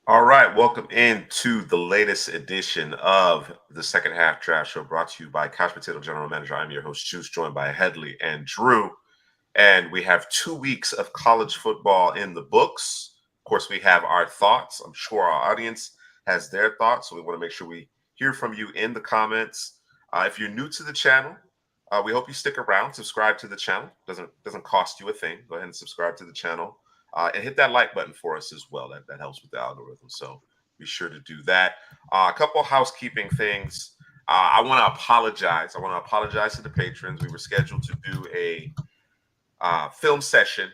All right, welcome into the latest edition of the Second Half Draft Show, brought to you by Couch Potato General Manager. I'm your host, Juice, joined by Headley and Drew. And we have 2 weeks of college football in the books. Of course, we have our thoughts. I'm sure our audience has their thoughts, so we want to make sure we hear from you in the comments. If you're new to the channel, we hope you stick around. Subscribe to the channel. Doesn't cost you a thing. Go ahead and subscribe to the channel. And hit that like button for us as well. That helps with the algorithm. So be sure to do that. A couple housekeeping things. I want to apologize. I want to apologize to the patrons. We were scheduled to do a film session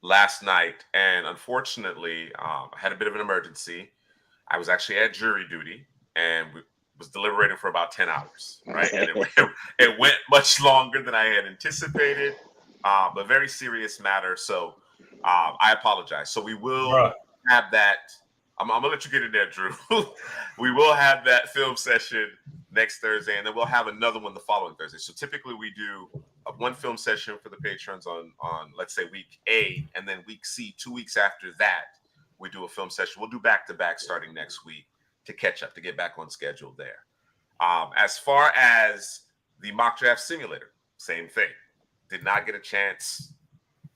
last night, and unfortunately, I had a bit of an emergency. I was actually at jury duty and was deliberating for about 10 hours, right? And it went much longer than I had anticipated, but very serious matter. So I apologize. So we will have that. I'm going to let you get in there, Drew. We will have that film session next Thursday, and then we'll have another one the following Thursday. So typically we do one film session for the patrons on let's say week A, and then week C, 2 weeks after that, we do a film session. We'll do back-to-back starting next week to catch up, to get back on schedule there. As far as the mock draft simulator, same thing. Did not get a chance.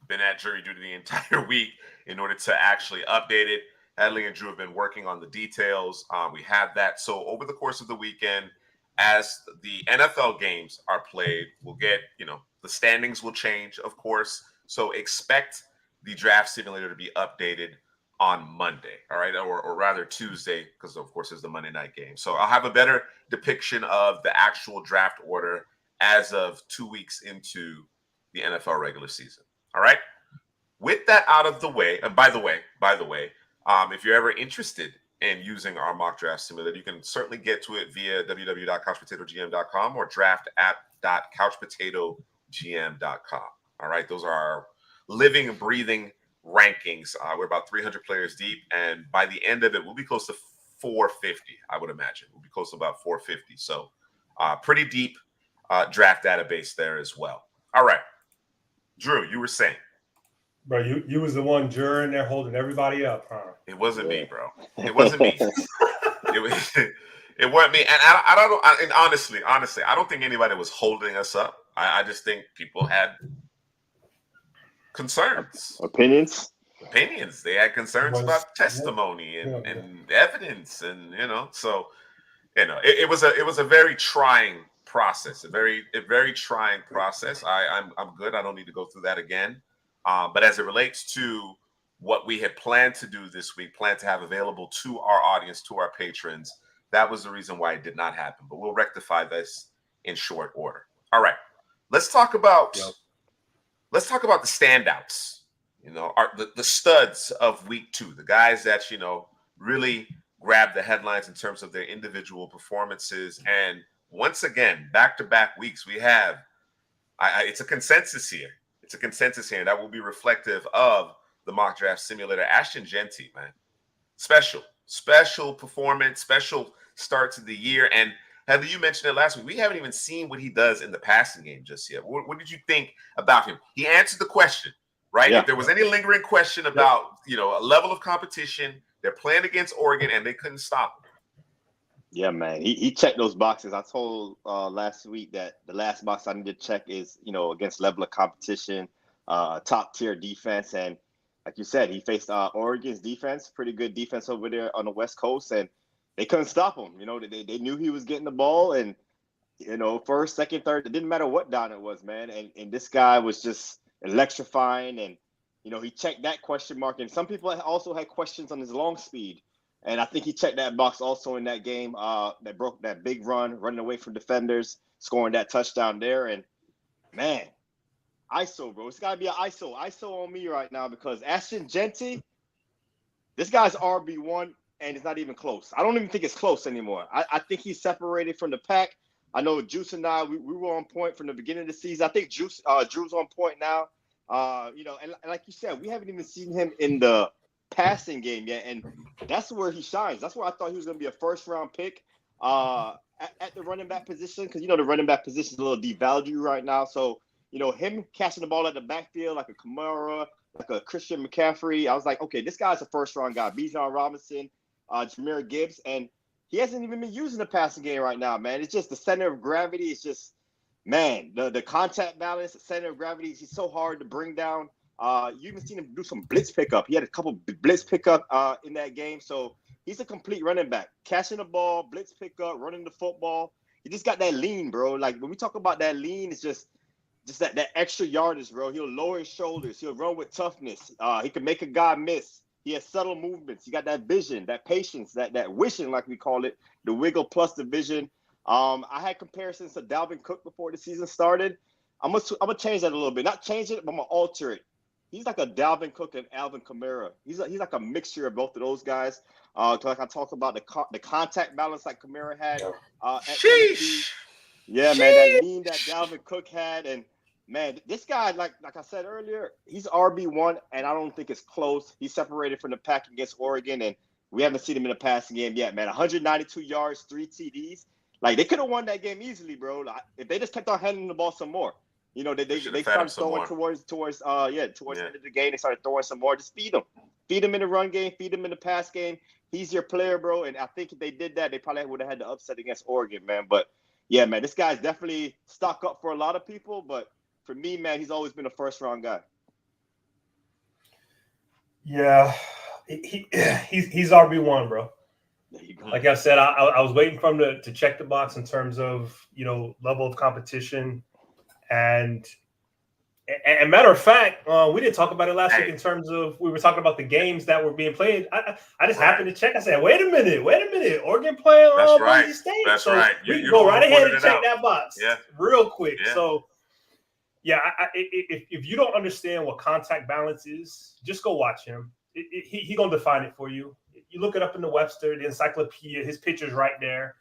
Been at jury duty the entire week in order to actually update it. Hadley and Drew have been working on the details. We have that. So over the course of the weekend, as the NFL games are played, we'll get, the standings will change, of course. So expect the draft simulator to be updated on Monday, all right? Or rather Tuesday, because of course it's the Monday night game. So I'll have a better depiction of the actual draft order as of 2 weeks into the NFL regular season. All right. With that out of the way, and by the way, if you're ever interested in using our mock draft simulator, you can certainly get to it via www.couchpotatogm.com or draft.couchpotatogm.com. All right. Those are our living and breathing rankings. We're about 300 players deep, and by the end of it, we'll be close to 450, I would imagine. We'll be close to about 450. So pretty deep draft database there as well. All right. Drew, you were saying. Bro, you was the one juror in there holding everybody up, huh? It wasn't me, bro. It wasn't me. It wasn't me. And I don't know. And honestly, I don't think anybody was holding us up. I just think people had concerns. Opinions. They had concerns about testimony and evidence, and so it was a very trying process, a very trying process. I'm good. I don't need to go through that again. But as it relates to what we had planned to do this week, planned to have available to our audience, to our patrons, that was the reason why it did not happen. But we'll rectify this in short order. All right, let's talk about the standouts. The studs of week 2, the guys that really grabbed the headlines in terms of their individual performances. And once again, back-to-back weeks, we have it's a consensus here. It's a consensus here, and that will be reflective of the mock draft simulator. Ashton Jeanty, man, special performance, special start to the year. And Heather, you mentioned it last week. We haven't even seen what he does in the passing game just yet. What did you think about him? He answered the question, right? Yeah. If there was any lingering question about a level of competition, they're playing against Oregon and they couldn't stop him. Yeah, man. He checked those boxes. I told last week that the last box I need to check is, against level of competition, top tier defense. And like you said, he faced Oregon's defense, pretty good defense over there on the West Coast, and they couldn't stop him. They knew he was getting the ball, and, first, second, third, it didn't matter what down it was, man. And this guy was just electrifying, and, he checked that question mark. And some people also had questions on his long speed. And I think he checked that box also in that game that broke that big run, running away from defenders, scoring that touchdown there. And, man, ISO, bro. It's got to be an ISO. ISO on me right now because Ashton Jeanty, this guy's RB1, and it's not even close. I don't even think it's close anymore. I think he's separated from the pack. I know Juice and I, we were on point from the beginning of the season. I think Drew's on point now. And like you said, we haven't even seen him in the passing game yet, and that's where he shines. That's where I thought he was going to be a first-round pick at the running back position, because the running back position is a little devalued right now. So him catching the ball at the backfield like a Kamara, like a Christian McCaffrey, I was like, okay, this guy's a first-round guy. Bijan Robinson, Jahmyr Gibbs, and he hasn't even been using the passing game right now, man. It's just the center of gravity is just, man, the contact balance, the center of gravity is just so hard to bring down. You even seen him do some blitz pickup. He had a couple blitz pickup in that game, so he's a complete running back. Catching the ball, blitz pickup, running the football. He just got that lean, bro. Like when we talk about that lean, it's just that extra yardage, bro. He'll lower his shoulders. He'll run with toughness. He can make a guy miss. He has subtle movements. He got that vision, that patience, that wishing, like we call it, the wiggle plus the vision. I had comparisons to Dalvin Cook before the season started. I'm gonna change that a little bit. Not change it, but I'm gonna alter it. He's like a Dalvin Cook and Alvin Kamara. He's like a mixture of both of those guys. Like I talked about the contact balance like Kamara had at Tennessee. Yeah, man, that lean that Dalvin Cook had, and man, this guy, like I said earlier, he's RB1, and I don't think it's close. He's separated from the pack against Oregon, and we haven't seen him in a passing game yet, man. 192 yards, 3 TDs. Like, they could have won that game easily, bro. Like, if they just kept on handing the ball some more. You know, they started throwing towards the end of the game. They started throwing some more. Just feed him. Feed him in the run game. Feed him in the pass game. He's your player, bro. And I think if they did that, they probably would have had the upset against Oregon, man. But, yeah, man, this guy's definitely stock up for a lot of people. But for me, man, he's always been a first-round guy. Yeah, he's RB1, bro. There you go. Like I said, I was waiting for him to check the box in terms of, level of competition. And matter of fact, we didn't talk about it last week in terms of we were talking about the games that were being played. I just happened to check. I said, wait a minute. Oregon playing Boise State. That's so right. We can go right ahead and check that box real quick. Yeah. So, yeah, if you don't understand what contact balance is, just go watch him. He going to define it for you. You look it up in the Webster, the encyclopedia, his picture's right there.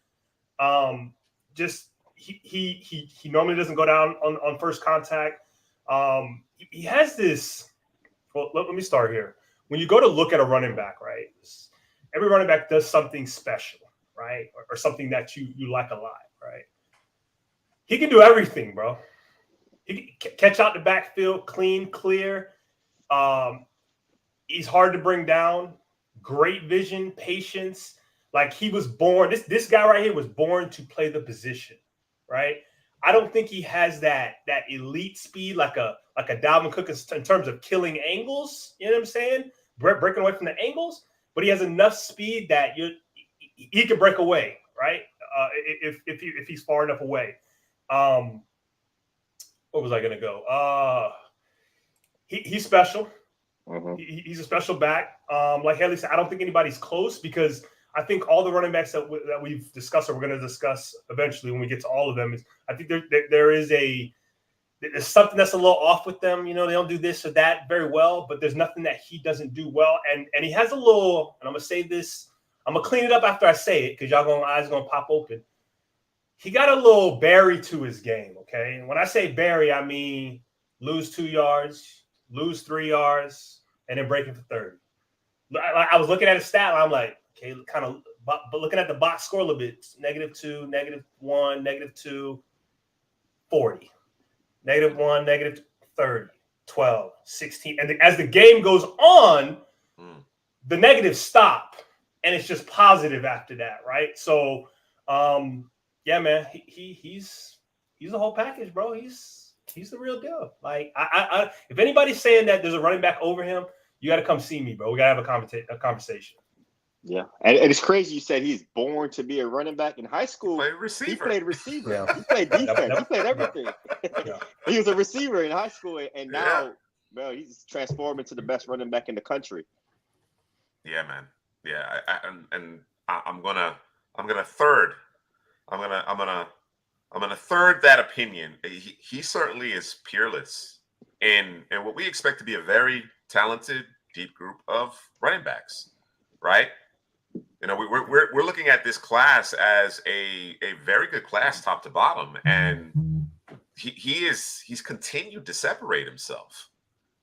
He normally doesn't go down on first contact. He has this. Well, let me start here. When you go to look at a running back, right? Every running back does something special, right? Or something that you like a lot, right? He can do everything, bro. He can catch out the backfield, clean, clear. He's hard to bring down. Great vision, patience. Like he was born. This guy right here was born to play the position. Right, I don't think he has that elite speed like a Dalvin Cook in terms of killing angles. You know what I'm saying? Breaking away from the angles, but he has enough speed that he can break away. Right, if he's far enough away. Where was I going to go? He's special. Mm-hmm. He's a special back. Like Haley said, I don't think anybody's close because I think all the running backs that we've discussed or we're going to discuss eventually when we get to all of them is I think there's something that's a little off with them. They don't do this or that very well, but there's nothing that he doesn't do well. And he has a little, and I'm going to say this, I'm going to clean it up after I say it because eyes going to pop open. He got a little Barry to his game, okay? And when I say Barry, I mean lose 2 yards, lose 3 yards, and then breaking for 30. I was looking at his stat line, I'm like, okay, kind of, but looking at the box score a little bit, -2, -1, -2, 40, -1, -30, 12, 16. And as the game goes on, the negatives stop and it's just positive after that, right? So, yeah, man, he's the whole package, bro. He's the real deal. Like, I if anybody's saying that there's a running back over him, you got to come see me, bro. We got to have a conversation. Yeah, and it's crazy you said he's born to be a running back. In high school, he played receiver. Yeah. He played defense. He played everything. Yeah. He was a receiver in high school, and now, bro, he's transformed into the best running back in the country. Yeah, man. Yeah, I'm gonna third that opinion. He certainly is peerless in what we expect to be a very talented, deep group of running backs, right? We're looking at this class as a very good class, top to bottom, and he's continued to separate himself.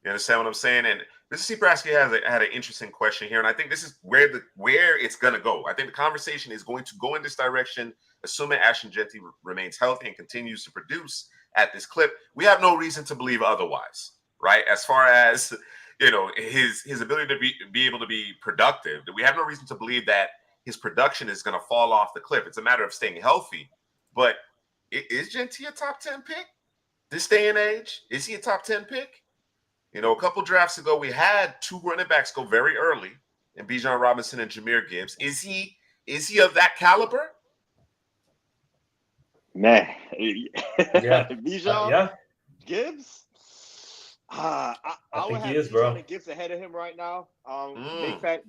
You understand what I'm saying? And Mr. Seabraski had an interesting question here, and I think this is where it's gonna go. I think the conversation is going to go in this direction, assuming Ashton Jeanty remains healthy and continues to produce at this clip. We have no reason to believe otherwise, right? As far as his ability to be able to be productive. We have no reason to believe that his production is going to fall off the cliff. It's a matter of staying healthy. But is Genty a top 10 pick this day and age? Is he a top 10 pick? A couple drafts ago, we had 2 running backs go very early, in Bijan Robinson and Jahmyr Gibbs. Is he of that caliber? Man, Yeah, Bijan, Gibbs. I think would he have is, Bijan bro. and Gibbs ahead of him right now.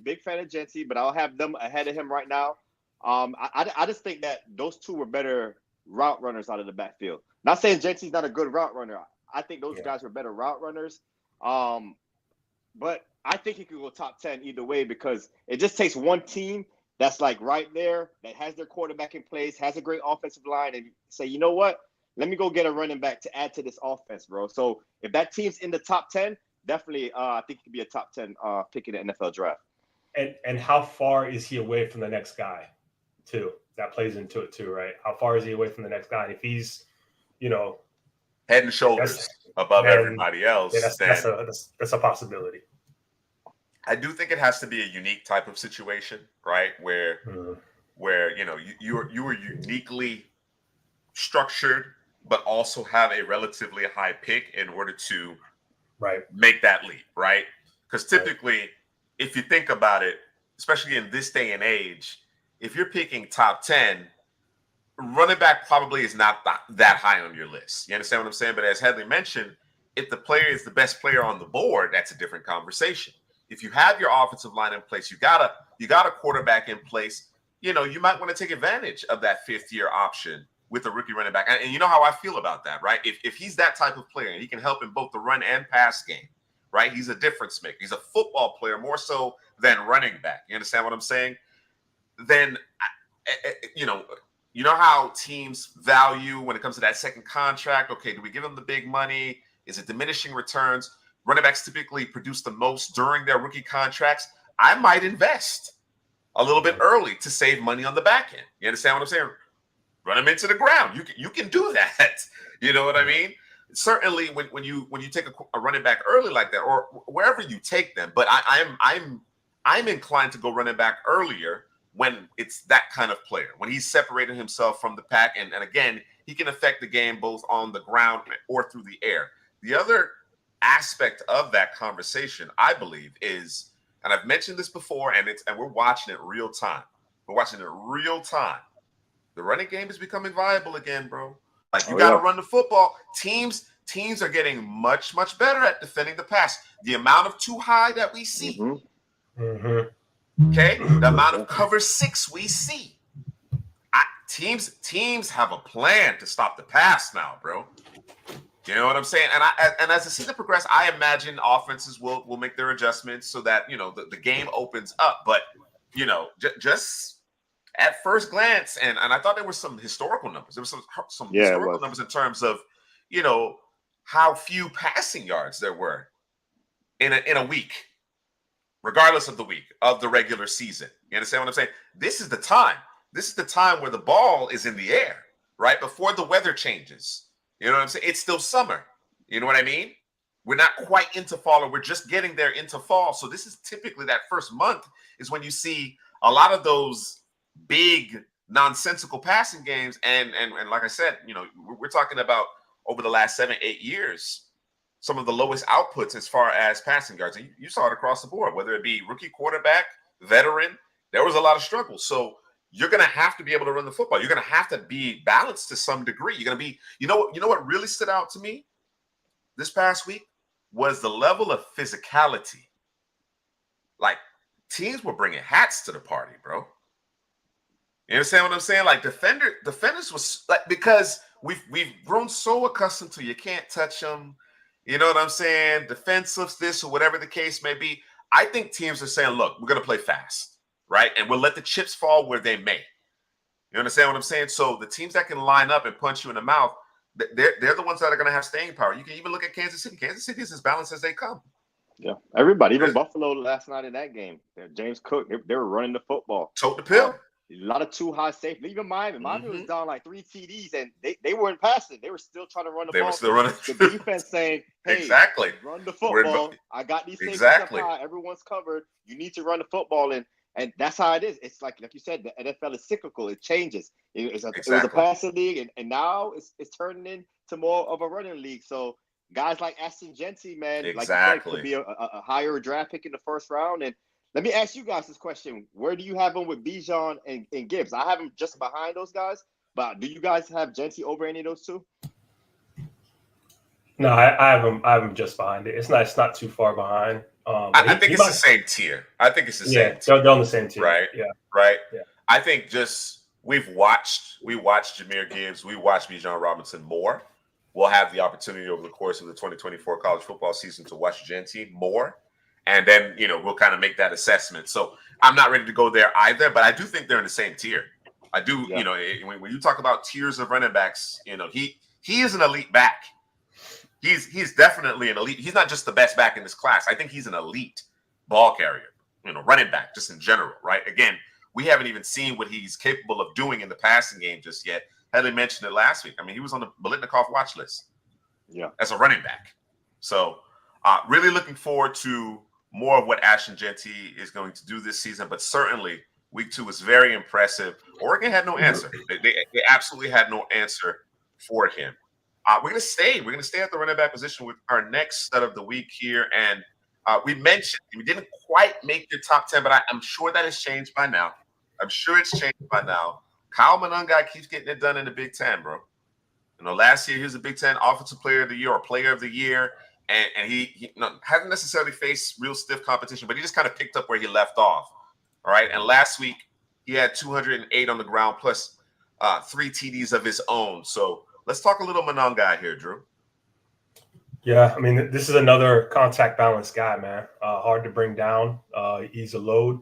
Big fan of Genty, but I'll have them ahead of him right now. I just think that those 2 were better route runners out of the backfield. Not saying Genty's not a good route runner. I think those guys were better route runners. But I think he could go top 10 either way, because it just takes one team that's like right there, that has their quarterback in place, has a great offensive line, and say, you know what? Let me go get a running back to add to this offense, bro. So if that team's in the top 10, definitely I think it could be a top 10 pick in the NFL draft. And how far is he away from the next guy, too? That plays into it, too, right? How far is he away from the next guy? And if he's, head and shoulders above everybody else, that's a possibility. I do think it has to be a unique type of situation, right? Where you are uniquely structured, but also have a relatively high pick in order to make that leap, right? Because typically, if you think about it, especially in this day and age, if you're picking top 10, running back probably is not that high on your list. You understand what I'm saying? But as Headley mentioned, if the player is the best player on the board, that's a different conversation. If you have your offensive line in place, you got a quarterback in place, you might want to take advantage of that 5th-year option with a rookie running back. And you know how I feel about that, right? If he's that type of player and he can help in both the run and pass game, right? He's a difference maker. He's a football player more so than running back. You understand what I'm saying? Then, you know how teams value when it comes to that second contract. Okay, do we give them the big money? Is it diminishing returns? Running backs typically produce the most during their rookie contracts. I might invest a little bit early to save money on the back end. You understand what I'm saying? Run them into the ground. You can do that. You know what I mean? Certainly when you take a running back early like that, or wherever you take them. But I'm inclined to go running back earlier when it's that kind of player, when he's separated himself from the pack. And again, he can affect the game both on the ground or through the air. The other aspect of that conversation, I believe, is, and I've mentioned this before, and we're watching it real time. We're watching it real time. The running game is becoming viable again, bro. Like, you got to run the football. Teams are getting much, much better at defending the pass. The amount of too high that we see. Okay, the amount of cover 6 we see. Teams have a plan to stop the pass now, bro. You know what I'm saying? And as the season progresses, I imagine offenses will make their adjustments so that the game opens up. But just at first glance, and I thought there were some historical numbers. There were some historical numbers in terms of how few passing yards there were in a week. Regardless of the week of the regular season. You understand what I'm saying? This is the time. This is the time where the ball is in the air, right? Before the weather changes. You know what I'm saying? It's still summer. You know what I mean? We're not quite into fall, or we're just getting there into fall. So this is typically that first month is when you see a lot of those big nonsensical passing games. And like I said, we're talking about over the last 7-8 years, some of the lowest outputs as far as passing yards. And you saw it across the board, whether it be rookie quarterback, veteran, there was a lot of struggle. So you're going to have to be able to run the football. You're going to have to be balanced to some degree. You're going to be, you know what really stood out to me this past week was the level of physicality. Like, teams were bringing hats to the party, bro. You understand what I'm saying? Like, defenders was like, because we've grown so accustomed to you can't touch them. You know what I'm saying? Defensive, this or whatever the case may be. I think teams are saying, look, we're going to play fast, right? And we'll let the chips fall where they may. You understand what I'm saying? So the teams that can line up and punch you in the mouth, they're the ones that are going to have staying power. You can even look at Kansas City. Kansas City is as balanced as they come. Yeah, everybody, even Buffalo last night in that game. James Cook, they were running the football. Tote the pill. A lot of too high safety. Even Miami. Miami was Mhm. down like 3 TDs, and they weren't passing. They were still trying to run the They ball. were still running. The defense saying, hey, Exactly. run the We're football. I got these safeties exactly. up high. Everyone's covered. You need to run the football. And that's how it is. It's like you said, the NFL is cyclical. It changes. It was a Exactly. passing league, and now it's turning into more of a running league. So guys like Ashton Genty, man, like you said, could Exactly. be a higher draft pick in the first round. And let me ask you guys this question. Where do you have him with Bijan and Gibbs? I have him just behind those guys, but do you guys have Genty over any of those two? No, I have him just behind it. It's not too far behind. I think it's the same tier. I think it's the same tier. They're on the same tier. Right. Yeah. Right. Yeah. I think just we watched Jahmyr Gibbs, we watched Bijan Robinson more. We'll have the opportunity over the course of the 2024 college football season to watch Genty more. And then, we'll kind of make that assessment. So I'm not ready to go there either, but I do think they're in the same tier. I do, when you talk about tiers of running backs, he is an elite back. He's definitely an elite. He's not just the best back in this class. I think he's an elite ball carrier, running back just in general, right? Again, we haven't even seen what he's capable of doing in the passing game just yet. Headley mentioned it last week. I mean, he was on the Biletnikoff watch list. Yeah, as a running back. So really looking forward to more of what Ashton Genty is going to do this season, but certainly week 2 was very impressive. Oregon had no answer. They absolutely had no answer for him. We're gonna stay at the running back position with our next set of the week here. And we mentioned we didn't quite make your top 10, but I'm sure that has changed by now. Kyle Monangai keeps getting it done in the Big Ten, bro. Last year he was a Big Ten Offensive Player of the Year or Player of the Year, and he hasn't necessarily faced real stiff competition, but he just kind of picked up where he left off. All right, and last week he had 208 on the ground plus 3 TDs of his own. So let's talk a little Monangai here, Drew. Yeah, I mean, this is another contact balance guy, man. Hard to bring down. He's a load.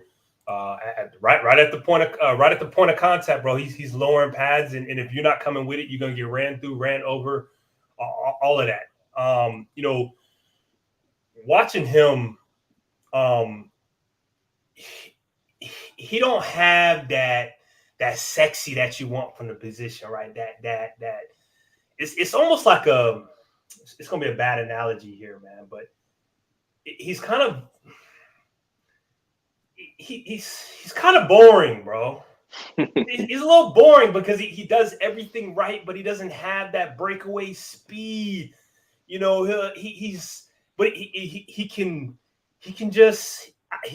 Right at the point of contact, bro. He's lowering pads, and if you're not coming with it, you're gonna get ran through, ran over, all of that. Watching him, he don't have that sexy that you want from the position, right? That it's almost like it's gonna be a bad analogy here, man, but he's kind of. He's kind of boring, bro. He's a little boring because he does everything right, but he doesn't have that breakaway speed. He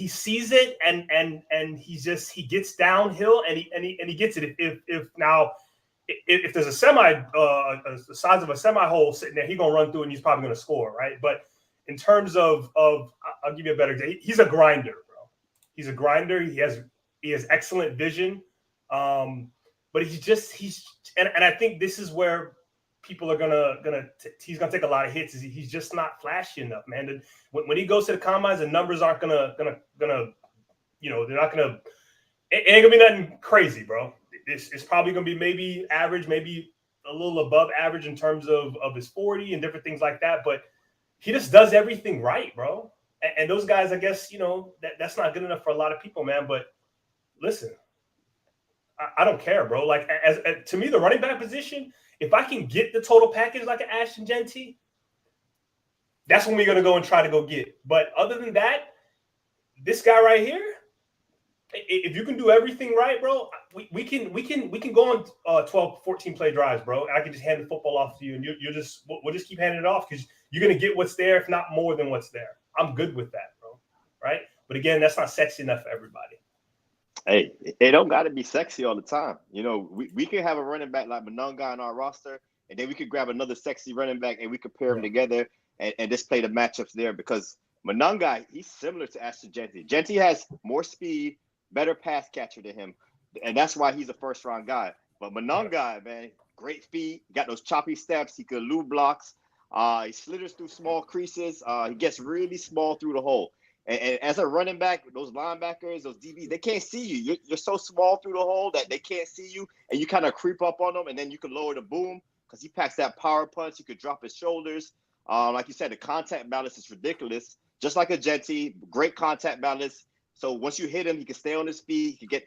sees it and he gets downhill and he gets it. If there's a semi the size of a semi hole sitting there, he's gonna run through and he's probably gonna score, right? But in terms of I'll give you a better example. He's a grinder. He's a grinder. He has excellent vision, but and I think this is where people are he's gonna take a lot of hits. He's just not flashy enough, man. When he goes to the combines, the numbers aren't gonna they're not gonna. It ain't gonna be nothing crazy, bro. It's probably gonna be maybe average, maybe a little above average in terms of his 40 and different things like that. But he just does everything right, bro. And those guys, I guess, that's not good enough for a lot of people, man. But listen, I don't care, bro. Like, as to me, the running back position, if I can get the total package like an Ashton Genty, that's when we're gonna go and try to go get. But other than that, this guy right here, if you can do everything right, bro, we can go on 12, 14 play drives, bro. And I can just hand the football off to you, and we'll just keep handing it off because you're gonna get what's there, if not more than what's there. I'm good with that, bro. Right? But again, that's not sexy enough for everybody. Hey, it don't got to be sexy all the time. We can have a running back like Monangai on our roster, and then we could grab another sexy running back and we could pair them together and just play the matchups there because Monangai, he's similar to Ashton Genty. Genty has more speed, better pass catcher than him, and that's why he's a first-round guy. But Monangai, man, great speed, got those choppy steps, he could elude blocks. He slithers through small creases. He gets really small through the hole. And as a running back, those linebackers, those DBs, they can't see you. You're so small through the hole that they can't see you. And you kind of creep up on them, and then you can lower the boom because he packs that power punch. You could drop his shoulders. Like you said, the contact balance is ridiculous. Just like a Genty, great contact balance. So once you hit him, he can stay on his feet. He can get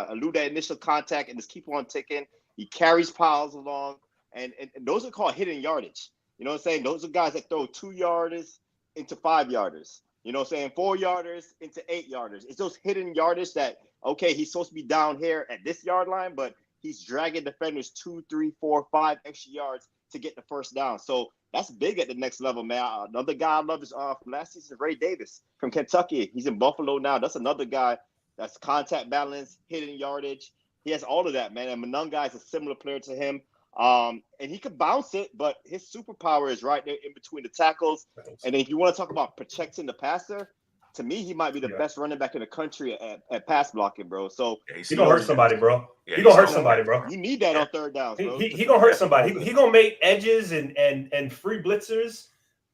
elude that initial contact and just keep on ticking. He carries piles along, and those are called hidden yardage. You know what I'm saying? Those are guys that throw 2-yarders into 5-yarders. You know what I'm saying? 4-yarders into 8-yarders. It's those hidden yardage that, okay, he's supposed to be down here at this yard line, but he's dragging defenders 2, 3, 4, 5 extra yards to get the first down. So that's big at the next level, man. Another guy I love is from last season, Ray Davis from Kentucky. He's in Buffalo now. That's another guy that's contact balance, hidden yardage. He has all of that, man. And Mononga is a similar player to him. And he could bounce it, but his superpower is right there in between the tackles. And then if you want to talk about protecting the passer, to me, he might be the best running back in the country at pass blocking, bro. So he gonna hurt somebody, bro. He gonna hurt somebody, bro. You need that on third downs, bro. He gonna hurt somebody. He gonna make edges and free blitzers.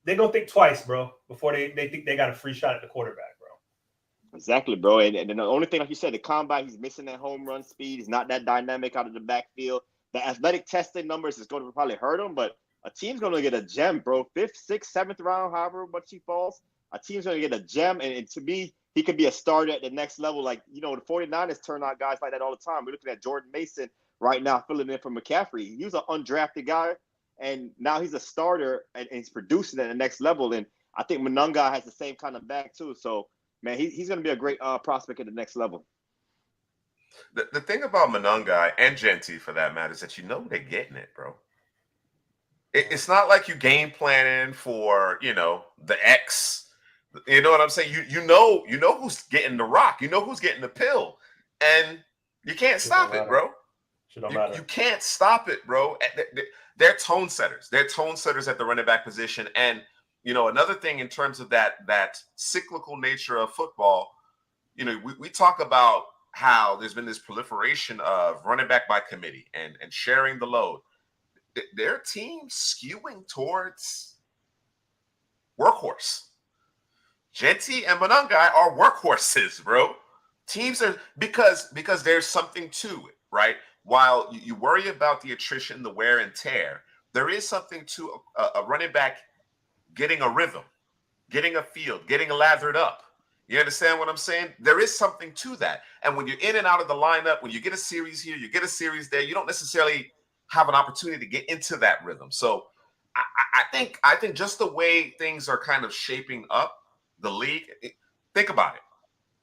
They gonna think twice, bro, before they think they got a free shot at the quarterback, bro. Exactly, bro. And then the only thing, like you said, the combine, he's missing that home run speed. He's not that dynamic out of the backfield. The athletic testing numbers is going to probably hurt him, but a team's going to get a gem, bro. 5th, 6th, 7th round, however much he falls, a team's going to get a gem. And to me, he could be a starter at the next level. Like, you know, the 49ers turn out guys like that all the time. We're looking at Jordan Mason right now filling in for McCaffrey. He was an undrafted guy, and now he's a starter, and he's producing at the next level. And I think Mononga has the same kind of bag, too. So, man, he's going to be a great prospect at the next level. The thing about Mononga and Genty, for that matter, is that you know they're getting it, bro. It's not like you game planning for, you know, the X. You know what I'm saying? You know who's getting the rock. You know who's getting the pill. And you can't stop it, bro. You can't stop it, bro. They're tone setters. They're tone setters at the running back position. And, you know, another thing in terms of that cyclical nature of football, you know, we talk about how there's been this proliferation of running back by committee and sharing the load. Their team's skewing towards workhorse. Genty and Mononga are workhorses, bro. Teams are because there's something to it, right? While you worry about the attrition, the wear and tear, there is something to a running back getting a rhythm, getting a field, getting lathered up. You understand what I'm saying? There is something to that. And when you're in and out of the lineup, when you get a series here, you get a series there, you don't necessarily have an opportunity to get into that rhythm. So I think just the way things are kind of shaping up the league, think about it.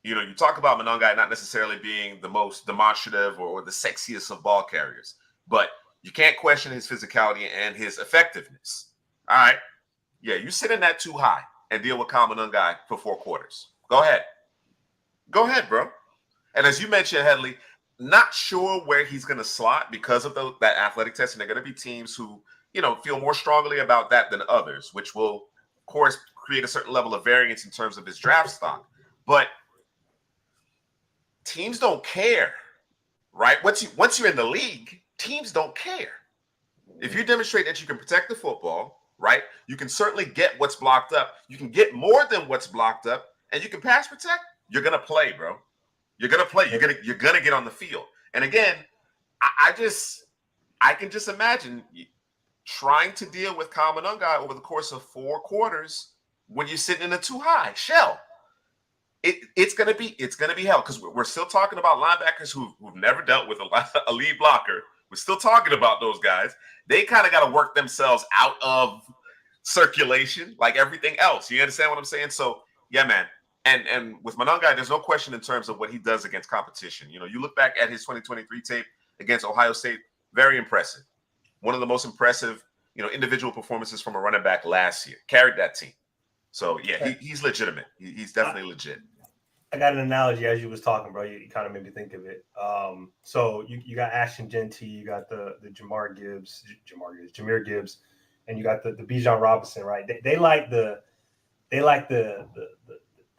You know, you talk about Mononga not necessarily being the most demonstrative or the sexiest of ball carriers, but you can't question his physicality and his effectiveness. All right. Yeah, you sit in that too high and deal with Kyle Mononga for 4 quarters. Go ahead. Go ahead, bro. And as you mentioned, Headley, not sure where he's going to slot because of that athletic testing. They're going to be teams who, you know, feel more strongly about that than others, which will, of course, create a certain level of variance in terms of his draft stock. But teams don't care, right? Once you're in the league, teams don't care. If you demonstrate that you can protect the football, right, you can certainly get what's blocked up. You can get more than what's blocked up. And you can pass protect, you're gonna play, bro. You're gonna play. You're gonna get on the field. And again, I can just imagine trying to deal with Kyle Mononga over the course of 4 quarters when you're sitting in a too high shell. It's gonna be hell, because we're still talking about linebackers who've never dealt with a lead blocker. We're still talking about those guys. They kind of got to work themselves out of circulation like everything else. You understand what I'm saying? So yeah, man. And with Mononga, there's no question in terms of what he does against competition. You know, you look back at his 2023 tape against Ohio State, very impressive. One of the most impressive, you know, individual performances from a running back last year. Carried that team. So, yeah, he's legitimate. He's definitely legit. I got an analogy as you was talking, bro. You kind of made me think of it. So you got Ashton Genty, you got the Jameer Gibbs, and you got the Bijan Robinson, right? They like the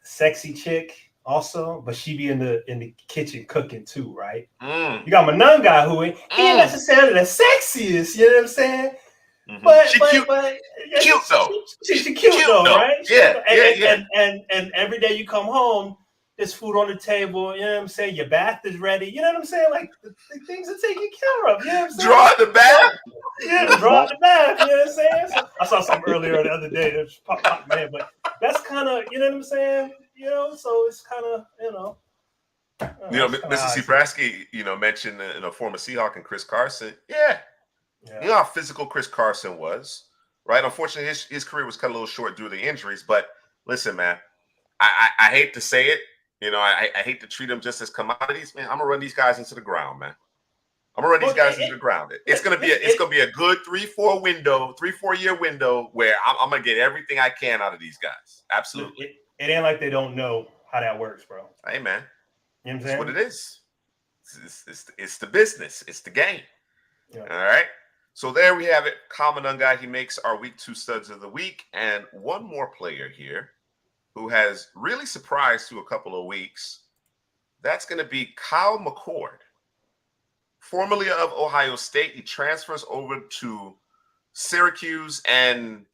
sexy chick also, but she be in the kitchen cooking too, right? You got Mononga who ain't necessarily the sexiest, you know what I'm saying? Mm-hmm. But She cute though. She's cute though, right? Yeah, And every day you come home, there's food on the table, you know what I'm saying? Your bath is ready, you know what I'm saying? Like the things are taken care of, you know what I'm saying? Draw the bath? Yeah, draw the bath, you know what I'm saying? So I saw something earlier the other day that popped my head, but that's kind of, you know what I'm saying? So it's kind of, Mr. Seabrasky, mentioned a former Seahawk and Chris Carson. Yeah. You know how physical Chris Carson was, right? Unfortunately, his career was cut a little short due to the injuries. But listen, man, I hate to say it. I hate to treat them just as commodities, man. I'm gonna run these guys into the ground, man. I'm gonna run these guys into the ground. It's gonna be a good 3-4 year window where I'm gonna get everything I can out of these guys. Absolutely. It ain't like they don't know how that works, bro. Hey, man. You know what I'm saying? That's what it is. It's the business. It's the game. Yeah. All right. So there we have it. Common guy. He makes our week 2 studs of the week. And one more player here who has really surprised through a couple of weeks. That's going to be Kyle McCord, formerly of Ohio State. He transfers over to Syracuse, and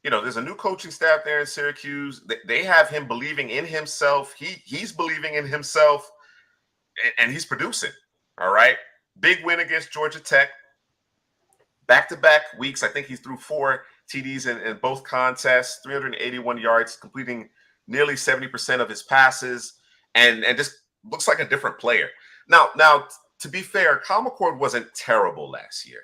there's a new coaching staff there in Syracuse. They have him believing in himself. He's believing in himself, and he's producing. All right. Big win against Georgia Tech. Back-to-back weeks. I think he's threw 4 TDs in both contests, 381 yards, completing nearly 70% of his passes, and just looks like a different player. Now, to be fair, Kyle McCord wasn't terrible last year,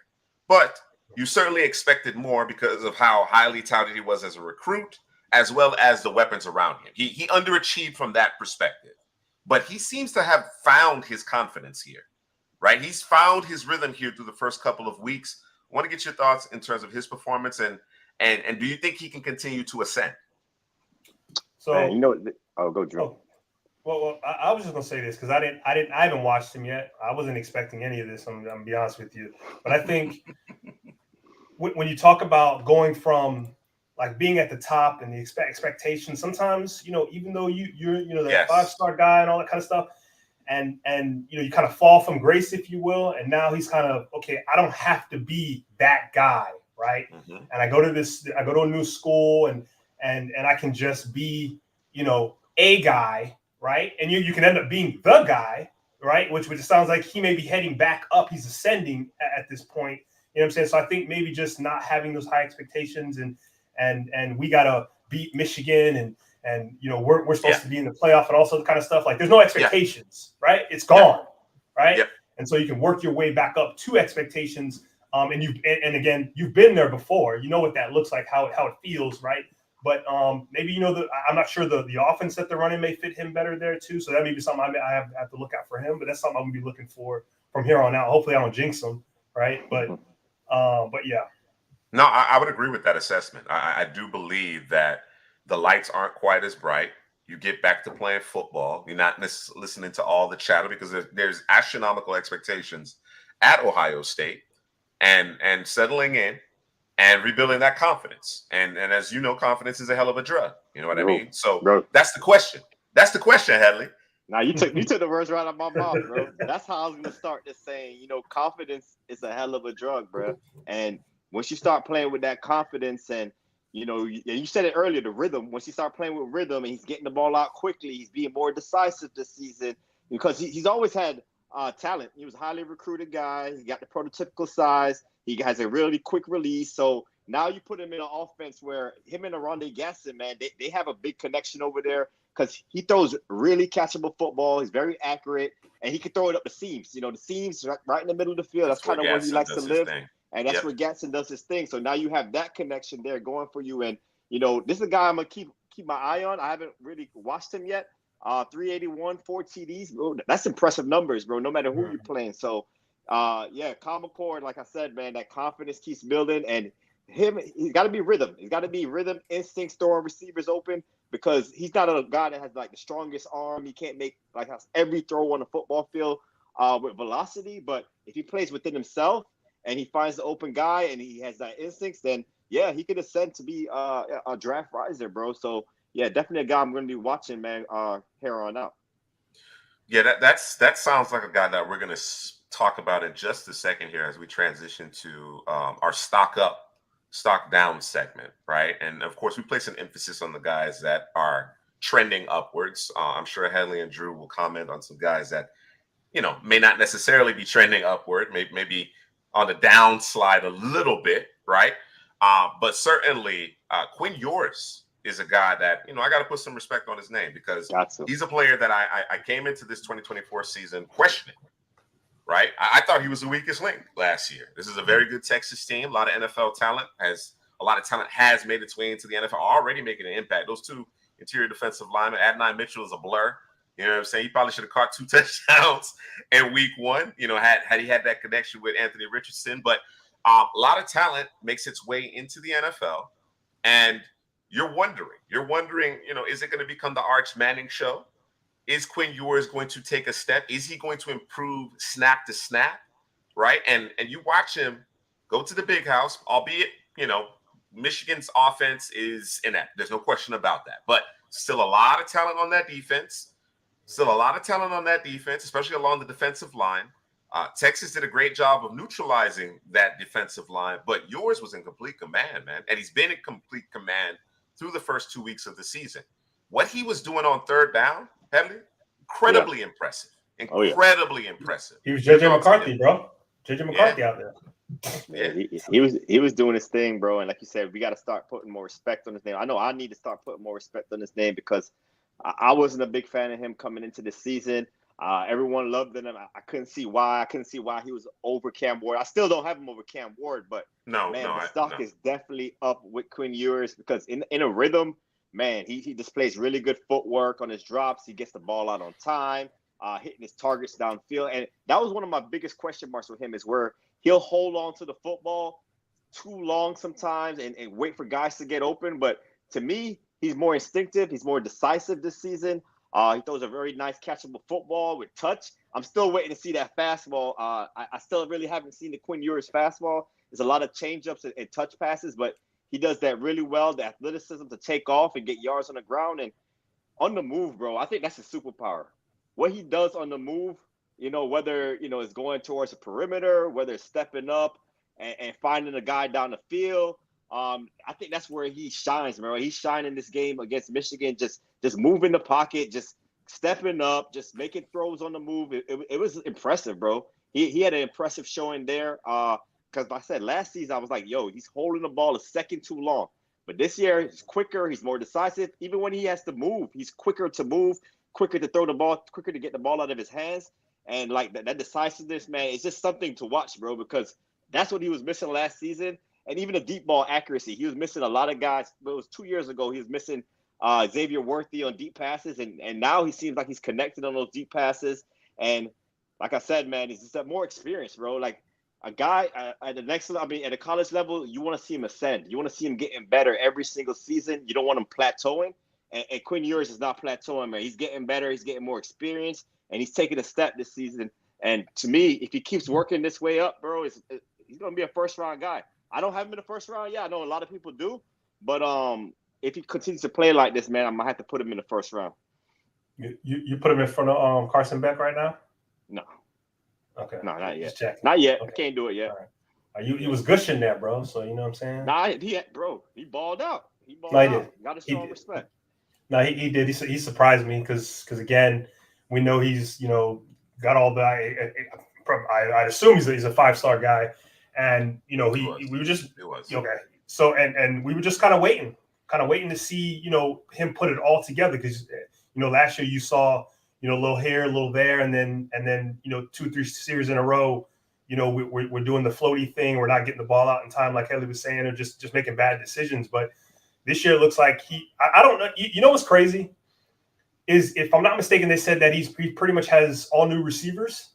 but you certainly expected more because of how highly touted he was as a recruit, as well as the weapons around him. He underachieved from that perspective, but he seems to have found his confidence here, right? He's found his rhythm here through the first couple of weeks. I want to get your thoughts in terms of his performance, and do you think he can continue to ascend? So, go Drew. Oh, well, I was just gonna say this because I haven't watched him yet. I wasn't expecting any of this. I'm gonna be honest with you, but I think when you talk about going from like being at the top and the expectations, sometimes even though you're that 5-star guy and all that kind of stuff, and you kind of fall from grace, if you will, and now he's kind of okay. I don't have to be that guy, right? Mm-hmm. And I go to a new school, and I can just be a guy, right? And you can end up being the guy, right? Which sounds like he may be heading back up. He's ascending at this point. You know what I'm saying? So I think maybe just not having those high expectations, and we gotta beat Michigan, and we're supposed to be in the playoff and all sorts of kind of stuff. Like there's no expectations, right? It's gone, right? Yep. And so you can work your way back up to expectations. And again, you've been there before. You know what that looks like, how it feels, right? But maybe I'm not sure the offense that they're running may fit him better there too. So that may be something I have to look out for him. But that's something I'm gonna be looking for from here on out. Hopefully I don't jinx him, right? But yeah. No, I would agree with that assessment. I do believe that the lights aren't quite as bright. You get back to playing football. You're not listening to all the chatter because there's astronomical expectations at Ohio State, and settling in and rebuilding that confidence. And as you know, confidence is a hell of a drug. You know what I mean? So that's the question. That's the question, Headley. Now you took the words right out of my mouth, bro. That's how I was gonna start this saying. Confidence is a hell of a drug, bro. And once you start playing with that confidence, and you said it earlier, the rhythm. Once you start playing with rhythm, and he's getting the ball out quickly, he's being more decisive this season because he's always had talent. He was a highly recruited guy. He got the prototypical size. He has a really quick release. So now you put him in an offense where him and Aronde Gasson, man, they have a big connection over there because he throws really catchable football. He's very accurate, and he can throw it up the seams. The seams right in the middle of the field. That's kind of where he likes to live. And that's where Gasson does his thing. So now you have that connection there going for you. And, this is a guy I'm going to keep my eye on. I haven't really watched him yet. 381, 4 TDs. Bro, that's impressive numbers, bro, no matter who you're playing. So, Kyle McCord, like I said, man, that confidence keeps building. And he's got to be rhythm. He's got to be rhythm, instincts, throwing receivers open because he's not a guy that has, like, the strongest arm. He can't make, like, every throw on the football field with velocity. But if he plays within himself, and he finds the open guy and he has that instincts, then, he could ascend to be a draft riser, bro. So, definitely a guy I'm going to be watching, man, here on out. Yeah, that sounds like a guy that we're going to talk about in just a second here as we transition to our stock up, stock down segment, right? And, of course, we place an emphasis on the guys that are trending upwards. I'm sure Headley and Drew will comment on some guys that, may not necessarily be trending upward, maybe on the downslide a little bit, right? But certainly Quinn Ewers is a guy that, I got to put some respect on his name because he's a player that I came into this 2024 season questioning, right? I thought he was the weakest link last year. This is a very good Texas team. A lot of NFL talent has made its way into the NFL, already making an impact. Those two interior defensive linemen, Adonai Mitchell is a blur. You know what I'm saying? He probably should have caught 2 touchdowns in week 1, had he had that connection with Anthony Richardson. But a lot of talent makes its way into the NFL. And you're wondering, is it going to become the Arch Manning show? Is Quinn Ewers going to take a step? Is he going to improve snap to snap? Right. And you watch him go to the big house, albeit, Michigan's offense is inept. There's no question about that. But still a lot of talent on that defense. Especially along the defensive line. Texas did a great job of neutralizing that defensive line, but Ewers was in complete command, man. And he's been in complete command through the first 2 weeks of the season. What he was doing on third down, Headley, incredibly impressive. Incredibly impressive. He was JJ McCarthy, bro. JJ McCarthy out there. Man, he was doing his thing, bro. And like you said, we got to start putting more respect on his name. I know I need to start putting more respect on his name because I wasn't a big fan of him coming into this season. Everyone loved him. I couldn't see why. I couldn't see why he was over Cam Ward. I still don't have him over Cam Ward, but the stock is definitely up with Quinn Ewers because in a rhythm, man, he displays really good footwork on his drops. He gets the ball out on time, hitting his targets downfield. And that was one of my biggest question marks with him is where he'll hold on to the football too long sometimes and wait for guys to get open. But to me, he's more instinctive. He's more decisive this season. He throws a very nice catchable football with touch. I'm still waiting to see that fastball. I still really haven't seen the Quinn Ewers fastball. There's a lot of changeups and touch passes, but he does that really well. The athleticism to take off and get yards on the ground and on the move, bro. I think that's his superpower. What he does on the move, whether it's going towards the perimeter, whether it's stepping up and finding a guy down the field. I think that's where he shines, man. He's shining this game against Michigan, just moving the pocket, just stepping up, just making throws on the move. It was impressive, bro. He had an impressive showing there. Because I said last season, I was like, yo, he's holding the ball a second too long. But this year, he's quicker. He's more decisive. Even when he has to move, he's quicker to move, quicker to throw the ball, quicker to get the ball out of his hands. And like that decisiveness, man, it's just something to watch, bro, because that's what he was missing last season. And even the deep ball accuracy, he was missing a lot of guys. It was 2 years ago. He was missing Xavier Worthy on deep passes, and now he seems like he's connected on those deep passes. And like I said, man, he's just more experience, bro. Like a guy at the next level, at the college level, you want to see him ascend. You want to see him getting better every single season. You don't want him plateauing. And Quinn Ewers is not plateauing, man. He's getting better. He's getting more experience, and he's taking a step this season. And to me, if he keeps working this way up, bro, he's going to be a first-round guy. I don't have him in the first round. Yeah, I know a lot of people do. But if he continues to play like this, man, I might have to put him in the first round. You put him in front of Carson Beck right now? No. Okay. No, not yet. Just checking. Not yet. Okay. I can't do it yet. All right. He was gushing that, bro. So, you know what I'm saying? Nah, he balled out. He balled out. Did. Got to show him respect. No, he did. He surprised me because again, we know he's, got all the – I assume he's a 5-star guy. And we were just okay. So and we were just kind of waiting to see him put it all together because last year you saw a little here, a little there, and then 2-3 series in a row, we're doing the floaty thing. We're not getting the ball out in time, like Kelly was saying, or just making bad decisions. But this year it looks like I don't know. You know what's crazy is if I'm not mistaken, they said that he pretty much has all new receivers.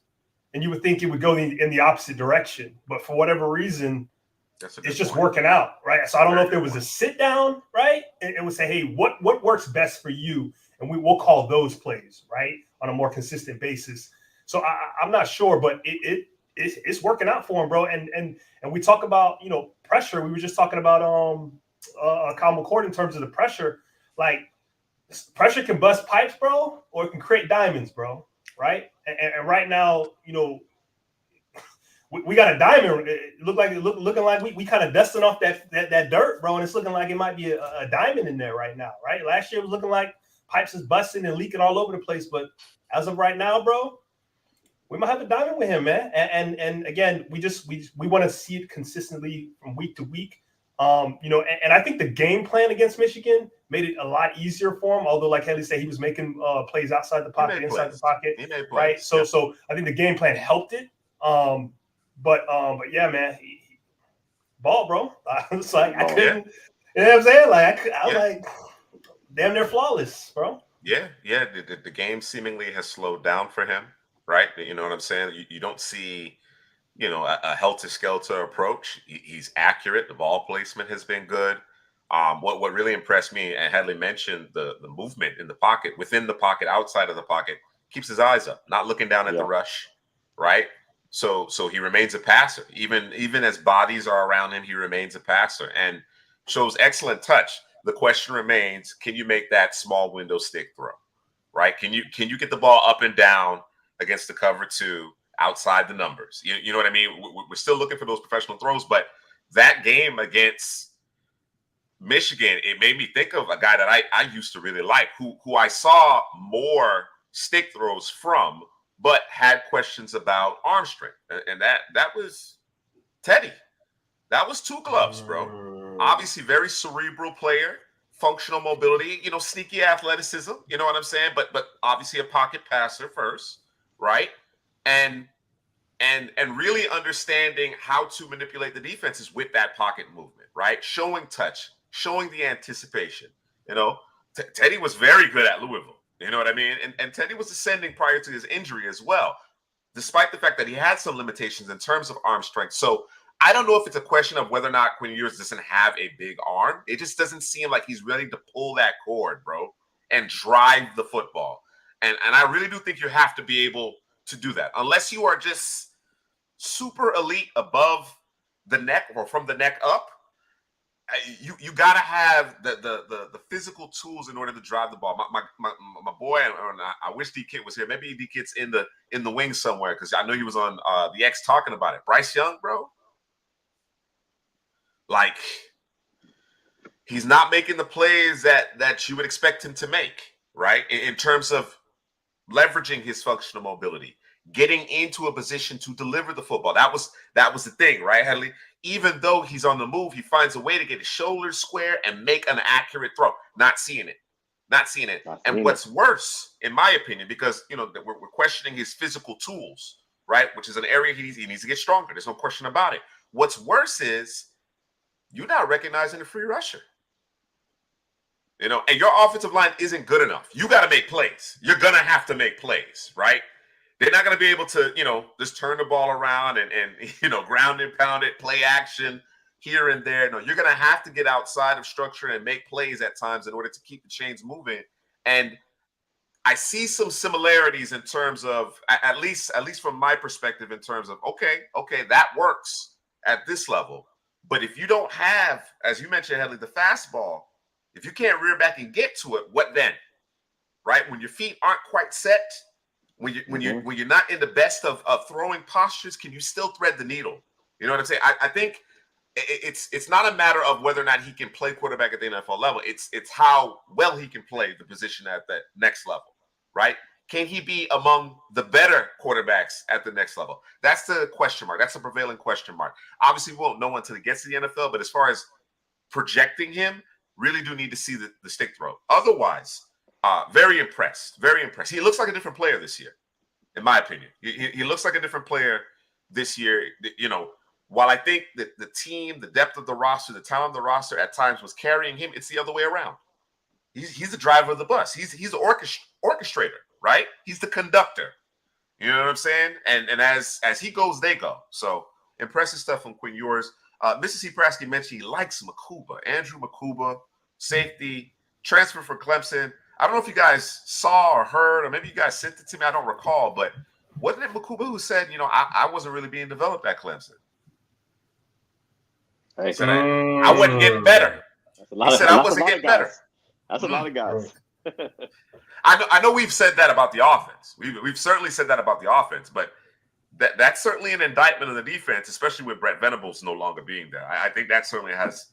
And you would think it would go in the opposite direction. But for whatever reason, it's just working out, right? So I don't know if there was a sit down, right? And would say, hey, what works best for you? And we'll call those plays, right? On a more consistent basis. So I'm not sure, but it's working out for him, bro. And we talk about, pressure. We were just talking about Kyle McCord in terms of the pressure. Like, pressure can bust pipes, bro, or it can create diamonds, bro. Right. And right now, we got a diamond. It looking like we kind of dusting off that dirt, bro. And it's looking like it might be a diamond in there right now. Right. Last year it was looking like pipes is busting and leaking all over the place. But as of right now, bro, we might have a diamond with him, man. And again, we want to see it consistently from week to week. And I think the game plan against Michigan made it a lot easier for him. Although, like Headley said, he was making plays outside the pocket, inside the pocket. He made plays. Right. So I think the game plan helped it. But yeah, man, ball, bro. I was like, I couldn't. You know what I'm saying? Like I was like, damn, they're flawless, bro. Yeah. The game seemingly has slowed down for him, right? You know what I'm saying? You don't see, a helter-skelter approach. He's accurate. The ball placement has been good. What really impressed me, and Hadley mentioned the movement in the pocket, within the pocket, outside of the pocket, keeps his eyes up, not looking down at the rush, right? So he remains a passer. Even as bodies are around him, he remains a passer and shows excellent touch. The question remains, can you make that small window stick throw, right? Can you get the ball up and down against the cover two outside the numbers? You know what I mean? We're still looking for those professional throws, but that game against Michigan, it made me think of a guy that I used to really like, who I saw more stick throws from, but had questions about arm strength. And that was Teddy. That was two gloves, bro. Obviously, very cerebral player, functional mobility, sneaky athleticism, you know what I'm saying? But obviously a pocket passer first, right? And really understanding how to manipulate the defenses with that pocket movement, right? Showing touch, showing the anticipation. Teddy was very good at Louisville. You know what I mean? And Teddy was ascending prior to his injury as well, despite the fact that he had some limitations in terms of arm strength. So I don't know if it's a question of whether or not Quinn Ewers doesn't have a big arm. It just doesn't seem like he's ready to pull that cord, bro, and drive the football. And I really do think you have to be able to do that. Unless you are just super elite above the neck or from the neck up, you got to have the physical tools in order to drive the ball. My boy, I wish D-Kid was here. Maybe D-Kid's in the wing somewhere, because I know he was on the X talking about it. Bryce Young, bro. Like, he's not making the plays that you would expect him to make, right? In terms of leveraging his functional mobility, getting into a position to deliver the football. That was the thing, right, Hadley? Even though he's on the move, he finds a way to get his shoulders square and make an accurate throw. Not seeing it. And what's worse, in my opinion, because we're questioning his physical tools, right? Which is an area he needs to get stronger. There's no question about it. What's worse is you're not recognizing the free rusher. And your offensive line isn't good enough. You got to make plays. You're going to have to make plays, right? They're not going to be able to, just turn the ball around and ground and pound it, play action here and there. No, you're going to have to get outside of structure and make plays at times in order to keep the chains moving. And I see some similarities in terms of, at least from my perspective, in terms of, okay, that works at this level. But if you don't have, as you mentioned, Headley, the fastball, if you can't rear back and get to it, what then? Right? When your feet aren't quite set, when you're not in the best of throwing postures, can you still thread the needle? You know what I'm saying? I think it's not a matter of whether or not he can play quarterback at the NFL level. It's how well he can play the position at that next level, right? Can he be among the better quarterbacks at the next level? That's the question mark. That's the prevailing question mark. Obviously, we won't know until he gets to the NFL, but as far as projecting him, really do need to see the stick throw. Otherwise, very impressed. Very impressed. He looks like a different player this year, in my opinion. He looks like a different player this year. While I think that the team, the depth of the roster, the talent of the roster at times was carrying him, it's the other way around. He's the driver of the bus. He's the orchestrator, right? He's the conductor. You know what I'm saying? And as he goes, they go. So impressive stuff from Quinn Ewers. Mrs. Prasky mentioned he likes Makuba. Andrew Makuba, safety, transfer for Clemson. I don't know if you guys saw or heard, or maybe you guys sent it to me. I don't recall, but wasn't it Makuba who said, I wasn't really being developed at Clemson? He said, I wasn't getting better. He said I wasn't getting better. That's a lot of guys. I know we've said that about the offense. We've certainly said that about the offense, but that's certainly an indictment of the defense, especially with Brett Venables no longer being there. I think that certainly has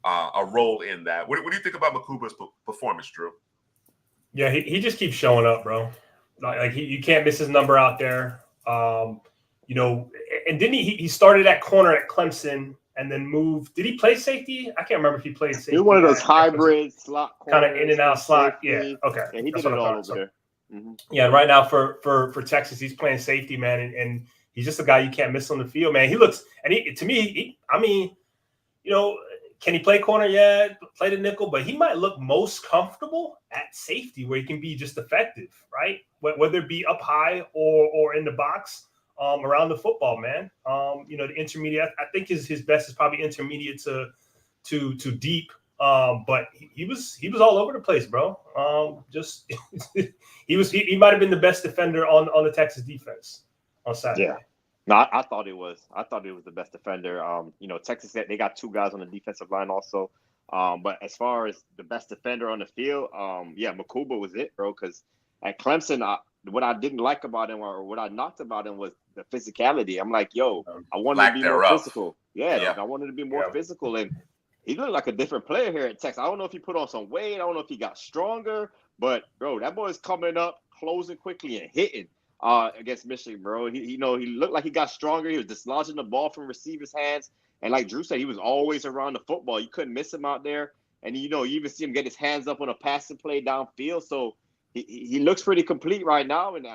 a role in that. What do you think about Makuba's performance, Drew? Yeah, he just keeps showing up, bro. Like you can't miss his number out there. And didn't he started at corner at Clemson, and then moved. Did he play safety? I can't remember if he played safety. He was one of those hybrid slot kind of in and out slot. Safety. Yeah, okay. Yeah, he did it all over there. Mm-hmm. Yeah, right now for Texas, he's playing safety, man, and he's just a guy you can't miss on the field, man. He looks, and I mean, you know, can he play corner? Yeah, play the nickel, but he might look most comfortable at safety where he can be just effective, right? Whether it be up high or in the box. Around the football, man. You know, the intermediate. I think his best is probably intermediate to deep. But he was all over the place, bro. Just he might have been the best defender on the Texas defense on Saturday. Yeah. No, I thought it was. I thought it was the best defender. You know, Texas, they got 2 guys on the defensive line also. But as far as the best defender on the field, yeah, Makuba was it, bro. Because at Clemson, what I didn't like about him or what I knocked about him was the physicality. I'm like, yo, I wanted to be more physical. Yeah, I wanted to be more physical. And he looked like a different player here at Texas. I don't know if he put on some weight. I don't know if he got stronger. But, bro, that boy's coming up, closing quickly and hitting against Michigan, bro. He looked like he got stronger. He was dislodging the ball from receivers' hands. And like Drew said, he was always around the football. You couldn't miss him out there. And, you know, you even see him get his hands up on a passing play downfield. So, he looks pretty complete right now, and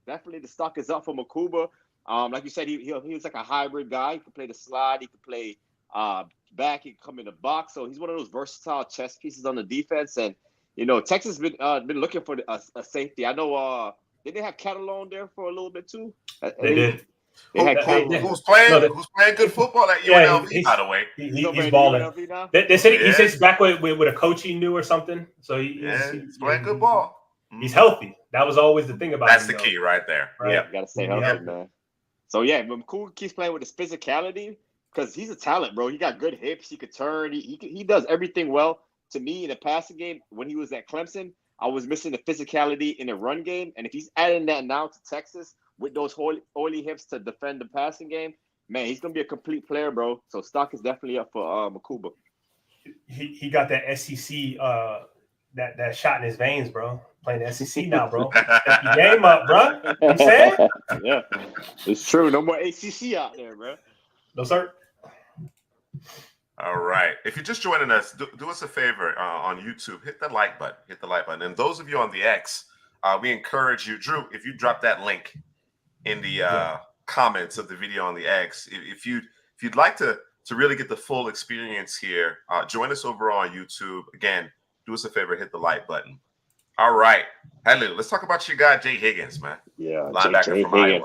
definitely the stock is up for Makuba. Like you said, he was like a hybrid guy. He could play the slide. He could play back. He could come in the box. So he's one of those versatile chess pieces on the defense. And, you know, Texas has been looking for a safety. I know did they have Catalone there for a little bit too? They did. Who's playing good football at UNLV, by the way. He's balling. They said he says back with a coach he knew or something. So he's playing good ball. He's healthy. That was always the thing about That's him. That's the key right there. Right? Yeah, got to stay healthy, man. So, yeah, Makuba keeps playing with his physicality because he's a talent, bro. He got good hips. He could turn. He does everything well. To me, in the passing game, when he was at Clemson, I was missing the physicality in the run game. And if he's adding that now to Texas with those oily hips to defend the passing game, man, he's going to be a complete player, bro. So, stock is definitely up for Makuba. He got that SEC that shot in his veins, bro. Playing the SEC now, bro. Step your game up, bro. You know what I'm saying? Yeah, it's true. No more ACC out there, bro. No, sir. All right. If you're just joining us, do us a favor on YouTube. Hit the like button. Hit the like button. And those of you on the X, we encourage you, Drew, if you drop that link in the comments of the video on the X, if you'd like to really get the full experience here, join us over on YouTube. Again, do us a favor, hit the like button. All right. Headley, let's talk about your guy, Jay Higgins, man. Yeah, linebacker from Iowa.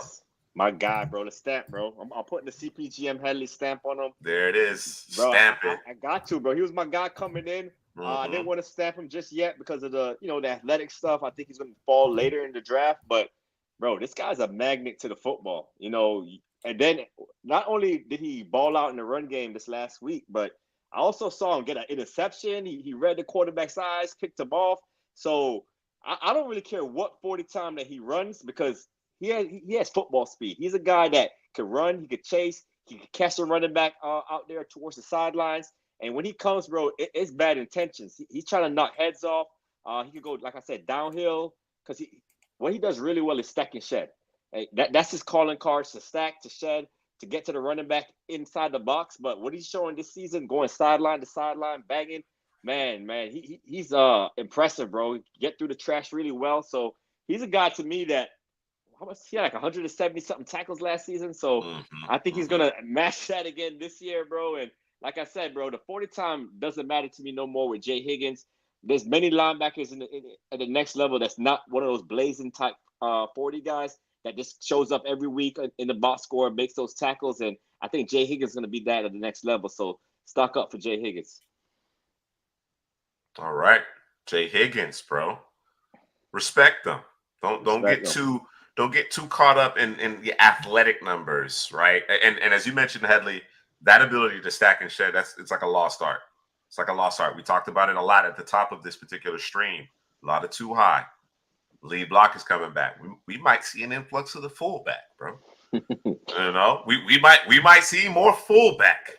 My guy, bro, the stamp, bro. I'm putting the CPGM Headley stamp on him. There it is. Bro, Stamp it. I got to, bro. He was my guy coming in. I didn't want to stamp him just yet because of the athletic stuff. I think he's going to fall later in the draft. But, bro, this guy's a magnet to the football, you know. And then not only did he ball out in the run game this last week, but I also saw him get an interception. He read the quarterback's eyes, picked him off. So I don't really care what 40 time that he runs because he has football speed. He's a guy that can run, he could chase, he could catch a running back out there towards the sidelines. And when he comes, bro, it's bad intentions. He's trying to knock heads off. He could go, like I said, downhill because what he does really well is stack and shed. That's his calling cards: to stack, to shed, to get to the running back inside the box. But what he's showing this season, going sideline to sideline, banging, man, he's impressive, bro. Get through the trash really well. So he's a guy to me that he had like 170 something tackles last season. So I think he's gonna match that again this year, bro. And like I said, bro, the 40 time doesn't matter to me no more with Jay Higgins. There's many linebackers at the next level that's not one of those blazing type 40 guys that just shows up every week in the box score, makes those tackles. And I think Jay Higgins is going to be that at the next level. So stock up for Jay Higgins. All right. Jay Higgins, bro. Respect them. Don't get too caught up in the athletic numbers, right? And as you mentioned, Headley, that ability to stack and shed, it's like a lost art. It's like a lost art. We talked about it a lot at the top of this particular stream. A lot of too high. Lead block is coming back. We might see an influx of the fullback, bro. We might see more fullback,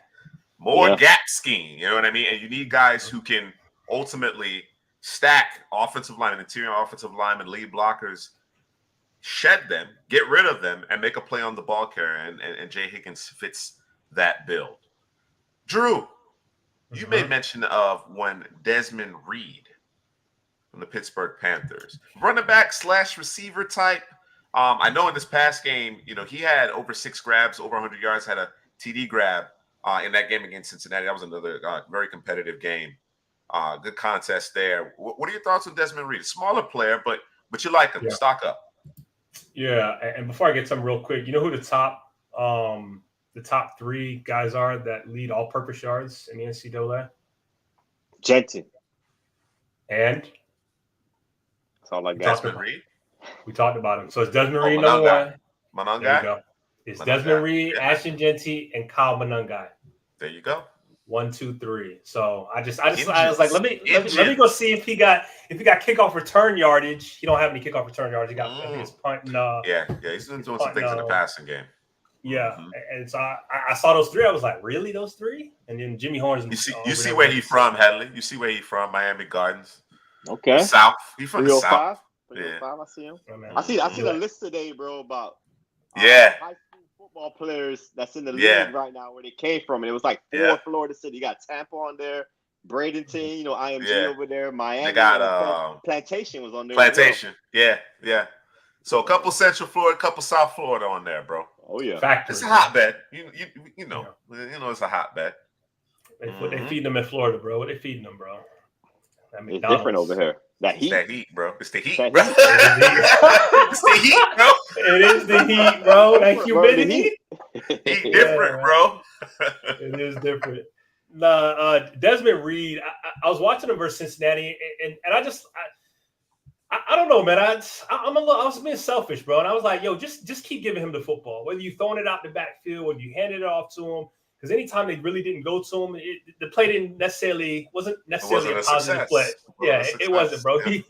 more gap scheme. You know what I mean? And you need guys who can ultimately stack offensive linemen, interior offensive linemen, lead blockers, shed them, get rid of them, and make a play on the ball carrier. And Jay Higgins fits that build. Drew, you made Mhm. mention of when Desmond Reed from the Pittsburgh Panthers, running back / receiver type. I know in this past game, he had over 6 grabs, over 100 yards, had a TD grab in that game against Cincinnati. That was another very competitive game. Good contest there. What are your thoughts on Desmond Reed? Smaller player, but you like him. Yeah. Stock up. Yeah, and before I get something real quick, you know who the top 3 guys are that lead all-purpose yards in the NCAA? Jensen. And That's all I we got. talked about him. So it's Desmond Reed Monongai. number 1. There you go. It's Desmond Reed, Yeah. Ashton Genty, and Kyle Monongai. There you go. 1, 2, 3. So I was like, let me go see if he got kickoff return yardage. He don't have any kickoff return yardage. He got I think it's punting. He's been doing some things in the passing game. Yeah, and so I saw those 3. I was like, really, those 3? And then Jimmy Horns. You see where he's from, Headley. You see where he's from, Miami Gardens. Okay. The South. He's from the South. 305, I see him. Oh, I see the list today, bro, about yeah. high school football players that's in the league right now where they came from. And it was like 4 Florida City. You got Tampa on there, Bradenton, IMG over there, Miami. They got Plantation was on there. Plantation. Yeah. So a couple Central Florida, a couple South Florida on there, bro. Oh yeah. Factory. It's a hotbed. You know it's a hotbed. They feed them in Florida, bro. What they feeding them, bro? It's different over here. That heat. It's that heat, bro. It's the heat, That bro. heat. It's the heat, bro. It is the heat, bro. That humidity. Heat different, bro. It is different. Desmond Reed. I was watching him versus Cincinnati, and I don't know, man. I was being selfish, bro, and I was like, yo, just keep giving him the football. Whether you throwing it out the backfield, whether you handed it off to him, because anytime they really didn't go to him, the play wasn't necessarily a positive play. It wasn't, bro. Yeah.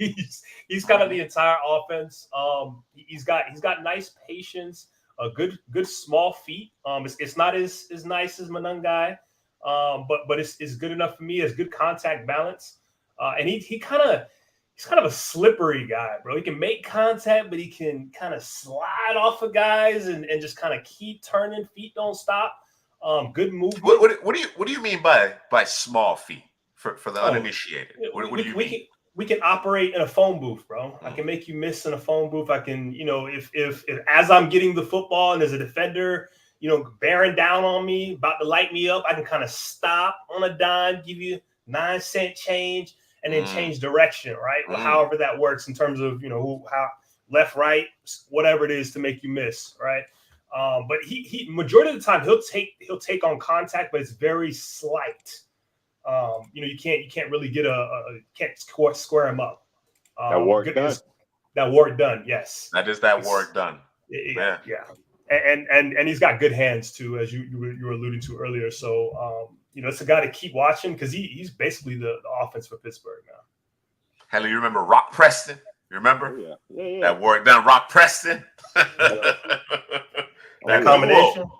He's got the entire offense. He's got nice patience, a good small feet. It's not as nice as Monongai, but it's good enough for me. It's good contact balance, and he's kind of a slippery guy, bro. He can make contact, but he can kind of slide off of guys and just kind of keep turning. Feet don't stop. Good movement. What do you mean by small feet for the uninitiated? What do you mean? We can operate in a phone booth, bro. I can make you miss in a phone booth. I can, if as I'm getting the football and there's a defender, bearing down on me, about to light me up, I can kind of stop on a dime, give you 9-cent change, and then change direction, right? However that works in terms of how left, right, whatever it is to make you miss, right? But he majority of the time he'll take on contact, but it's very slight. You can't really get can't square him up. That work done. That work done. Yes. That is that work done. Yeah. And he's got good hands too, as you were alluding to earlier. So it's a guy to keep watching because he's basically the offense for Pittsburgh now. Hell, you remember Rock Preston? You remember? Oh, yeah. That work done, Rock Preston. That combination.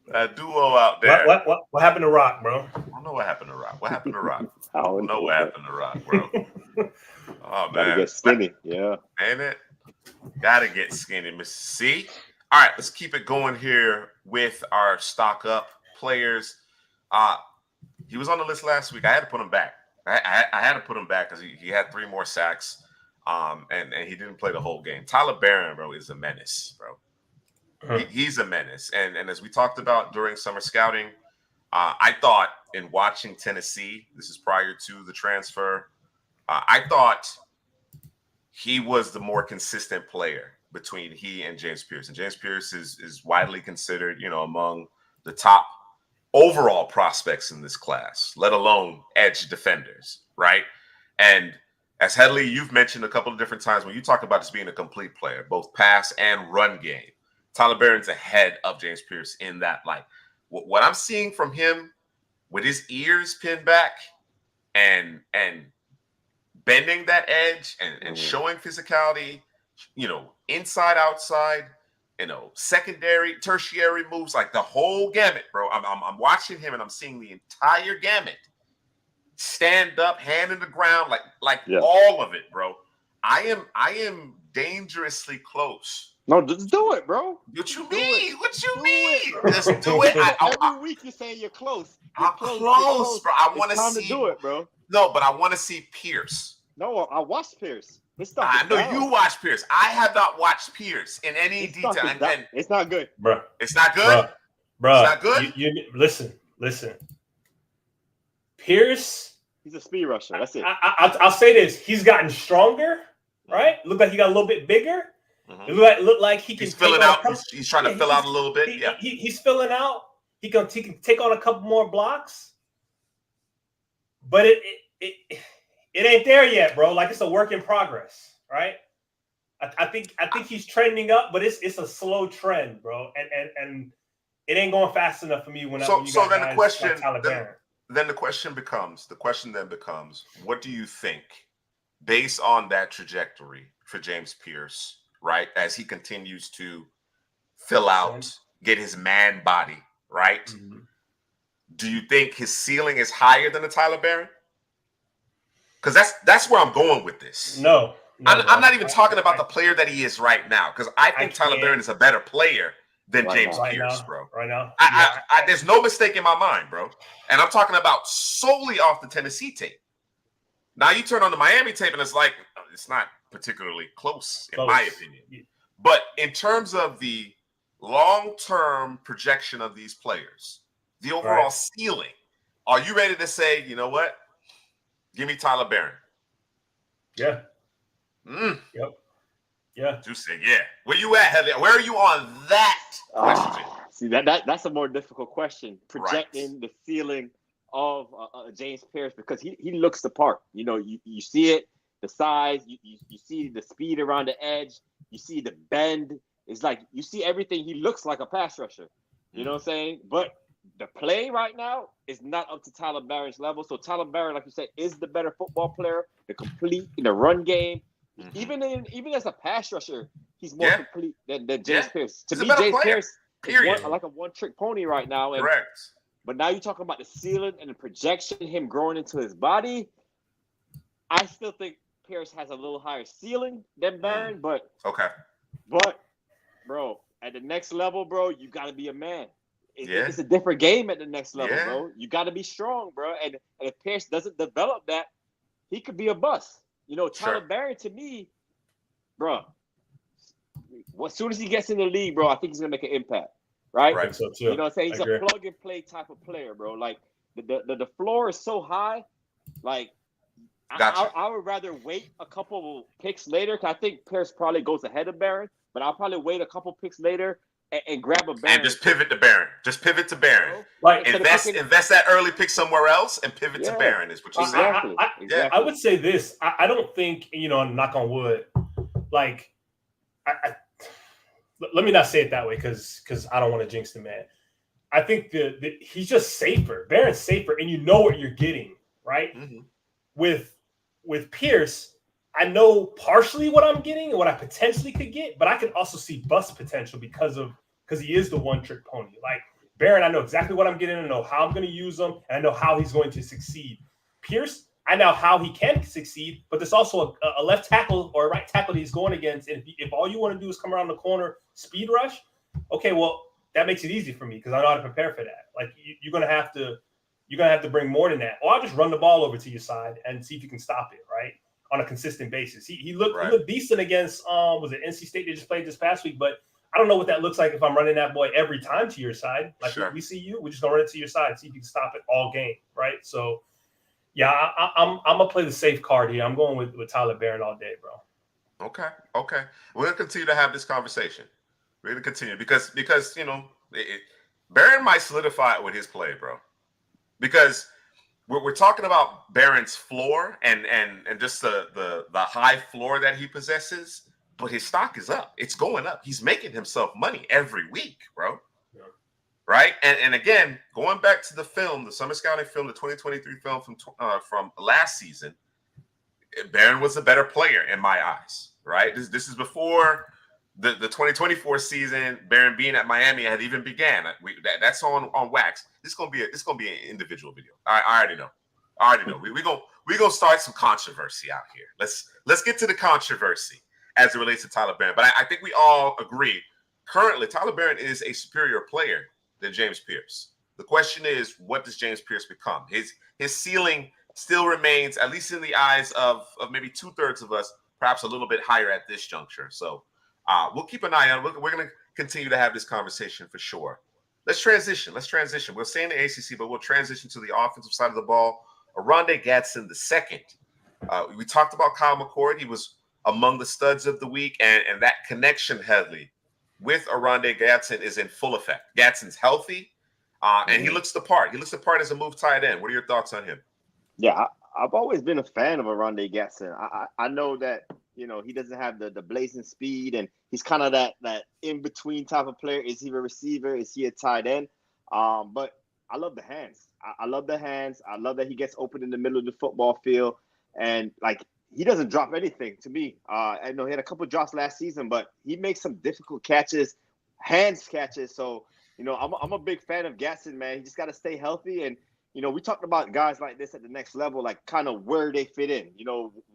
That duo out there. What happened to Rock, bro? I don't know what happened to Rock. What happened to Rock? I don't know what happened to Rock, bro. Oh, man. Gotta get skinny. Yeah. Ain't it? Gotta get skinny, Miss C. All right, let's keep it going here with our stock up players. He was on the list last week. I had to put him back. I had to put him back because he had 3 more sacks. And he didn't play the whole game. Tyler Barron, bro, is a menace, bro. He's a menace. And as we talked about during summer scouting, I thought in watching Tennessee, this is prior to the transfer, I thought he was the more consistent player between he and James Pierce. And James Pierce is widely considered, among the top overall prospects in this class, let alone edge defenders, right? And as Headley, you've mentioned a couple of different times when you talk about this being a complete player, both pass and run game. Tyler Barron's ahead of James Pierce in that light. What I'm seeing from him with his ears pinned back and bending that edge and showing physicality, inside, outside, secondary, tertiary moves, like the whole gamut, bro. I'm watching him and I'm seeing the entire gamut. Stand up, hand in the ground, like all of it, bro. I am dangerously close. No, just do it, bro. What you mean? What you Do mean? it. Just do it. Every week you're saying you're close. I'm close, bro. I want to time see. to do it, bro. No, but I want to see Pierce. No, I watched Pierce. This stuff I is know down. you watch Pierce. I have not watched Pierce in any This detail. stuff is down. It's not good, bro. It's not good. Bro, it's not good. You listen. Pierce. He's a speed rusher. That's it. I'll say this: he's gotten stronger, right? Look like he got a little bit bigger. Mm-hmm. It look like he can. He's filling out. He's trying to fill out a little bit. Yeah, he's filling out. He can take on a couple more blocks, but it ain't there yet, bro. Like it's a work in progress, right? I think he's trending up, but it's a slow trend, bro, and it ain't going fast enough for me when so you so got then the question like then the question becomes what do you think based on that trajectory for James Pierce, right, as he continues to fill out, get his man body, right? Mm-hmm. Do you think his ceiling is higher than the Tyler Barron? Because that's where I'm going with this. No, I'm not even talking about the player that he is right now, because I think Tyler Barron is a better player than James Pierce, bro. Right now. There's no mistake in my mind, bro. And I'm talking about solely off the Tennessee tape. Now you turn on the Miami tape and it's like, it's not particularly close, in my opinion. Yeah. But in terms of the long-term projection of these players, the overall ceiling, are you ready to say, you know what? Give me Tyler Barron. Yeah. Yep. Yeah. You said, yeah. Where you at, Heather? Where are you on that question? See, that's a more difficult question. Projecting the ceiling of James Pierce, because he looks the part. You know, you see it, the size, you see the speed around the edge, you see the bend. It's like you see everything. He looks like a pass rusher. You know what I'm saying? But the play right now is not up to Tyler Barron's level. So Tyler Barron, like you said, is the better football player, the complete in the run game. Mm-hmm. Even as a pass rusher, he's more complete than James Pierce. To me, James Pierce is like a one-trick pony right now. And, correct. But now you're talking about the ceiling and the projection, him growing into his body. I still think Pierce has a little higher ceiling than Barron, but bro, at the next level, bro, you got to be a man. It's a different game at the next level, bro. You got to be strong, bro. And if Pierce doesn't develop that, he could be a bust. You know, Tyler Barron, to me, bro, as soon as he gets in the league, bro, I think he's going to make an impact, right? Right, so too. You know what I'm saying? He's a plug-and-play type of player, bro. Like, the floor is so high, like, I would rather wait a couple picks later, because I think Pierce probably goes ahead of Barron, but I'll probably wait a couple picks later and grab a Barron. And just pivot to Barron. Just pivot to Barron. Like invest that early pick somewhere else and pivot to Barron is what you're saying. Exactly. I would say this. I don't think, knock on wood, like, let me not say it that way because I don't want to jinx the man. I think he's just safer. Barron's safer, and you know what you're getting, right? Mm-hmm. With Pierce, I know partially what I'm getting and what I potentially could get, but I can also see bust potential because he is the one-trick pony. Like Barron, I know exactly what I'm getting. I know how I'm going to use him, and I know how he's going to succeed. Pierce, I know how he can succeed, but there's also a left tackle or a right tackle that he's going against. And if all you want to do is come around the corner, speed rush, okay, well, that makes it easy for me because I know how to prepare for that. Like you're gonna have to bring more than that. Or I'll just run the ball over to your side and see if you can stop it, right? On a consistent basis. He looked decent against was it NC State they just played this past week, but I don't know what that looks like if I'm running that boy every time to your side. Like we see you, we're just gonna run it to your side, see if you can stop it all game, right? So yeah, I'm gonna play the safe card here. I'm going with Tyler Barron all day, bro. Okay. We're gonna continue to have this conversation. We're gonna continue because Barron might solidify it with his play, bro. Because we're talking about Barron's floor and just the high floor that he possesses, but his stock is up. It's going up. He's making himself money every week, bro. Yeah. Right? And again, going back to the film, the summer scouting film, the 2023 film from last season, Barron was a better player in my eyes, right? This is before the 2024 season. Barron being at Miami had even began. That's on wax. This is gonna be an individual video. I already know. We're gonna start some controversy out here. Let's get to the controversy. as it relates to Tyler Barron. But I think we all agree currently Tyler Barron is a superior player than James Pierce. The question is, what does James Pierce become? His ceiling still remains, at least in the eyes of maybe 2/3 of us, perhaps a little bit higher at this juncture. So we'll keep an eye on it. We're going to continue to have this conversation for sure. Let's transition. We'll stay in the ACC, but we'll transition to the offensive side of the ball. Oronde Gadsden II. We talked about Kyle McCord. He was among the studs of the week, and that connection, Headley, with Oronde Gadsden is in full effect. Gadsden's healthy, and he looks the part. He looks the part as a move tight end. What are your thoughts on him? Yeah, I've always been a fan of Oronde Gadsden. I know that, he doesn't have the blazing speed, and he's kind of that in-between type of player. Is he a receiver? Is he a tight end? But I love the hands. I love the hands. I love that he gets open in the middle of the football field, and, he doesn't drop anything to me. I know he had a couple of drops last season, but he makes some difficult catches, hands catches. So, I'm a big fan of Gadsden, man. He just got to stay healthy. And, we talked about guys like this at the next level, like kind of where they fit in.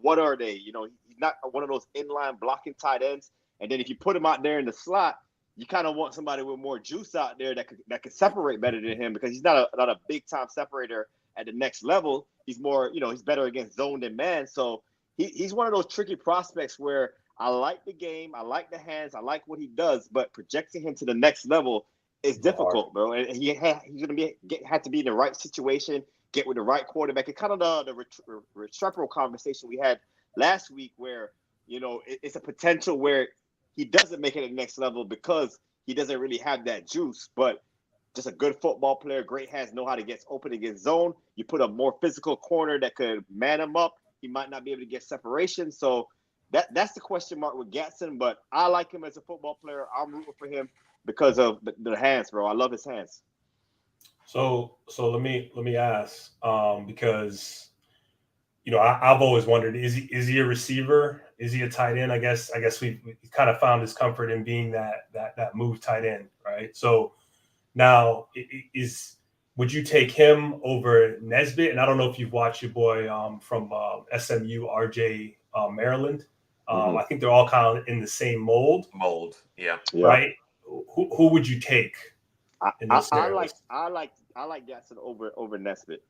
What are they? He's not one of those inline blocking tight ends. And then if you put him out there in the slot, you kind of want somebody with more juice out there that could separate better than him, because he's not a big time separator at the next level. He's more, he's better against zone than man. So he's one of those tricky prospects where I like the game, I like the hands, I like what he does, but projecting him to the next level is difficult, bro. And he's going to have to be in the right situation, get with the right quarterback. It's kind of the Restrepo conversation we had last week, where it's a potential where he doesn't make it at the next level because he doesn't really have that juice. But just a good football player, great hands, know how to get open against zone. You put a more physical corner that could man him up, he might not be able to get separation. So that's the question mark with Gadsden. But I like him as a football player. I'm rooting for him because of the hands, bro. I love his hands. So let me ask, because I've always wondered, is he a receiver? Is he a tight end? I guess we kind of found his comfort in being that move tight end, right? So now would you take him over Nesbitt? And I don't know if you've watched your boy from SMU, RJ Maryland. I think they're all kind of in the same mold. Yeah. Right. Who would you take? I like Gadsden over Nesbitt,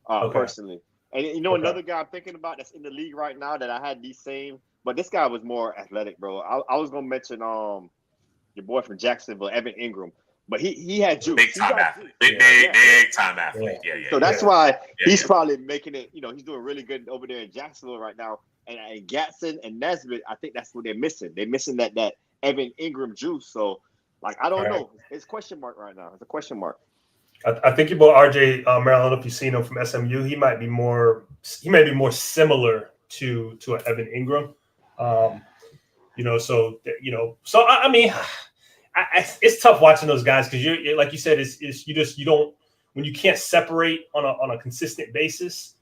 personally. And another guy I'm thinking about that's in the league right now that I had these same, but this guy was more athletic, bro. I was gonna mention your boy from Jacksonville, Evan Ingram, but he had juice. Big time athlete. Big time athlete. Yeah. So that's why he's probably making it. He's doing really good over there in Jacksonville right now. And Gadsden and Nesbitt, I think that's what they're missing. They're missing that Evan Ingram juice. So, I don't know. It's a question mark right now. It's a question mark. I think your boy RJ Maryland, I don't know if you've seen him from SMU. He may be more similar to an Evan Ingram. So I mean, it's tough watching those guys because you're like you said, you don't, when you can't separate on a consistent basis.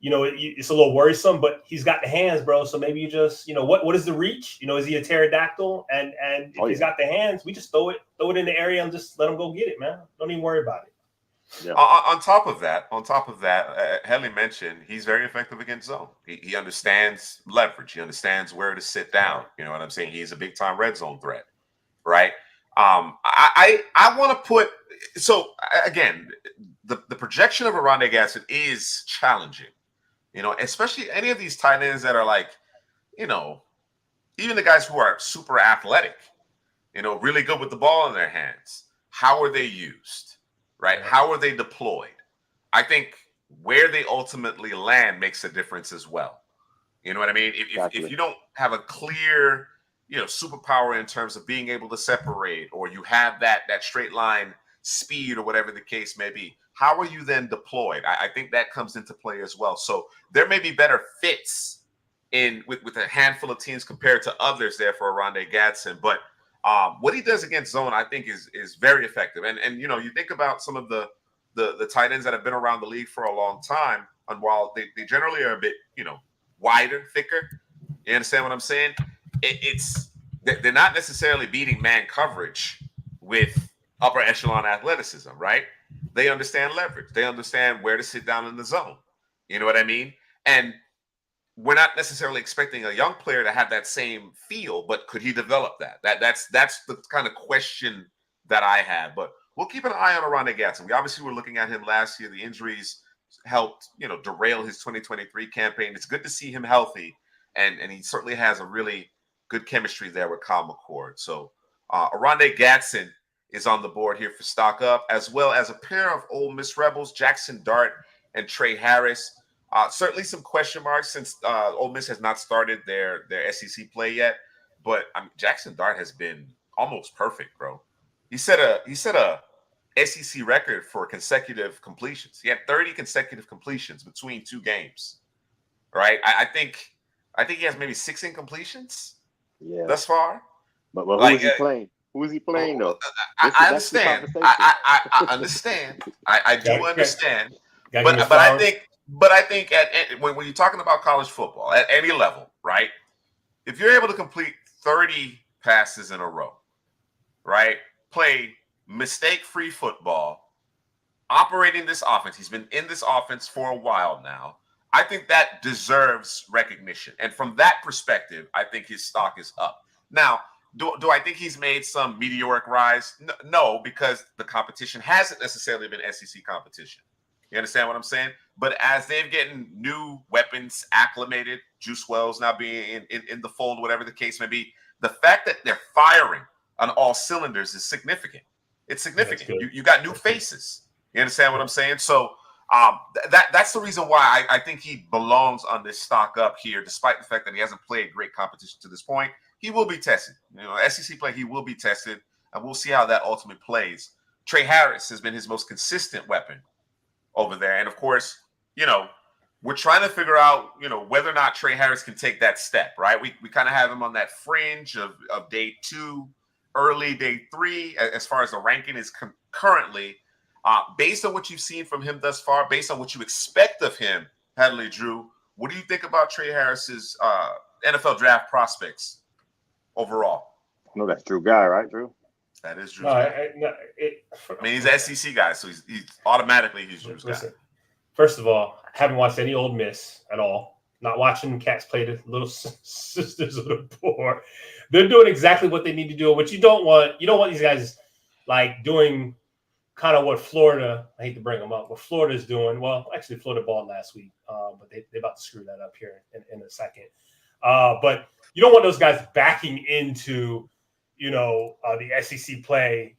It's a little worrisome, but he's got the hands, bro. So maybe you just, what is the reach? Is he a pterodactyl? And if he's got the hands, we just throw it in the area and just let him go get it, man. Don't even worry about it. Yeah. On top of that, Headley mentioned he's very effective against zone. He understands leverage. He understands where to sit down. You know what I'm saying? He's a big time red zone threat, right? I want to put, so again, the projection of Oronde Gadsden is challenging. Especially any of these tight ends that are even the guys who are super athletic, really good with the ball in their hands. How are they used, right? How are they deployed? I think where they ultimately land makes a difference as well. You know what I mean? If you don't have a clear, superpower in terms of being able to separate, or you have that straight line speed or whatever the case may be, how are you then deployed? I think that comes into play as well. So there may be better fits with a handful of teams compared to others there for Oronde Gadsden. But what he does against zone, I think, is very effective. And you think about some of the tight ends that have been around the league for a long time, and while they generally are a bit wider, thicker, you understand what I'm saying? They're not necessarily beating man coverage with upper echelon athleticism, right? They understand leverage. They understand where to sit down in the zone. You know what I mean? And we're not necessarily expecting a young player to have that same feel, but could he develop that? That's the kind of question that I have. But we'll keep an eye on Oronde Gadsden. We obviously were looking at him last year. The injuries helped, derail his 2023 campaign. It's good to see him healthy, and he certainly has a really good chemistry there with Kyle McCord. So Oronde Gadsden is on the board here for stock up, as well as a pair of Ole Miss Rebels, Jackson Dart and Trey Harris. Certainly some question marks since Ole Miss has not started their SEC play yet. But Jackson Dart has been almost perfect, bro. He set a SEC record for consecutive completions. He had 30 consecutive completions between 2 games. Right? I think he has maybe 6 incompletions thus far. But who is he playing? Who is he playing though? I understand. I understand. I do understand. But I think when you're talking about college football at any level, right? If you're able to complete 30 passes in a row, right? Play mistake-free football, operating this offense. He's been in this offense for a while now. I think that deserves recognition. And from that perspective, I think his stock is up. Now, do I think he's made some meteoric rise? No, because the competition hasn't necessarily been SEC competition. You understand what I'm saying? But as they've getting new weapons acclimated, Juice Wells now being in the fold, whatever the case may be, the fact that they're firing on all cylinders is significant. It's significant. You got new faces. You understand what I'm saying? So that's the reason why I think he belongs on this stock up here, despite the fact that he hasn't played great competition to this point. He will be tested. SEC play, he will be tested, and we'll see how that ultimately plays. Trey Harris has been his most consistent weapon over there. And of course, we're trying to figure out, whether or not Trey Harris can take that step, right? We kind of have him on that fringe of day 2, early day 3, as far as the ranking is currently. Based on what you've seen from him thus far, based on what you expect of him, Hadley Drew, what do you think about Trey Harris's NFL draft prospects overall? No, that's Drew guy, right, Drew? That is Drew's guy. He's an SEC guy, so he's automatically Drew's guy. First of all, I haven't watched any Ole Miss at all. Not watching cats play the little sisters of the poor. They're doing exactly what they need to do. What you don't want these guys like doing kind of what Florida, I hate to bring them up, what Florida's doing. Well, actually, Florida balled last week, but they're about to screw that up here in a second. But you don't want those guys backing into, the SEC play,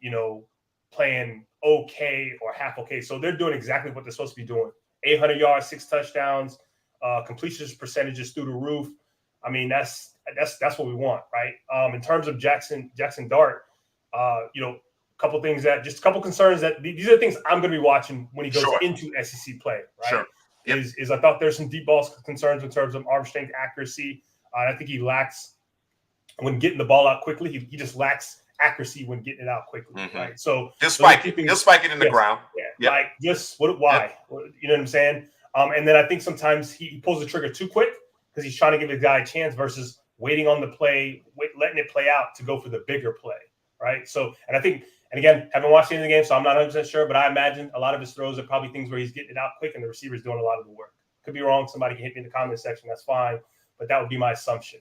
playing okay or half okay. So they're doing exactly what they're supposed to be doing. 800 yards, 6 touchdowns, completion percentages through the roof. I mean, that's what we want, right? In terms of Jackson Dart, couple concerns that these are the things I'm going to be watching when he goes into SEC play, right? Sure. Yep. Is I thought there's some deep ball concerns in terms of arm strength, accuracy. I think he lacks when getting the ball out quickly. He just lacks accuracy when getting it out quickly, right? So he'll spike it in the ground. Yeah, yep. Like just why? Yep. You know what I'm saying? And then I think sometimes he pulls the trigger too quick because he's trying to give the guy a chance versus waiting on the play, letting it play out to go for the bigger play, right? So, and I think. And again, haven't watched any of the game, so I'm not 100% sure, but I imagine a lot of his throws are probably things where he's getting it out quick and the receiver's doing a lot of the work. Could be wrong. Somebody can hit me in the comment section. That's fine. But that would be my assumption.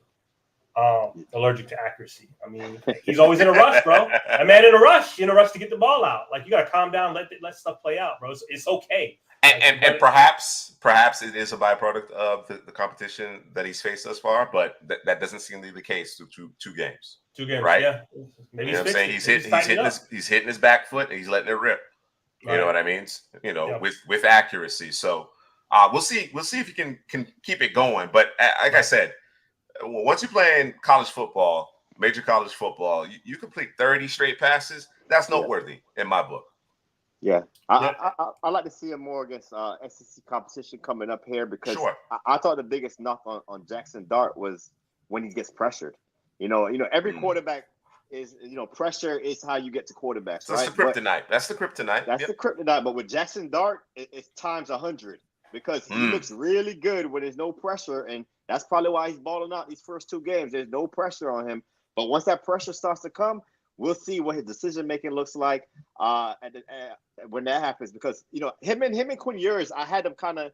Allergic to accuracy. I mean, he's always in a rush, bro. A man in a rush to get the ball out. Like, you got to calm down, let stuff play out, bro. It's okay. And perhaps it is a byproduct of the competition that he's faced thus far, but that doesn't seem to be the case through 2 games. 2 games, right? Yeah. Maybe what I'm saying? He's hitting his back foot and he's letting it rip. You know what I mean? With accuracy. So we'll see if you can keep it going. But like I said, once you play in college football, major college football, you complete 30 straight passes. That's noteworthy in my book. Yeah, I like to see him more against SEC competition coming up here because I thought the biggest knock on Jackson Dart was when he gets pressured. Every quarterback is, pressure is how you get to quarterbacks. So that's the kryptonite. That's the kryptonite. But with Jackson Dart, it's times 100 because he looks really good when there's no pressure, and that's probably why he's balling out these first 2 games. There's no pressure on him, but once that pressure starts to come, we'll see what his decision making looks like when that happens. Because him and Quinn Ewers, I had them kind of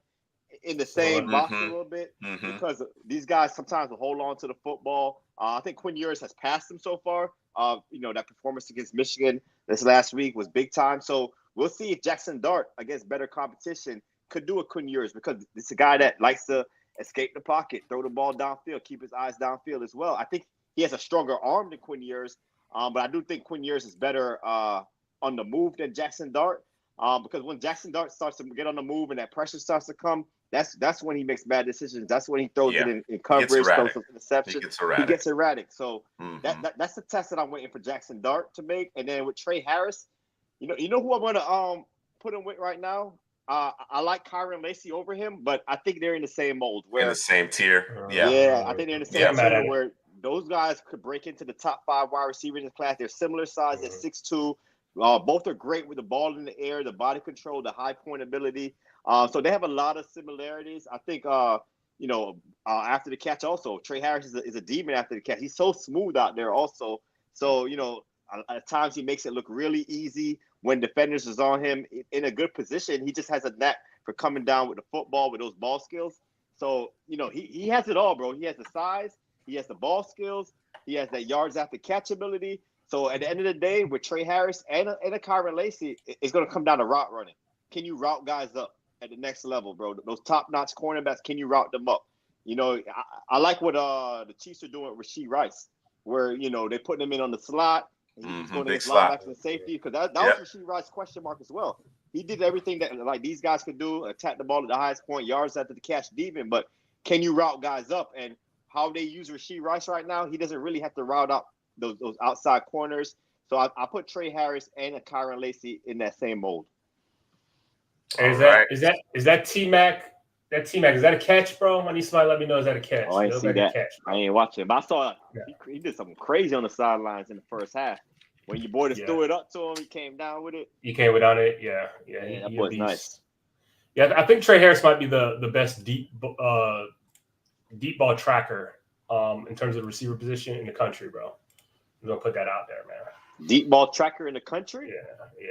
in the same box a Mhm. little bit Mhm. because these guys sometimes will hold on to the football. I think Quinn Ewers has passed him so far. That performance against Michigan this last week was big time. So we'll see if Jackson Dart against better competition could do a Quinn Ewers because it's a guy that likes to escape the pocket, throw the ball downfield, keep his eyes downfield as well. I think he has a stronger arm than Quinn Ewers, but I do think Quinn Ewers is better on the move than Jackson Dart. Because when Jackson Dart starts to get on the move and that pressure starts to come, that's when he makes bad decisions. That's when he throws it in coverage, throws some interceptions. He gets erratic. So that's the test that I'm waiting for Jackson Dart to make. And then with Trey Harris, you know who I'm gonna put him with right now. I like Kyron Lacy over him, but I think they're in the same mold. In the same tier. Yeah. I think they're in the same tier where those guys could break into the top 5 wide receivers in the class. They're similar size at 6'2". Both are great with the ball in the air, the body control, the high point ability. So they have a lot of similarities. I think, after the catch also, Trey Harris is a demon after the catch. He's so smooth out there also. So, at times he makes it look really easy when defenders is on him in a good position. He just has a knack for coming down with the football with those ball skills. So, he has it all, bro. He has the size. He has the ball skills. He has that yards after catch ability. So at the end of the day, with Trey Harris and a Kyron Lacy, it's going to come down to route running. Can you route guys up at the next level, bro? Those top-notch cornerbacks, can you route them up? I like what the Chiefs are doing with Rashee Rice, where, they're putting him in on the slot. He's going against linebackers and safety because that was Rashee Rice's question mark as well. He did everything that like these guys could do, attack the ball at the highest point, yards after the catch, even. But can you route guys up? And how they use Rashee Rice right now, he doesn't really have to route out those outside corners. So I put Trey Harris and a Kyron Lacy in that same mold. Is that T-Mac? That T-Mac, is that a catch, bro? I need somebody to let me know, is that a catch? Oh, I ain't see that. Catch, I ain't watching. But I saw he did something crazy on the sidelines in the first half. When your boy just threw it up to him, he came down with it. He came without it, yeah. That boy's nice. Yeah, I think Trey Harris might be the best deep ball tracker in terms of the receiver position in the country, bro. I'm gonna put that out there, man. Deep ball tracker in the country? Yeah.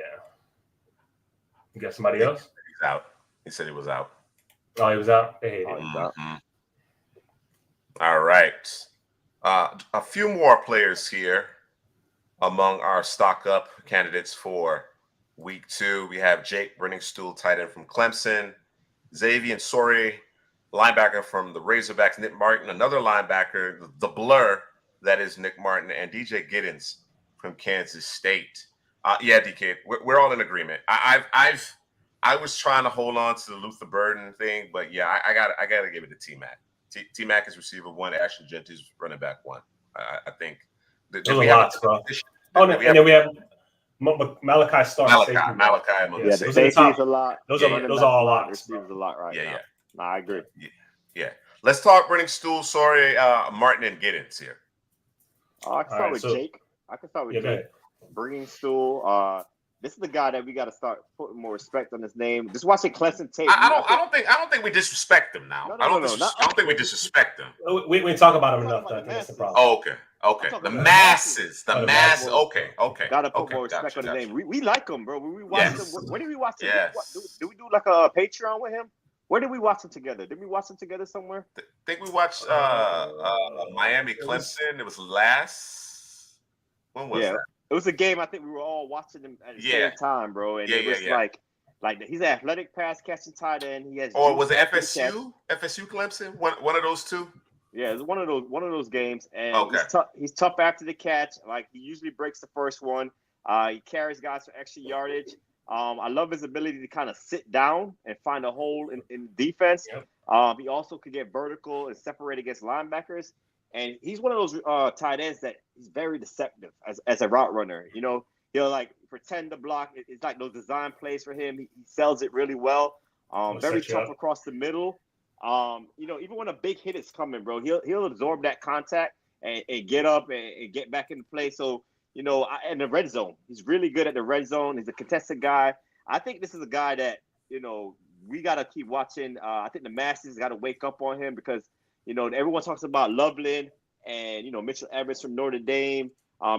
You got somebody else? He's out. He said he was out. Oh, he was out? He's out. All right. A few more players here among our stock up candidates for week 2. We have Jake Brenningstool, tight end from Clemson. Xavier Sorey, linebacker from the Razorbacks. Nick Martin, another linebacker, the blur that is Nick Martin, and DJ Giddens from Kansas State. DK, we're all in agreement. I was trying to hold on to the Luther Burden thing, but I gotta give it to T-Mac. T-Mac is receiver 1, Ashton Jenkins running back 1. I think. Those are lots, bro. And then we have Malachi Starr. Malachi. The safety's a lot. Those are all lots. Receivers a lot right now. No, I agree. Yeah. Let's talk Brenningstool, Sorey, Martin, and Giddens here. I can start with Jake. Jake. Brenningstool. This is the guy that we got to start putting more respect on his name. Just watching Clemson tape. I don't think we disrespect him now. I don't think we disrespect him. We talk about him enough. I think that's the problem. Oh, okay. The masses. Okay. Got to put more respect on his name. We like him, bro. We watched him. When did we watch him? Yes. Do we do like a Patreon with him? Where did we watch him together? Did we watch him together somewhere? I think we watched Miami Clemson. It was last. When was that? It was a game I think we were all watching him at the same time, bro. And it was like he's an athletic pass catching tight end. He has. Or was it FSU? FSU Clemson? One of those two? Yeah, it was one of those games. And he's tough after the catch. Like he usually breaks the first one. He carries guys for extra yardage. I love his ability to kind of sit down and find a hole in defense. Yep. He also could get vertical and separate against linebackers. And he's one of those tight ends that he's very deceptive as a route runner. He'll like pretend to block. It's like those design plays for him. He sells it really well. Very tough across the middle. Even when a big hit is coming, bro, he'll absorb that contact and get up and get back into play. So, in the red zone, he's really good at the red zone. He's a contested guy. I think this is a guy that, we got to keep watching. I think the masses got to wake up on him because, everyone talks about Loveland and, Mitchell Evans from Notre Dame.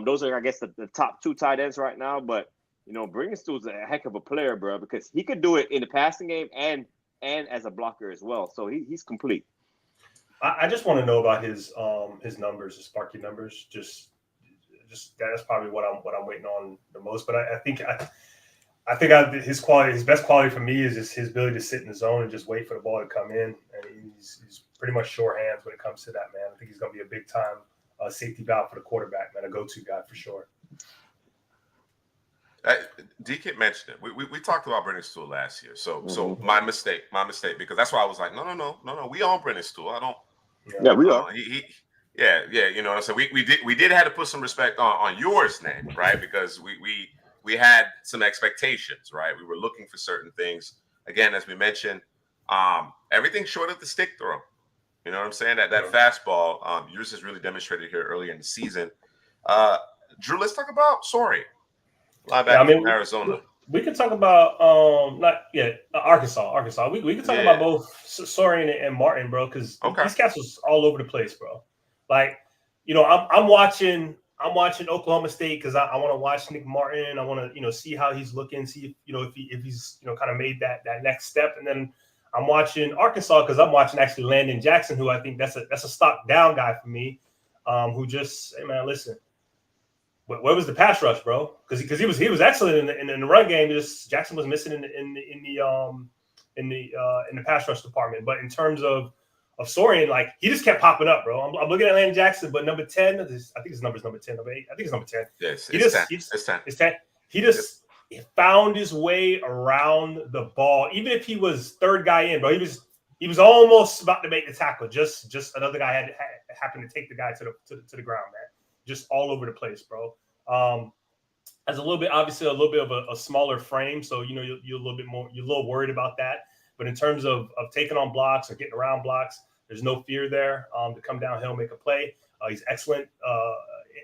Those are, I guess, the top 2 tight ends right now. But, Brenningstool's a heck of a player, bro, because he could do it in the passing game and and as a blocker as well. So he's complete. I just want to know about his numbers, his Sparky numbers. Just that's probably what I'm waiting on the most. But I think his best quality for me is just his ability to sit in the zone and just wait for the ball to come in. And he's pretty much sure hands when it comes to that, man. I think he's going to be a big time safety valve for the quarterback, man, a go-to guy for sure. DK mentioned it. We talked about Brennan Stool last year, so my mistake, because that's why I was like, no, we own Brennan Stool. I don't. Yeah, we are. Yeah. You know what I'm saying? We did have to put some respect on Ewers' name, right? Because we had some expectations, right? We were looking for certain things. Again, as we mentioned, everything short of the stick throw. You know what I'm saying? That fastball, Ewers has really demonstrated here earlier in the season. Drew, let's talk about Sorry. Linebacker from Arizona. We can talk about Arkansas. We can talk about both Soren and Martin, bro, because these cats was all over the place, bro. Like, you know, I'm watching Oklahoma State because I want to watch Nick Martin. I want to, see how he's looking, see if he's kind of made that next step. And then I'm watching Arkansas because I'm watching actually Landon Jackson, who I think that's a stock down guy for me. Who just, hey man, listen. Where was the pass rush, bro? Because he was excellent in the run game. Just Jackson was missing in the pass rush department. But in terms of Soren, like he just kept popping up, bro. I'm looking at Landon Jackson, but number 10, I think his number's number 10, number 8. I think it's number 10. Yes, it's 10. It's 10. He just found his way around the ball, even if he was third guy in, bro. He was almost about to make the tackle. Just another guy had happened to take the guy to the ground, man. Just all over the place, bro. As a little bit of a smaller frame, so you're a little worried about that. But in terms of taking on blocks or getting around blocks, there's no fear there to come downhill, make a play. He's excellent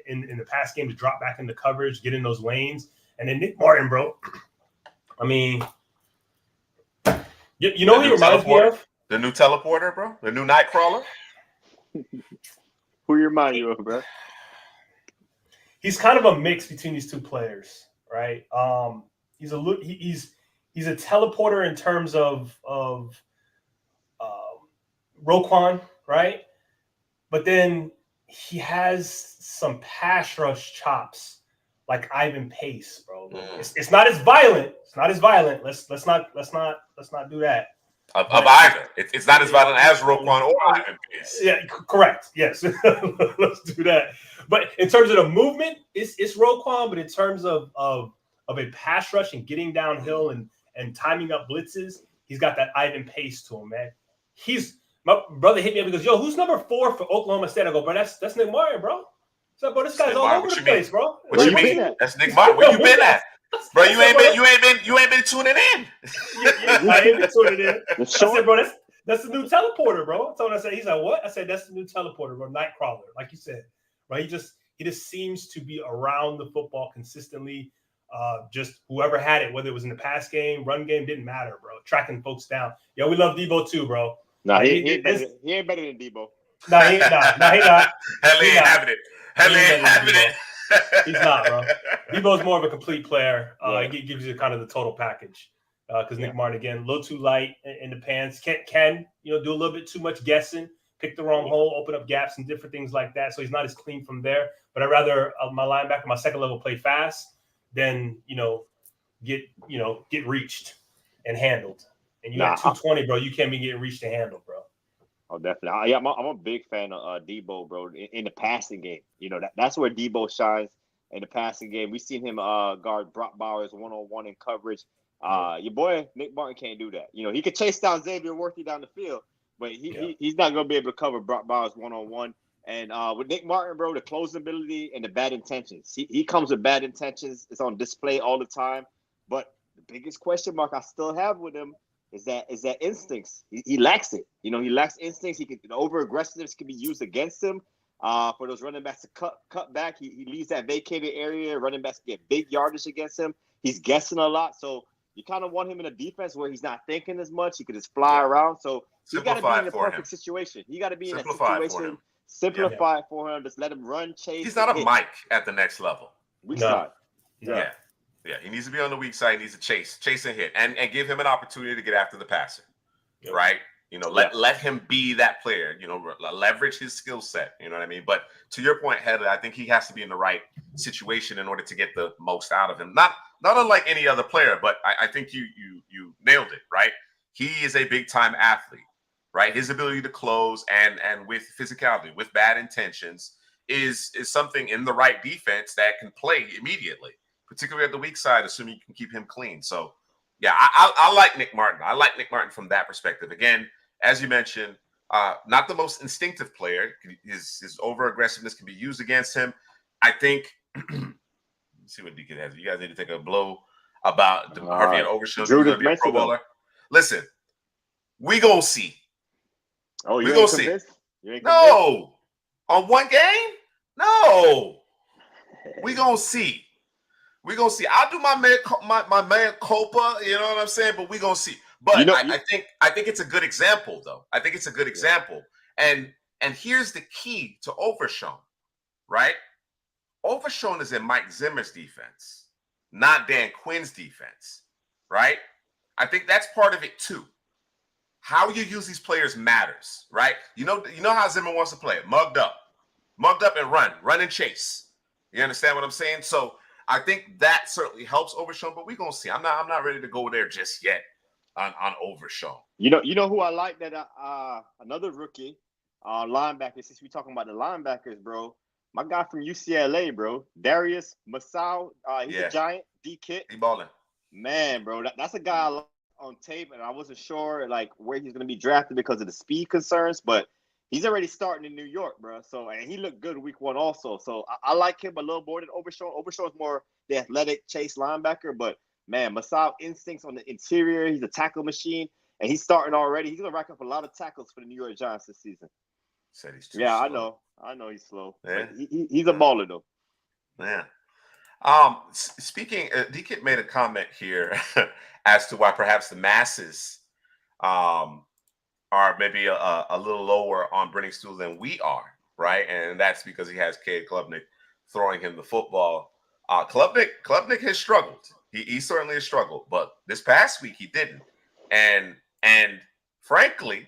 in the pass game to drop back into coverage, get in those lanes. And then Nick Martin, bro. I mean, you know who he reminds me of? The new teleporter, bro. The new night crawler. Who you remind you of, bro? He's kind of a mix between these two players, right? He's a teleporter in terms of Roquan, right? But then he has some pass rush chops like Ivan Pace, bro. It's not as violent. Let's not do that. Of either. It's not as violent as Roquan or Ivan Pace. Yeah, correct. Yes. Let's do that. But in terms of the movement, it's Roquan, but in terms of a pass rush and getting downhill and timing up blitzes, he's got that Ivan Pace to him, man. My brother hit me up and goes, yo, who's number 4 for Oklahoma State? I go, bro, that's Nick Martin, bro. So, bro, this guy's all over the place, bro. What you mean? That's Nick Martin. Where you been at? Bro, you ain't been tuning in. I ain't been tuning in. I said, bro, that's the new teleporter, bro. So I said, he's like, what? I said, that's the new teleporter, bro. Nightcrawler, like you said, right? He just seems to be around the football consistently. Just whoever had it, whether it was in the pass game, run game, didn't matter, bro. Tracking folks down. Yo, we love Debo too, bro. Nah, he ain't better than Debo. Nah, he not. Hell, he ain't having it. He's not, bro. Debo's more of a complete player. He gives you kind of the total package. Because Nick Martin, again, a little too light in the pants. Can do a little bit too much guessing, pick the wrong hole, open up gaps and different things like that. So he's not as clean from there. But I'd rather my linebacker, my second level, play fast than get reached and handled. And you got 220, bro. You can't be getting reached and handled, bro. Oh, definitely. I'm a big fan of Debo, bro. In the passing game, that's where Debo shines in the passing game. We've seen him guard Brock Bowers one-on-one in coverage. Your boy Nick Martin can't do that. He could chase down Xavier Worthy down the field, but he's not going to be able to cover Brock Bowers one-on-one. And with Nick Martin, bro, the closing ability and the bad intentions. He comes with bad intentions. It's on display all the time. But the biggest question mark I still have with him is that instincts. He lacks it. He lacks instincts. Over aggressiveness can be used against him. For those running backs to cut back, he leaves that vacated area. Running backs get big yardage against him. He's guessing a lot. So you kind of want him in a defense where he's not thinking as much. He could just fly around. So you got to be in the perfect situation. You got to be in a situation. Simplify it for him. Just let him run, chase. He's not a Mike at the next level. Weak side. Yeah. He needs to be on the weak side. He needs to chase and hit, and give him an opportunity to get after the passer. Yep. right? You know, let him be that player, you know, leverage his skill set, you know what I mean? But to your point, Heather, I think he has to be in the right situation in order to get the most out of him. Not unlike any other player, but I think you nailed it, right? He is a big time athlete, right? His ability to close and with physicality, with bad intentions is something in the right defense that can play immediately, particularly at the weak side, assuming you can keep him clean. So yeah, I like Nick Martin. I like Nick Martin from that perspective. Again, as you mentioned, not the most instinctive player. His over aggressiveness can be used against him. I think. Let's see what Deacon has. You guys need to take a blow about Harvey and Overshown. Drew He's going just to be a Pro mentioned him. Bowler. Listen, we gonna see. Oh, you We ain't gonna see. convinced? You ain't convinced? No, on one game. No, we gonna see. We gonna see. I'll do my man culpa. You know what I'm saying? But we gonna see. But I think it's a good example, though. I think it's a good example. And here's the key to Overshown, right? Overshown is in Mike Zimmer's defense, not Dan Quinn's defense, right? I think that's part of it too. How you use these players matters, right? You know how Zimmer wants to play it, mugged up and run and chase. You understand what I'm saying? So I think that certainly helps Overshown, but we're gonna see. I'm not ready to go there just yet on Overshown. You know who I like that another rookie linebacker, since we're talking about the linebackers, bro. My guy from UCLA, bro. Darius Masau. He's a giant D-kit. He balling. Man, bro, that's a guy I like on tape, and I wasn't sure like where he's gonna be drafted because of the speed concerns, but he's already starting in New York, bro. So, and he looked good week 1 also. So I like him a little more than Overshown. Overshown is more the athletic chase linebacker, but man, Masau instincts on the interior. He's a tackle machine, and he's starting already. He's gonna rack up a lot of tackles for the New York Giants this season. Said he's too slow. I know he's slow. Yeah. But he's a baller though. Yeah. Speaking, D-Kit made a comment here as to why perhaps the masses are maybe a little lower on Brenning Stool than we are, right? And that's because he has Cade Klubnik throwing him the football. Klubnik has struggled. He certainly has struggled, but this past week he didn't. And frankly,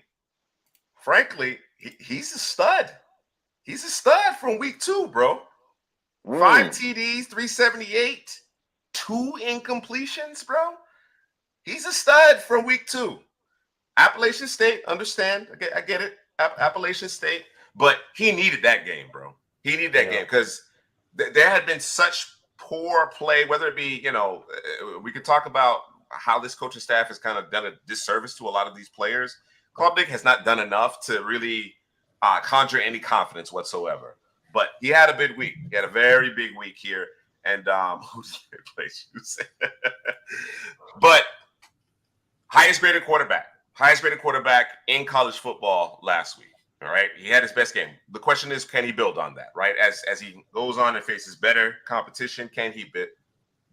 he's a stud. He's a stud from week 2, bro. 5 TDs, 378, 2 incompletions, bro. He's a stud from week 2. Appalachian State, understand. I get it. Appalachian State. But he needed that game, bro. He needed that game because there had been such poor play, whether it be, we could talk about how this coaching staff has kind of done a disservice to a lot of these players. Klubnik has not done enough to really conjure any confidence whatsoever. But he had a big week. He had a very big week here. And who did they play? But highest graded quarterback in college football last week. All right. He had his best game. The question is, can he build on that? Right. As he goes on and faces better competition, can he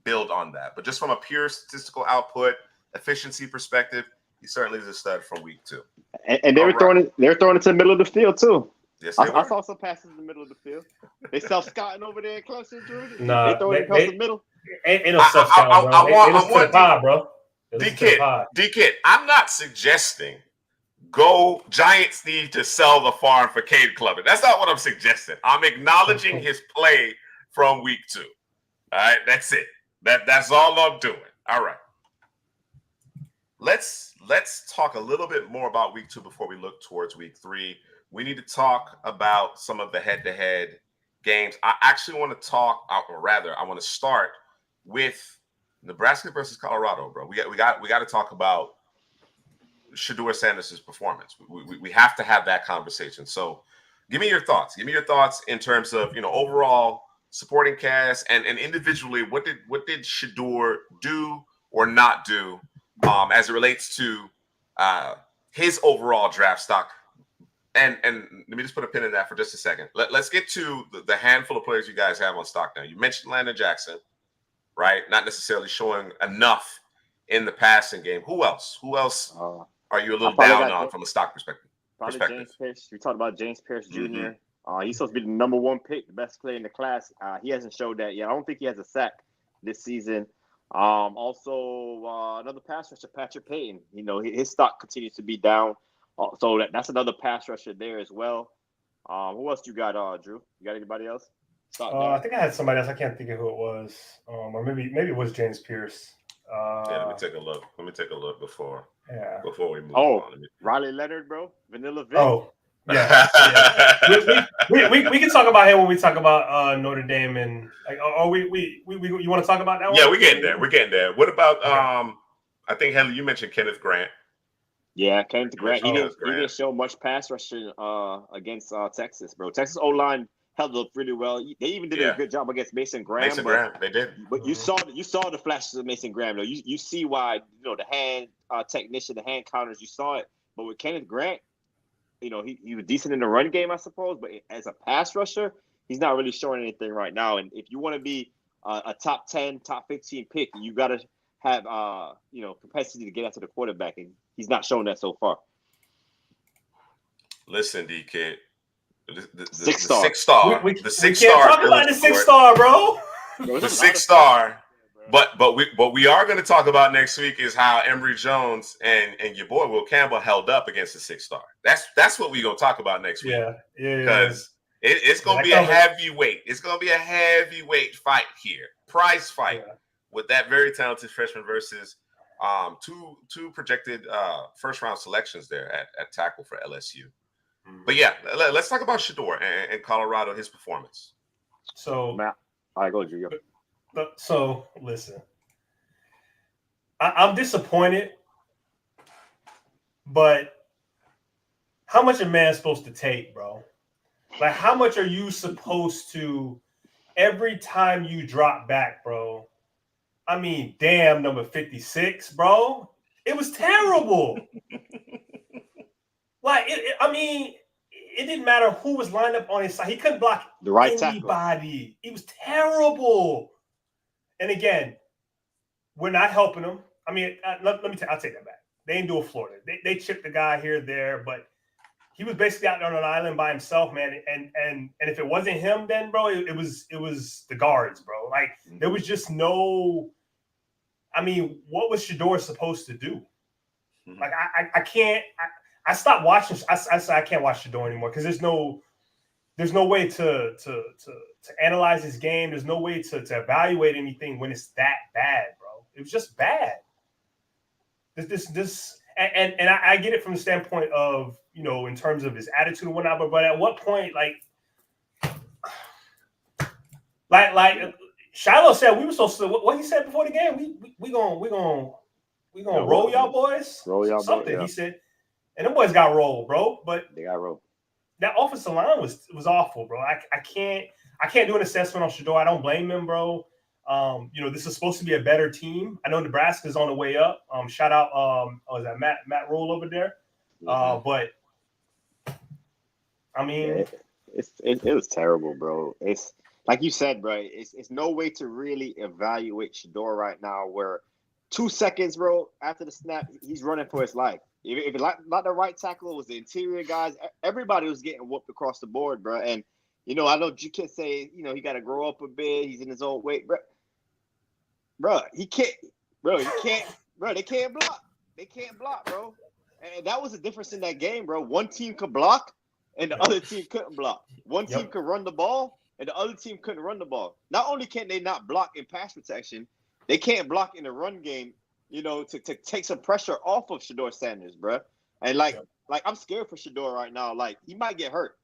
build on that? But just from a pure statistical output, efficiency perspective, he certainly is a stud from week 2. And they were throwing it to the middle of the field too. Yes, I saw some passes in the middle of the field. They self-scouting over there in Clemson, Drew. Nah, they throwing it across the middle. Ain't no self-scouting, bro. I want pie, bro. D-Kid, I'm not suggesting Giants need to sell the farm for Cade Klubnik. That's not what I'm suggesting. I'm acknowledging his play from week 2. All right, that's it. That's all I'm doing. All right. Let's talk a little bit more about week 2 before we look towards week 3. We need to talk about some of the head-to-head games. I actually want to I want to start with Nebraska versus Colorado, bro. We got to talk about Shedeur Sanders' performance. We have to have that conversation. So, give me your thoughts. Give me your thoughts in terms of overall supporting cast and individually. What did Shedeur do or not do as it relates to his overall draft stock? And let me just put a pin in that for just a second. Let's get to the handful of players you guys have on stock now. You mentioned Landon Jackson, right? Not necessarily showing enough in the passing game. Who else? Are you a little down on from a stock perspective? Probably James Pierce. We talked about James Pierce Jr. Mm-hmm. He's supposed to be the number 1 pick, the best player in the class. He hasn't showed that yet. I don't think he has a sack this season. Also, another pass rusher, Patrick Payton. You know, his stock continues to be down. So that's another pass rusher there as well. Who else you got, Drew? You got anybody else? I think I had somebody else. I can't think of who it was. Or maybe it was James Pierce. Yeah, let me take a look. Before we move Oh, on. Riley Leonard, bro. Vanilla Vic. Oh, yeah. We can talk about him when we talk about Notre Dame and like. You want to talk about that one? Yeah, we're getting there. What about I think Henley, you mentioned Kenneth Grant. Yeah, Kenneth Grant. He Grant. didn't show much pass rushing against Texas, bro. Texas O-line held up really well. They even did a good job against Mason Graham. They did. But you saw the flashes of Mason Graham, though. You see why, the hand technician, the hand counters, you saw it. But with Kenneth Grant, he was decent in the run game, I suppose. But as a pass rusher, he's not really showing anything right now. And if you want to be a top 10, top 15 pick, you got to have capacity to get after the quarterback, and he's not showing that so far. Listen, DK, the 6-star. The 6-star. We The 6-star. can't talk about the 6-star, bro. The 6-star. But we are going to talk about next week is how Emory Jones and your boy Will Campbell held up against the 6-star. That's what we're going to talk about next week. Yeah. Because it's going to be a heavyweight. It's going to be a heavyweight fight here. Prize fight with that very talented freshman versus two projected first round selections there at tackle for LSU. But yeah, let's talk about Shedeur and Colorado, his performance. So, Matt, all right, go, Drew. So listen, I'm disappointed, but how much a man's supposed to take, bro? Like, how much are you supposed to every time you drop back, bro? I mean, damn, number 56, bro. It was terrible. It didn't matter who was lined up on his side. He couldn't block the right anybody. tackle. It was terrible. And again, we're not helping him. I mean, I'll take that back. They didn't do it Florida. They chipped the guy here, there, but he was basically out there on an island by himself, man. And if it wasn't him, then bro, it was the guards, bro. Like there was just no. I mean, what was Shedeur supposed to do? Like I can't. I stopped watching. I said I can't watch Shedeur anymore because there's no way to analyze his game. There's no way to evaluate anything when it's that bad, bro. It was just bad. And I get it from the standpoint of, in terms of his attitude and whatnot, but at what point, like Shiloh said, we were supposed to, what he said before the game, we gonna roll y'all boys. Roll y'all something, boys, yeah. He said. And the boys got rolled, bro. But they got rolled. That offensive line was awful, bro. I can't do an assessment on Shedeur. I don't blame him, bro. This is supposed to be a better team. I know Nebraska's on the way up. Shout out, is that Matt Rule over there? But I mean, it was terrible, bro. It's like you said, bro. It's no way to really evaluate Shedeur right now. Where 2 seconds, bro, after the snap, he's running for his life. If it not the right tackle, it was the interior guys. Everybody was getting whooped across the board, bro. And I know you can say, he got to grow up a bit. He's in his own weight, bro. Bro, he can't. Bro, they can't block. They can't block, bro. And that was the difference in that game, bro. One team could block, and the other team couldn't block. One team could run the ball, and the other team couldn't run the ball. Not only can they not block in pass protection, they can't block in the run game. To take some pressure off of Shedeur Sanders, bro. And like I'm scared for Shedeur right now. Like he might get hurt.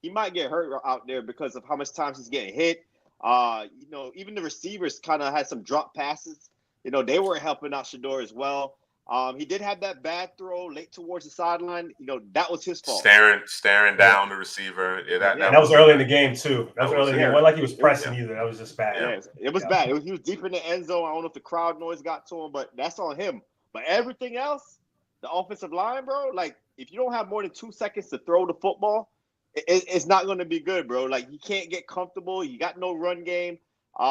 He might get hurt out there because of how much times he's getting hit. Even the receivers kind of had some drop passes. They weren't helping out Shedeur as well. He did have that bad throw late towards the sideline. That was his fault. Staring down the receiver. That was early in the game too. That was early in the game. It wasn't like he was pressing either. That was just bad. Yeah, it was bad. He was deep in the end zone. I don't know if the crowd noise got to him, but that's on him. But everything else, the offensive line, bro, like if you don't have more than 2 seconds to throw the football, it's not going to be good, bro. Like you can't get comfortable. You got no run game. You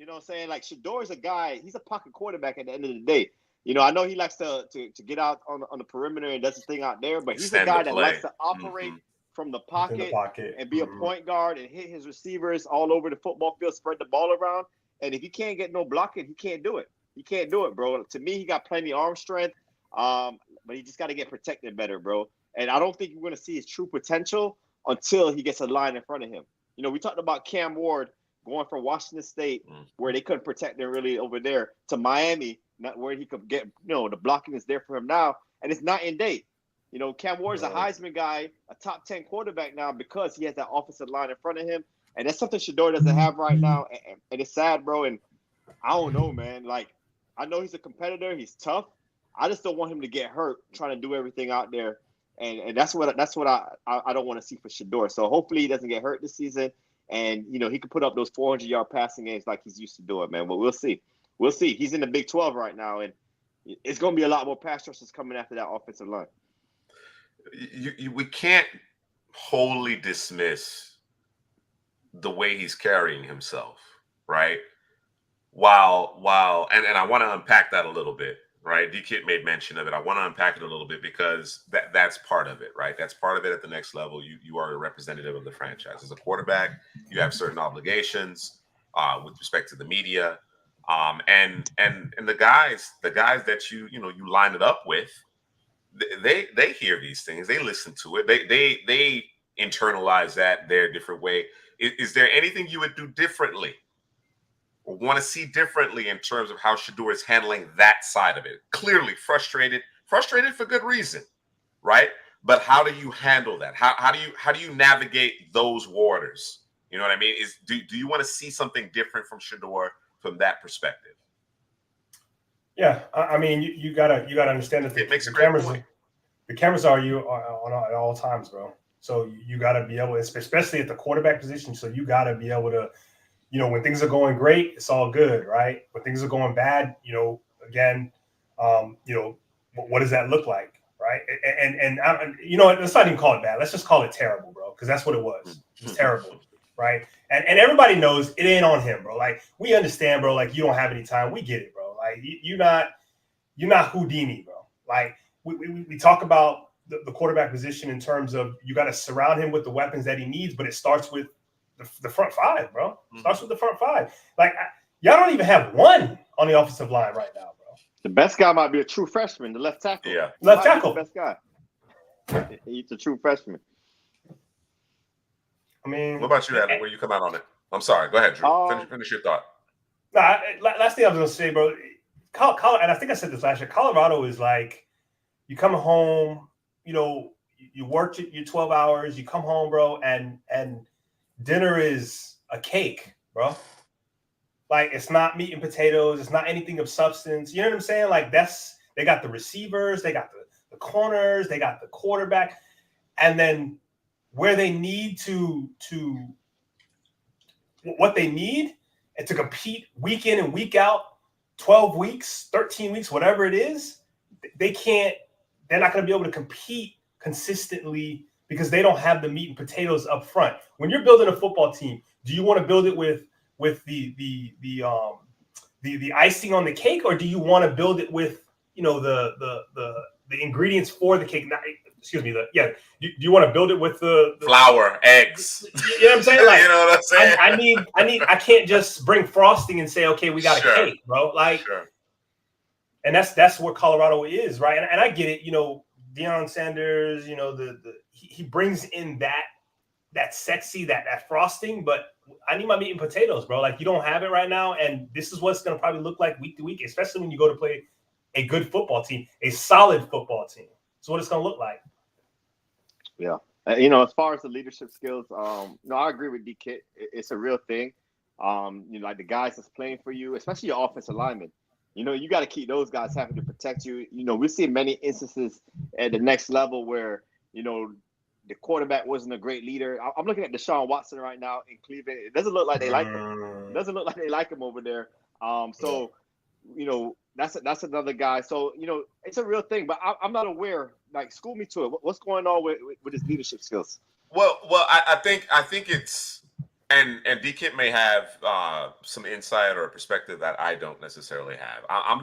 know what I'm saying? Like Shedeur is a guy. He's a pocket quarterback at the end of the day. I know he likes to get out on the perimeter and does his thing out there, but he's a guy that likes to operate from the pocket and be a point guard and hit his receivers all over the football field, spread the ball around. And if he can't get no blocking, he can't do it. He can't do it, bro. To me, he got plenty of arm strength, but he just got to get protected better, bro. And I don't think we're going to see his true potential until he gets a line in front of him. You know, we talked about Cam Ward going from Washington State, where they couldn't protect him really over there, to Miami, not where he could get, the blocking is there for him now, and it's night and day. You know, Cam Ward is a Heisman guy, a top 10 quarterback now because he has that offensive line in front of him, and that's something Shedeur doesn't have right now, and it's sad, bro. And I don't know, man. Like, I know he's a competitor, he's tough. I just don't want him to get hurt trying to do everything out there, and that's what I don't want to see for Shedeur. So hopefully he doesn't get hurt this season. And, he can put up those 400-yard passing games like he's used to doing, man. But we'll see. We'll see. He's in the Big 12 right now, and it's going to be a lot more pass rushers coming after that offensive line. We can't wholly dismiss the way he's carrying himself, right? While and I want to unpack that a little bit, right? D-Kit made mention of it. I want to unpack it a little bit because that's part of it, right? That's part of it at the next level. You are a representative of the franchise. As a quarterback, you have certain obligations with respect to the media. And the guys that you line it up with, they hear these things, they listen to it, they internalize that their different way. Is there anything you would do differently or want to see differently in terms of how Shedeur is handling that side of it? Clearly frustrated for good reason, right? But how do you handle that? How do you navigate those waters? You know what I mean? Do you want to see something different from Shedeur from that perspective? Yeah, I mean, you gotta understand that It makes a great point. The cameras are on at all times, bro. So you got to be able, especially at the quarterback position. So you got to be able to, when things are going great, it's all good, right? When things are going bad, again, what does that look like, right? And let's not even call it bad. Let's just call it terrible, bro, because that's what it was. It was terrible, right? And everybody knows it ain't on him, bro. Like, we understand, bro. Like, you don't have any time. We get it, bro. Like, you're not Houdini, bro. Like, we talk about the quarterback position in terms of you got to surround him with the weapons that he needs, but it starts with the front five, bro. It starts with the front five. Like, y'all don't even have one on the offensive line right now, bro. The best guy might be a true freshman, the left tackle. Yeah, left tackle. The best guy. He's a true freshman. I mean, what about you, Adam? Where you come out on it? I'm sorry. Go ahead, Drew. Finish your thought. Nah, last thing I was gonna say, bro. And I think I said this last year. Colorado is like, you come home, you work your 12 hours, you come home, bro, and dinner is a cake, bro. Like, it's not meat and potatoes, it's not anything of substance. You know what I'm saying? Like, they got the receivers, they got the corners, they got the quarterback, and then where they need what they need and to compete week in and week out, 12 weeks, 13 weeks, whatever it is, they're not going to be able to compete consistently because they don't have the meat and potatoes up front. When you're building a football team, do you want to build it with the icing on the cake, or do you want to build it with the ingredients for the cake? Do you want to build it with the flour, eggs? You know what I'm saying? Like, you know what I'm saying? I can't just bring frosting and say, okay, we got a cake, bro. Like, and that's where Colorado is, right? And I get it. Deion Sanders, he brings in that sexy, that frosting, but I need my meat and potatoes, bro. Like, you don't have it right now, and this is what's going to probably look like week to week, especially when you go to play a good football team, a solid football team. That's what it's going to look like. Yeah. As far as the leadership skills, I agree with D-Kit. It's a real thing. Like the guys that's playing for you, especially your offensive linemen, you got to keep those guys having to protect you. We see many instances at the next level where, the quarterback wasn't a great leader. I'm looking at Deshaun Watson right now in Cleveland. It doesn't look like they like him. It doesn't look like they like him over there. That's another guy. So, it's a real thing, but I'm not aware. Like, school me to it. What's going on with his leadership skills? Well, I think it's, and D-Kit may have some insight or perspective that I don't necessarily have. I'm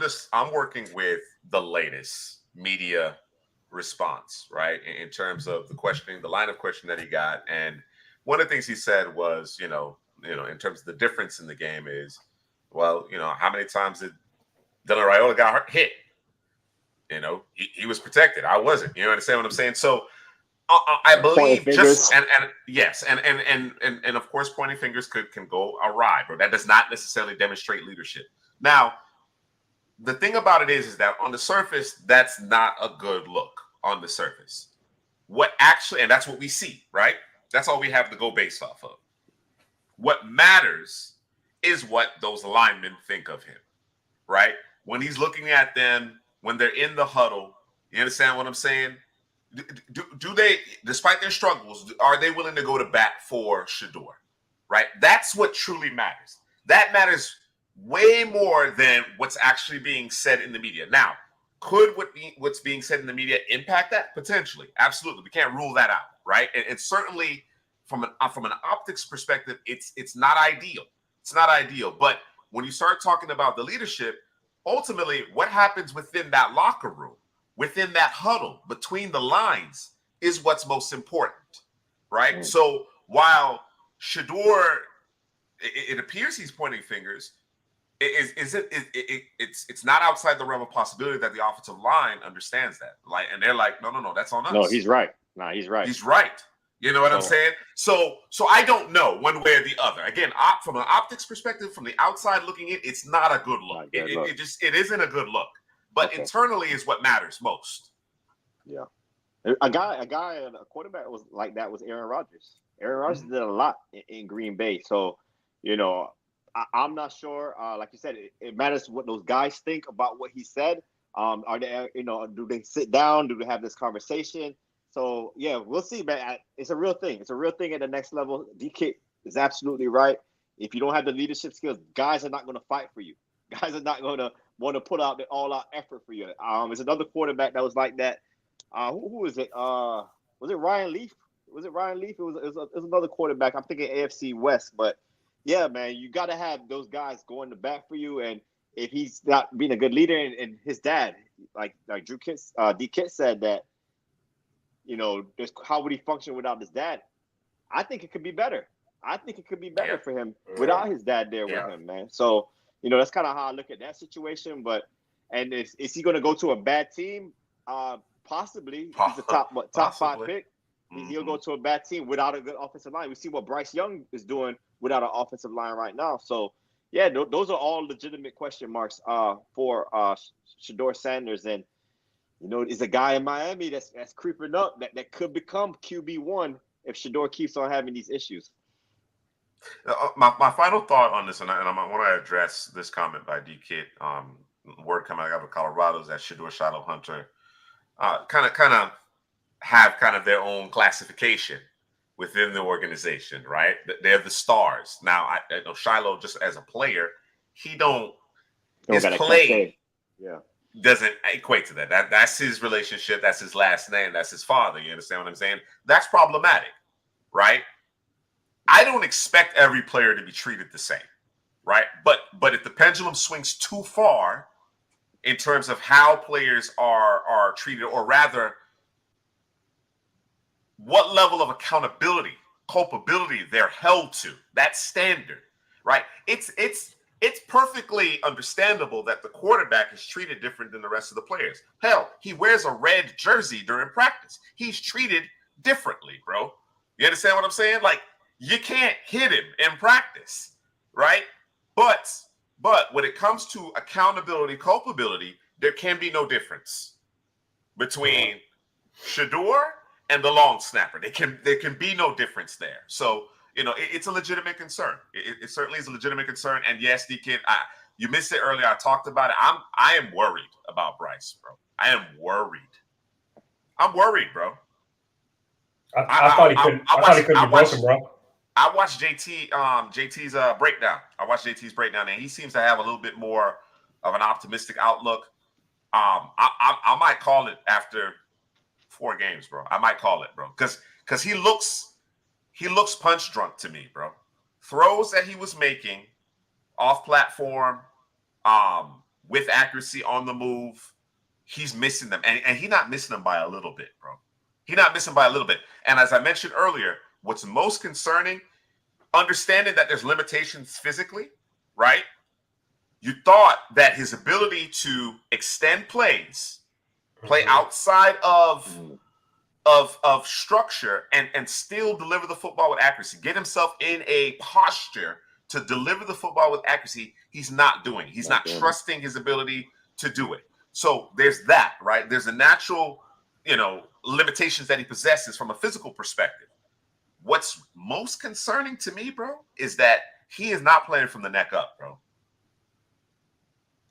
working with the latest media response, right? In terms of the line of questioning that he got. And one of the things he said was, in terms of the difference in the game is, Well, how many times did Dylan Raiola got hit? He was protected. I wasn't. You understand what I'm saying? So I believe yes, and of course, pointing fingers can go awry, but that does not necessarily demonstrate leadership. Now, the thing about it is that on the surface, that's not a good look on the surface. What actually, and that's what we see, right? That's all we have to go based off of. What matters is what those linemen think of him, right? When he's looking at them, when they're in the huddle, you understand what I'm saying? Do they, despite their struggles, are they willing to go to bat for Shedeur, right? That's what truly matters. That matters way more than what's actually being said in the media. Now, could what's being said in the media impact that? Potentially. Absolutely. We can't rule that out, right? And certainly from an optics perspective, it's not ideal. It's not ideal. But when you start talking about the leadership, ultimately what happens within that locker room, within that huddle, between the lines, is what's most important, right? Mm. So while Shedeur, it appears he's pointing fingers, it's not outside the realm of possibility that the offensive line understands that. And they're like, no, that's on us. No, he's right. No, he's right. He's right. You know what I'm saying? So I don't know one way or the other. Again, from an optics perspective, from the outside looking in, it's not a good look. It isn't a good look. But internally is what matters most. Yeah. A quarterback was like that was Aaron Rodgers. Aaron Rodgers did a lot in Green Bay. So, I'm not sure. Like you said, it matters what those guys think about what he said. Are they, do they sit down? Do they have this conversation? So, yeah, we'll see, man. It's a real thing. It's a real thing at the next level. DK is absolutely right. If you don't have the leadership skills, guys are not going to fight for you. Guys are not going to want to put out the all-out effort for you. There's another quarterback that was like that. Who is it? Was it Ryan Leaf? Was it Ryan Leaf? It was another quarterback. I'm thinking AFC West. But, yeah, man, you got to have those guys going to bat for you. And if he's not being a good leader, and his dad, like Drew Kitts, D. Kitts said that, how would he function without his dad? I think it could be better. I think it could be better for him without his dad there with him, man. So, that's kind of how I look at that situation. But, and is he going to go to a bad team? Possibly. He's a top 5 pick. Mm-hmm. He'll go to a bad team without a good offensive line. We see what Bryce Young is doing without an offensive line right now. So, yeah, those are all legitimate question marks for Shedeur Sanders. And, is a guy in Miami that's creeping up that could become QB1 if Shedeur keeps on having these issues. My final thought on this, and I want to address this comment by D. Kit. Word coming out of Colorado is that Shedeur Shiloh Hunter kind of have their own classification within the organization, right? They're the stars. Now, I know Shiloh, just as a player, his play doesn't equate to that. That's his relationship. That's his last name. That's his father. You understand what I'm saying? That's problematic, right? I don't expect every player to be treated the same, right? But if the pendulum swings too far in terms of how players are treated, or rather, what level of accountability, culpability they're held to, that standard, right? It's perfectly understandable that the quarterback is treated different than the rest of the players. Hell, he wears a red jersey during practice. He's treated differently, bro. You understand what I'm saying? Like, you can't hit him in practice, right? But when it comes to accountability, culpability, there can be no difference between Shedeur and the long snapper. There can be no difference there. So, it's a legitimate concern. It certainly is a legitimate concern. And yes, D-Kid, you missed it earlier. I talked about it. I am worried about Bryce, bro. I am worried. I'm worried, bro. I thought he couldn't be broken, bro. I watched JT's breakdown. I watched JT's breakdown, and he seems to have a little bit more of an optimistic outlook. I might call it after 4 games, bro. I might call it, bro, because he looks punch drunk to me, bro. Throws that he was making off platform, with accuracy on the move, he's missing them, and he's not missing them by a little bit, bro. He's not missing by a little bit. And as I mentioned earlier, what's most concerning, understanding that there's limitations physically, right? you thought that his ability to extend plays, play outside of structure and still deliver the football with accuracy, get himself in a posture to deliver the football with accuracy, he's not doing. He's not trusting his ability to do it. So there's that, right? There's a natural, limitations that he possesses from a physical perspective. What's most concerning to me, bro, is that he is not playing from the neck up, bro.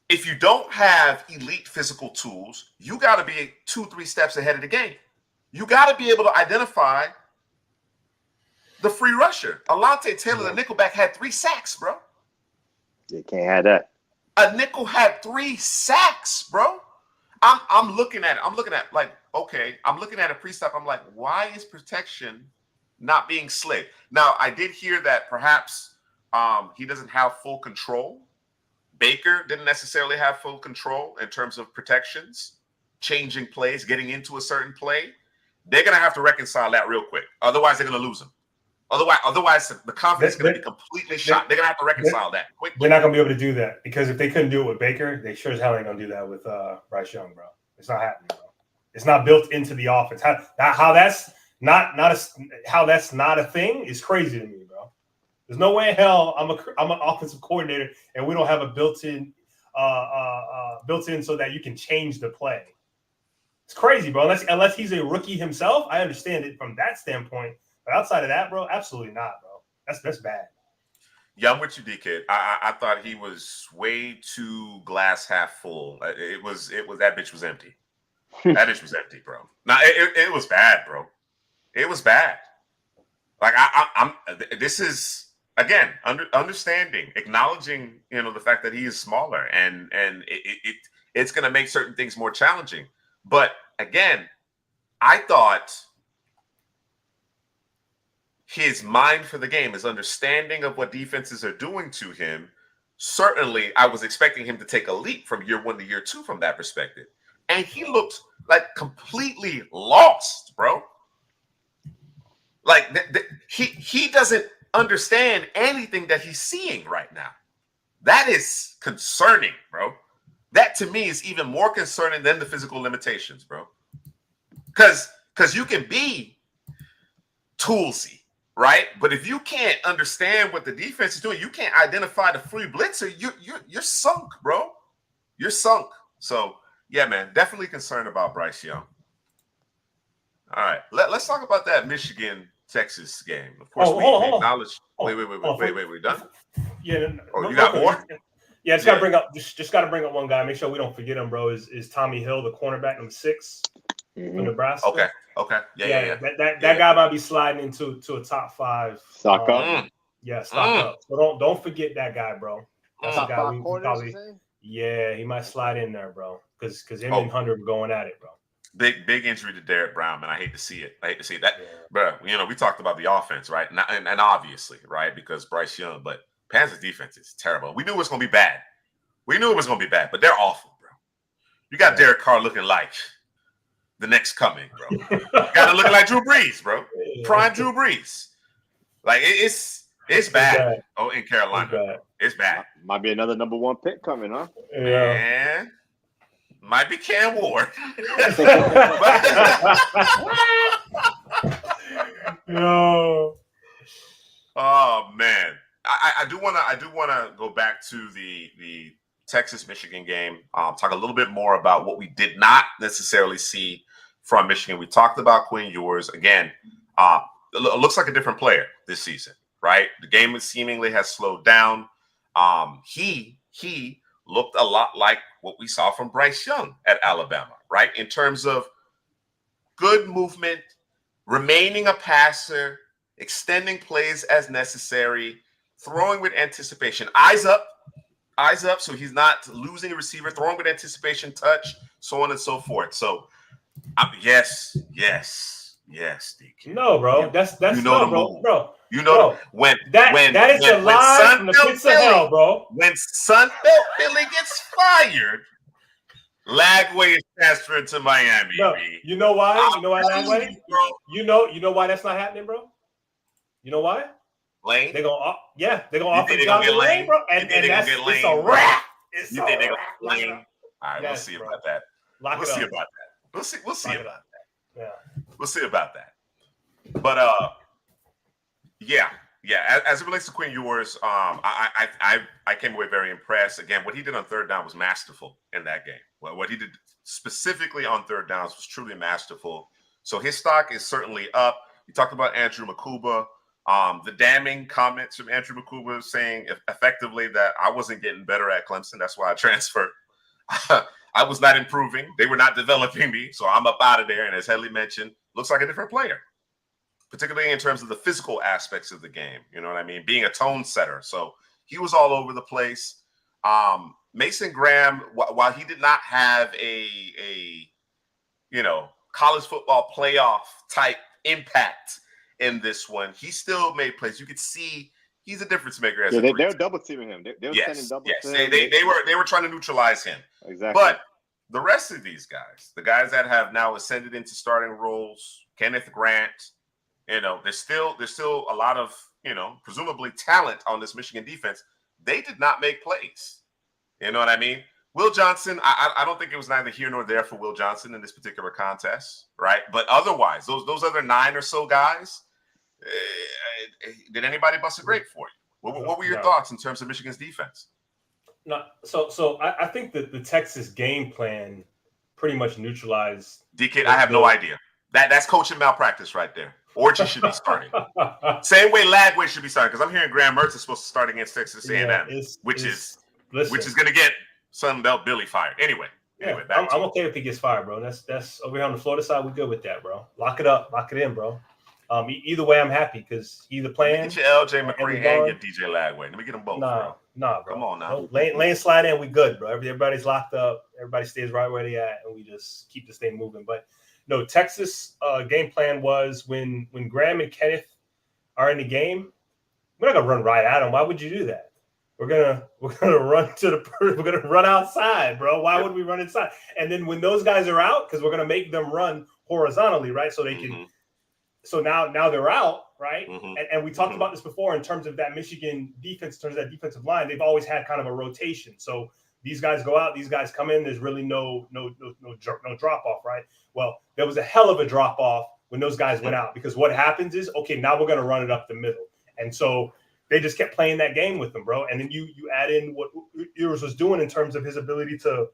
If you don't have elite physical tools, you got to be 2-3 steps ahead of the game. You got to be able to identify the free rusher. Alontae Taylor, the nickelback, had 3 sacks, bro. You can't have that. A nickel had 3 sacks, bro. I'm looking at it. I'm looking at like, okay, I'm looking at a pre-stop. I'm like, why is protection not being slid? Now, I did hear that perhaps he doesn't have full control. Baker didn't necessarily have full control in terms of protections, changing plays, getting into a certain play. They're going to have to reconcile that real quick. Otherwise, they're going to lose him. Otherwise, the confidence is going to be completely shot. They're going to have to reconcile that quickly. They're not going to be able to do that because if they couldn't do it with Baker, they sure as hell ain't going to do that with Bryce Young, bro. It's not happening, bro. It's not built into the offense. How that's not a thing is crazy to me, bro. There's no way in hell I'm an offensive coordinator and we don't have a built-in so that you can change the play. It's crazy, bro. Unless he's a rookie himself, I understand it from that standpoint. But outside of that, bro, absolutely not, bro. That's bad. Yeah, I'm with you, D-Kid. I thought he was way too glass half full. It was that bitch was empty. That bitch was empty, bro. Now it was bad, bro. It was bad. Like this is again understanding, acknowledging, the fact that he is smaller and it's going to make certain things more challenging. But again, I thought his mind for the game, his understanding of what defenses are doing to him, certainly I was expecting him to take a leap from year 1 to year 2 from that perspective. And he looked like completely lost, bro. Like he doesn't understand anything that he's seeing right now. That is concerning, bro. That to me is even more concerning than the physical limitations, bro. Because you can be toolsy, right? But if you can't understand what the defense is doing, you can't identify the free blitzer, you're sunk, bro. You're sunk. So yeah, man, definitely concerned about Bryce Young. All right, let's talk about that Michigan-Texas game. Of course, we acknowledge. Wait, we're done. Yeah. Oh, you got more? Yeah, just got to bring up one guy. Make sure we don't forget him, bro. Is Tommy Hill, the cornerback, number 6 from Nebraska? Okay. Yeah. That guy might be sliding into a top 5. Stock up. Yeah, stock up. So don't forget that guy, bro. That's a guy we probably. Yeah, he might slide in there, bro. Because him and Hunter were going at it, bro. Big injury to Derek Brown, man. I hate to see it. That, bro. We talked about the offense, right? And obviously, right, because Bryce Young, but Panthers defense is terrible. We knew it was going to be bad. But they're awful, bro. You got Derek Carr looking like the next coming, bro. Got him looking like Drew Brees, bro. Prime Drew Brees. Like it's bad. Oh, in Carolina, it's bad. Might be another number 1 pick coming, huh? Yeah. Man. Might be Cam Ward. No. Oh man, I do want to go back to the Texas Michigan game. Talk a little bit more about what we did not necessarily see from Michigan. We talked about Quinn Ewers again. It looks like a different player this season, right? The game seemingly has slowed down. He looked a lot like what we saw from Bryce Young at Alabama, right? In terms of good movement, remaining a passer, extending plays as necessary, throwing with anticipation, eyes up, so he's not losing a receiver, throwing with anticipation, touch, so on and so forth. So, yes, DK. No, bro, that's no, bro. When that is a lie from the pits of hell, bro. When Sunbelt Philly gets fired, Lagway is transferred to Miami. No, you know why? Lagway? You know why that's not happening, bro? You know why? Lane? They're gonna offer Johnson Lane, bro. And that's it's a wrap. It's You think they're a gonna wrap. be Lock it lame? up. All right, we'll Yes, see bro. about that. Lock We'll it see up. about that. We'll see Lock it about up. that. Yeah. We'll see about that. But yeah. As it relates to Quinn Ewers, I came away very impressed. Again, what he did on third down was masterful in that game. Well, what he did specifically on third downs was truly masterful. So his stock is certainly up. You talked about Andrew Makuba. The damning comments from Andrew Makuba saying effectively that I wasn't getting better at Clemson. That's why I transferred. I was not improving. They were not developing me. So I'm up out of there. And as Headley mentioned, looks like a different player, particularly in terms of the physical aspects of the game. You know what I mean? Being a tone setter. So he was all over the place. Mason Graham, while he did not have a college football playoff type impact in this one, he still made plays. You could see he's a difference maker. As they were double teaming him. They were sending double to him. They were trying to neutralize him. Exactly. But the rest of these guys, the guys that have now ascended into starting roles, Kenneth Grant, there's still a lot of presumably talent on this Michigan defense. They did not make plays. You know what I mean? Will Johnson, I don't think it was neither here nor there for Will Johnson in this particular contest, right? But otherwise, those other 9 or so guys, did anybody bust a grape for you? What were your thoughts in terms of Michigan's defense? No, so I think that the Texas game plan pretty much neutralized. DK, I have no idea. That's coaching malpractice right there. Orji should be starting. Same way Lagway should be starting, because I'm hearing Graham Mertz is supposed to start against Texas A&M, which is going to get Sun Belt Billy fired. Anyway, I'm okay if he gets fired, bro. That's over here on the Florida side. We good with that, bro. Lock it up, lock it in, bro. Either way, I'm happy because either playing. Get your LJ McCree and your DJ Lagway. Let me get them both. Nah, bro. Come on now. Lane slide in. We good, bro. Everybody's locked up. Everybody stays right where they at, and we just keep this thing moving. But no, Texas game plan was when Graham and Kenneth are in the game, we're not gonna run right at them. Why would you do that? We're gonna run we're gonna run outside, bro. Why would we run inside? And then when those guys are out, because we're gonna make them run horizontally, right? So they can. So now they're out, right? And we talked about this before in terms of that Michigan defense, in terms of that defensive line. They've always had kind of a rotation. So these guys go out, these guys come in. There's really no drop off, right? Well, there was a hell of a drop off when those guys went out, because what happens is, okay, now we're gonna run it up the middle, and so they just kept playing that game with them, bro. And then you add in what Ewers was doing in terms of his ability to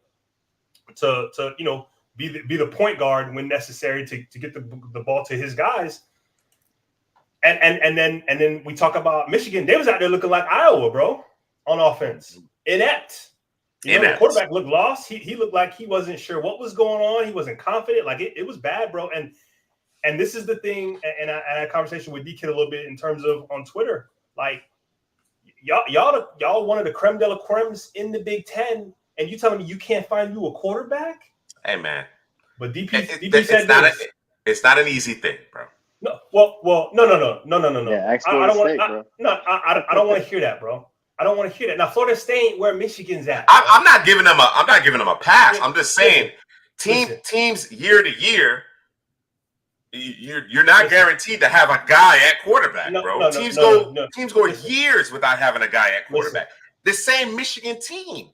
be the point guard when necessary to get the ball to his guys. And then we talk about Michigan. They was out there looking like Iowa, bro, on offense. Inept. The quarterback looked lost. He looked like he wasn't sure what was going on. He wasn't confident. Like it was bad, bro. And this is the thing. And I had a conversation with D-Kid a little bit in terms of on Twitter. Like y'all one of the creme de la cremes in the Big Ten, and you telling me you can't find you a quarterback? Hey man, but DP said this. It's not an easy thing, bro. No, well, no. Yeah, I don't want to hear that, bro. I don't want to hear that. Now, Florida State ain't where Michigan's at. I'm not giving them a pass. I'm just saying, teams year to year, you're not guaranteed to have a guy at quarterback, bro. Teams go years without having a guy at quarterback. The same Michigan team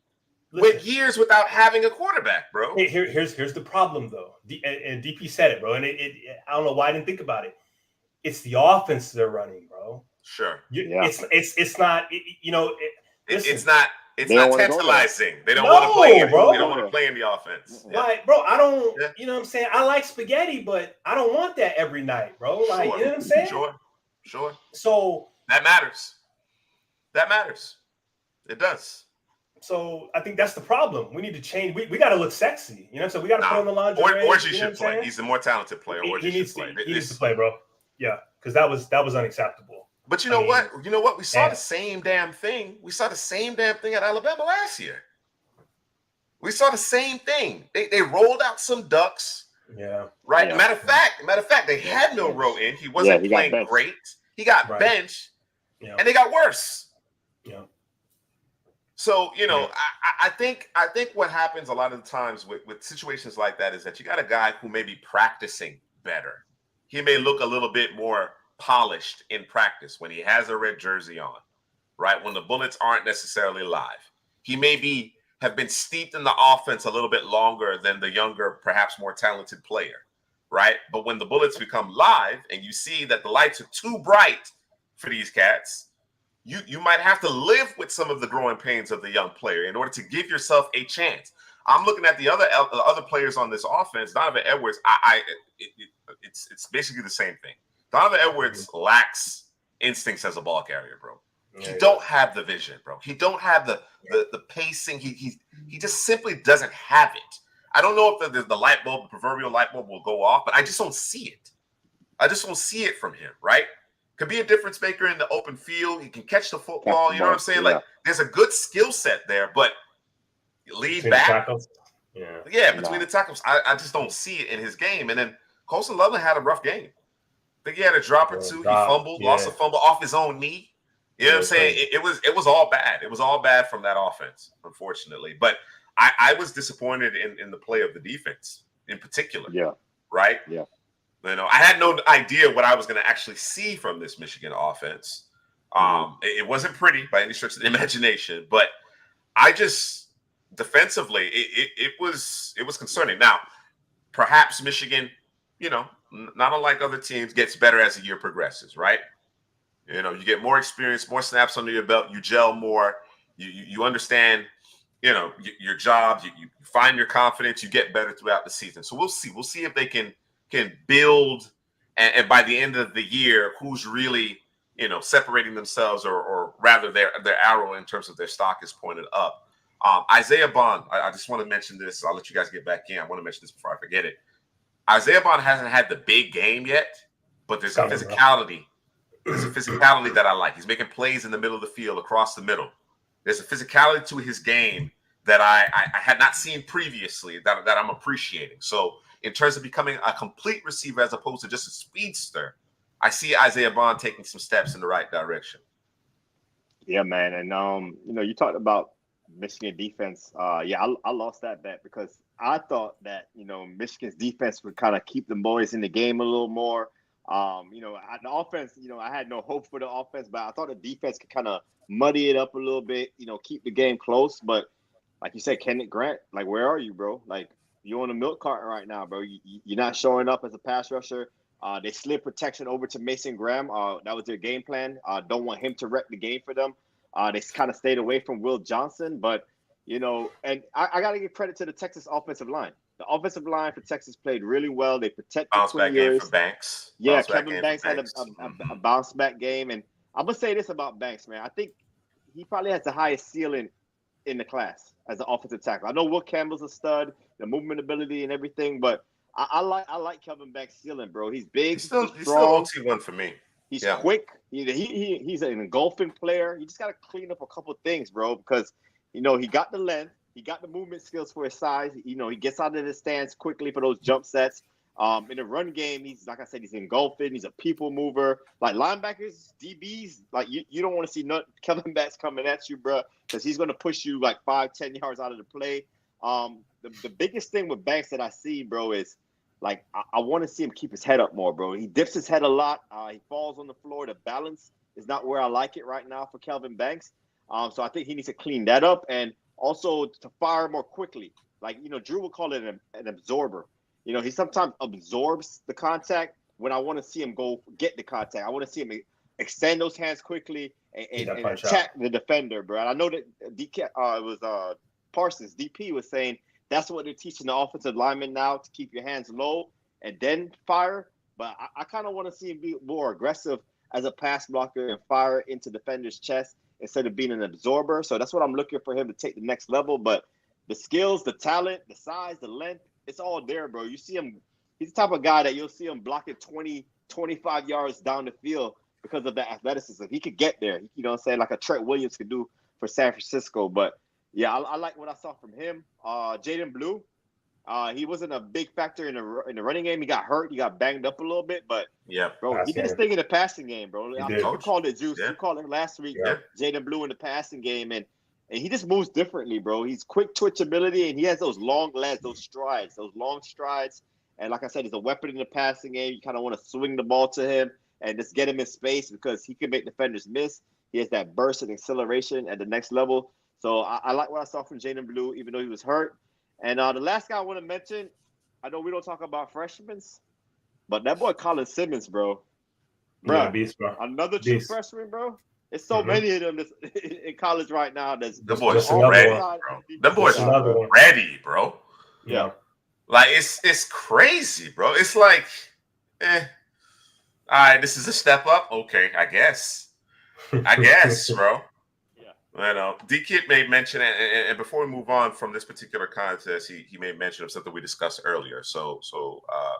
went years without having a quarterback, bro. Here's the problem, though. And DP said it, bro. And I don't know why I didn't think about it. It's the offense they're running, bro. Sure. It's not. It's not. It's not tantalizing. They don't want to play, bro. They don't want to play in the offense. Like, bro, I don't. Yeah. You know what I'm saying? I like spaghetti, but I don't want that every night, bro. Like, you know what I'm saying? Sure. So that matters. It does. So I think that's the problem. We need to change. We got to look sexy. You know what I'm saying? We got to put on the lingerie. Or she should play. He's a more talented player. He needs to play, bro. Yeah, because that was unacceptable. But you know what? We saw the same damn thing. We saw the same damn thing at Alabama last year. We saw the same thing. They rolled out some ducks. Yeah. Right. Yeah. Matter of fact, they had Milroe in. He wasn't playing great. He got benched, and they got worse. Yeah. So, I think what happens a lot of the times with situations like that is that you got a guy who may be practicing better. He may look a little bit more polished in practice when he has a red jersey on, right? When the bullets aren't necessarily live. He may be have been steeped in the offense a little bit longer than the younger, perhaps more talented player, right? But when the bullets become live and you see that the lights are too bright for these cats, you might have to live with some of the growing pains of the young player in order to give yourself a chance. I'm looking at the other players on this offense. Donovan Edwards, it's basically the same thing. Donovan Edwards lacks instincts as a ball carrier, bro. He don't have the vision, bro. He don't have the pacing. He just simply doesn't have it. I don't know if the light bulb, the proverbial light bulb, will go off, but I just don't see it. I just don't see it from him, right? Could be a difference maker in the open field. He can catch the football. You know what I'm saying? Like, there's a good skill set there, but lead back. Between the tackles, I just don't see it in his game. And then Colson Loveland had a rough game. I think he had a drop or two. He fumbled, lost a fumble off his own knee. You know what I'm saying? It was all bad. It was all bad from that offense, unfortunately. But I was disappointed in the play of the defense in particular. Yeah. Right? Yeah. You know, I had no idea what I was going to actually see from this Michigan offense. It wasn't pretty by any stretch of the imagination, but I just defensively, it was concerning. Now, perhaps Michigan, you know, not unlike other teams, gets better as the year progresses, right? You know, you get more experience, more snaps under your belt, you gel more, you understand, you know, your job, you find your confidence, you get better throughout the season. So we'll see if they can build, and by the end of the year, who's really, you know, separating themselves, or rather their arrow in terms of their stock is pointed up. Isaiah Bond, I just want to mention this. I'll let you guys get back in. I want to mention this before I forget it. Isaiah Bond hasn't had the big game yet, but there's a physicality. There's a physicality that I like. He's making plays in the middle of the field, across the middle. There's a physicality to his game that I had not seen previously that I'm appreciating. So in terms of becoming a complete receiver as opposed to just a speedster, I see Isaiah Bond taking some steps in the right direction. Yeah, man. And, you know, you talked about Michigan defense. I lost that bet because I thought that, you know, Michigan's defense would kind of keep the boys in the game a little more. You know, the offense, you know, I had no hope for the offense, but I thought the defense could kind of muddy it up a little bit, you know, keep the game close. But like you said, Kenneth Grant, like, where are you, bro? Like, you're on a milk carton right now, bro. You're not showing up as a pass rusher. They slid protection over to Mason Graham. That was their game plan. Don't want him to wreck the game for them. They kind of stayed away from Will Johnson. But, you know, and I got to give credit to the Texas offensive line. The offensive line for Texas played really well. They protected bounce-back game for Banks. Yeah, Kevin Banks had a bounce-back game. And I'm going to say this about Banks, man. I think he probably has the highest ceiling in the class as an offensive tackle. I know Will Campbell's a stud, the movement ability and everything, but I like Kevin Banks' ceiling, bro. He's big, he's strong. He's still OT1 for me. He's quick. He's an engulfing player. You just got to clean up a couple things, bro, because, you know, he got the length. He got the movement skills for his size. You know, he gets out of the stance quickly for those jump sets. In the run game, he's, like I said, he's engulfing. He's a people mover. Like, linebackers, DBs, like, you don't want to see Kevin Banks coming at you, bro, because he's going to push you like 5-10 yards out of the play. The biggest thing with Banks that I see, bro, is, like, I want to see him keep his head up more, bro. He dips his head a lot. He falls on the floor. The balance is not where I like it right now for Kelvin Banks. So I think he needs to clean that up and also to fire more quickly. Like, you know, Drew would call it an absorber. You know, he sometimes absorbs the contact when I want to see him go get the contact. I want to see him extend those hands quickly and attack the defender, bro. And I know that Parsons, DP, was saying that's what they're teaching the offensive linemen now, to keep your hands low and then fire. But I kind of want to see him be more aggressive as a pass blocker and fire into defenders' chest instead of being an absorber. So that's what I'm looking for him to take the next level. But the skills, the talent, the size, the length, it's all there, bro. You see him, he's the type of guy that you'll see him blocking 20, 25 yards down the field because of the athleticism. He could get there, you know what I'm saying, like a Trent Williams could do for San Francisco. But, yeah, I like what I saw from him. Jaden Blue, he wasn't a big factor in the running game. He got hurt. He got banged up a little bit. But, bro, he did his thing in the passing game, bro. You called it, Juice. You called it last week, Jaden Blue in the passing game. And he just moves differently, bro. He's quick twitch ability, and he has those long legs, those long strides. And like I said, he's a weapon in the passing game. You kind of want to swing the ball to him and just get him in space because he can make defenders miss. He has that burst and acceleration at the next level. So I like what I saw from Jaden Blue, even though he was hurt. And the last guy I want to mention, I know we don't talk about freshmen, but that boy Colin Simmons, bro. Yeah, beast, bro. Another true freshman, bro. There's so many of them in college right now. The boy's ready, bro. The boy's ready, bro. Yeah. Like it's crazy, bro. It's like, all right, this is a step up. Okay, I guess, bro. Yeah. You know, D-Kid made mention, and before we move on from this particular contest, he made mention of something we discussed earlier. So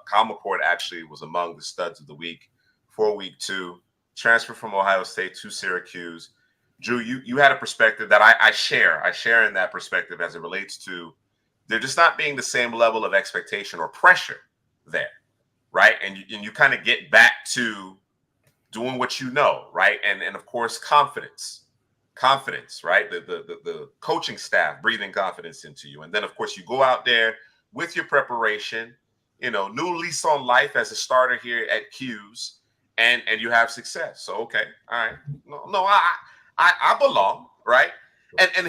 Kyle McCord actually was among the studs of the week for week 2. Transfer from Ohio State to Syracuse. Drew, you had a perspective that I share. I share in that perspective as it relates to there just not being the same level of expectation or pressure there, right? And you kind of get back to doing what you know, right? And of course, confidence, right? The coaching staff breathing confidence into you. And then, of course, you go out there with your preparation, new lease on life as a starter here at Q's. And you have success. So okay, all right. No, I belong, right? And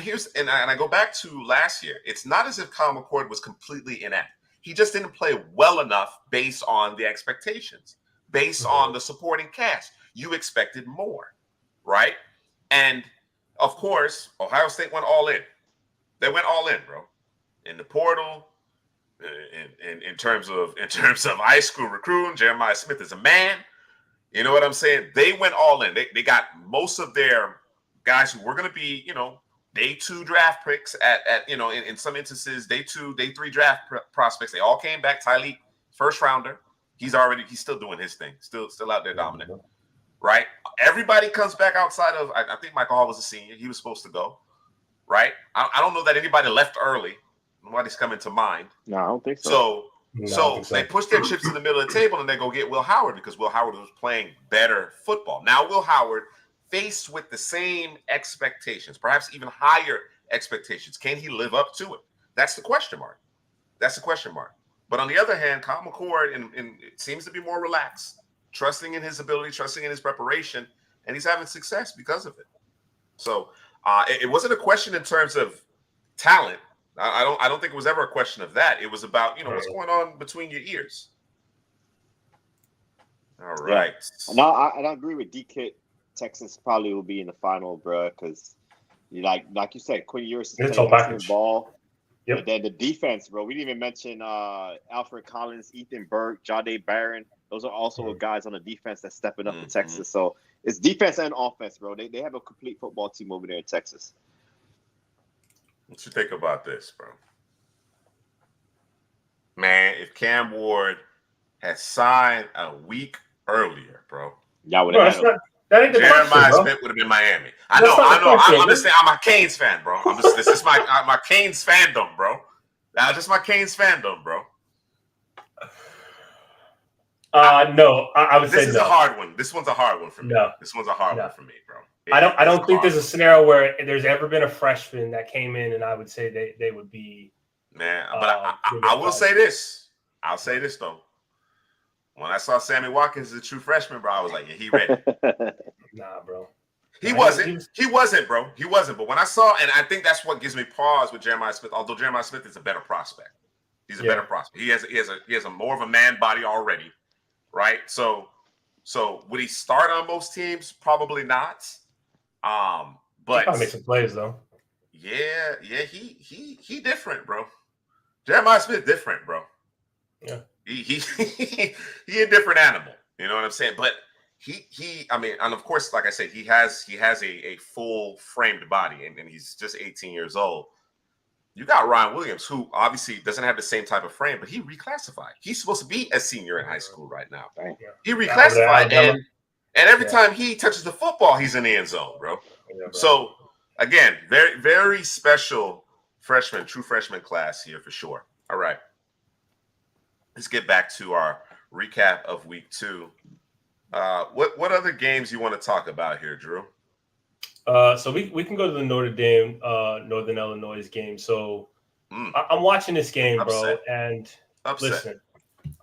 I go back to last year. It's not as if Kyle McCord was completely inept. He just didn't play well enough based on the expectations, based on the supporting cast. You expected more, right? And of course, Ohio State went all in. They went all in, bro. In the portal, in terms of high school recruiting, Jeremiah Smith is a man. You know what I'm saying? They went all in. They got most of their guys who were going to be, day 2 draft picks at in some instances, day 2, day 3 draft prospects. They all came back. Tyleek, first rounder. He's still doing his thing. Still out there dominant. Right? Everybody comes back outside of, I think Michael Hall was a senior. He was supposed to go. Right? I don't know that anybody left early. Nobody's coming to mind. No, I don't think so. So they push their chips in the middle of the table and they go get Will Howard because Will Howard was playing better football. Now Will Howard, faced with the same expectations, perhaps even higher expectations, can he live up to it? That's the question mark. But on the other hand, Kyle McCord it seems to be more relaxed, trusting in his ability, trusting in his preparation, and he's having success because of it. So it wasn't a question in terms of talent. I don't think it was ever a question of that. It was about, what's going on between your ears. All right. Yeah. No, I agree with D-Kid. Texas probably will be in the final, bro, because like you said, Quinn Ewers is playing excellent ball. Yep. But then the defense, bro. We didn't even mention Alfred Collins, Ethan Burke, Jahdae Barron. Those are also guys on the defense that's stepping up for Texas. So it's defense and offense, bro. They have a complete football team over there in Texas. What you think about this, bro? Man, if Cam Ward had signed a week earlier, bro. Y'all would have that ain't the Jeremiah Smith would have been Miami. I know. I'm just saying, I'm a Canes fan, bro. This is my Canes fandom, bro. That's just my Canes fandom, bro. No, I would say this is a hard one. This one's a hard one for me. No. This one's a hard one for me, bro. I don't think there's a scenario where there's ever been a freshman that came in and I would say they would be. Man, but I will say this. I'll say this though. When I saw Sammy Watkins as a true freshman, bro, I was like, yeah, he ready. Nah, bro. He wasn't, bro. He wasn't. But when I saw, and I think that's what gives me pause with Jeremiah Smith. Although Jeremiah Smith is a better prospect, he's a better prospect. He has a more of a man body already, right? So would he start on most teams? Probably not. But I'll make some plays though. Yeah, he different, bro. Jeremiah Smith different, bro. Yeah. He a different animal. You know what I'm saying? But I mean, and of course, like I said, he has a full framed body and he's just 18 years old. You got Ryan Williams, who obviously doesn't have the same type of frame, but he reclassified. He's supposed to be a senior in high school right now. He reclassified, and every time he touches the football, he's in the end zone, bro. Yeah, so again, very, very special true freshman class here for sure. All right. Let's get back to our recap of week 2. What other games you want to talk about here, Drew? So we can go to the Notre Dame Northern Illinois game. So I'm watching this game, bro, and listen,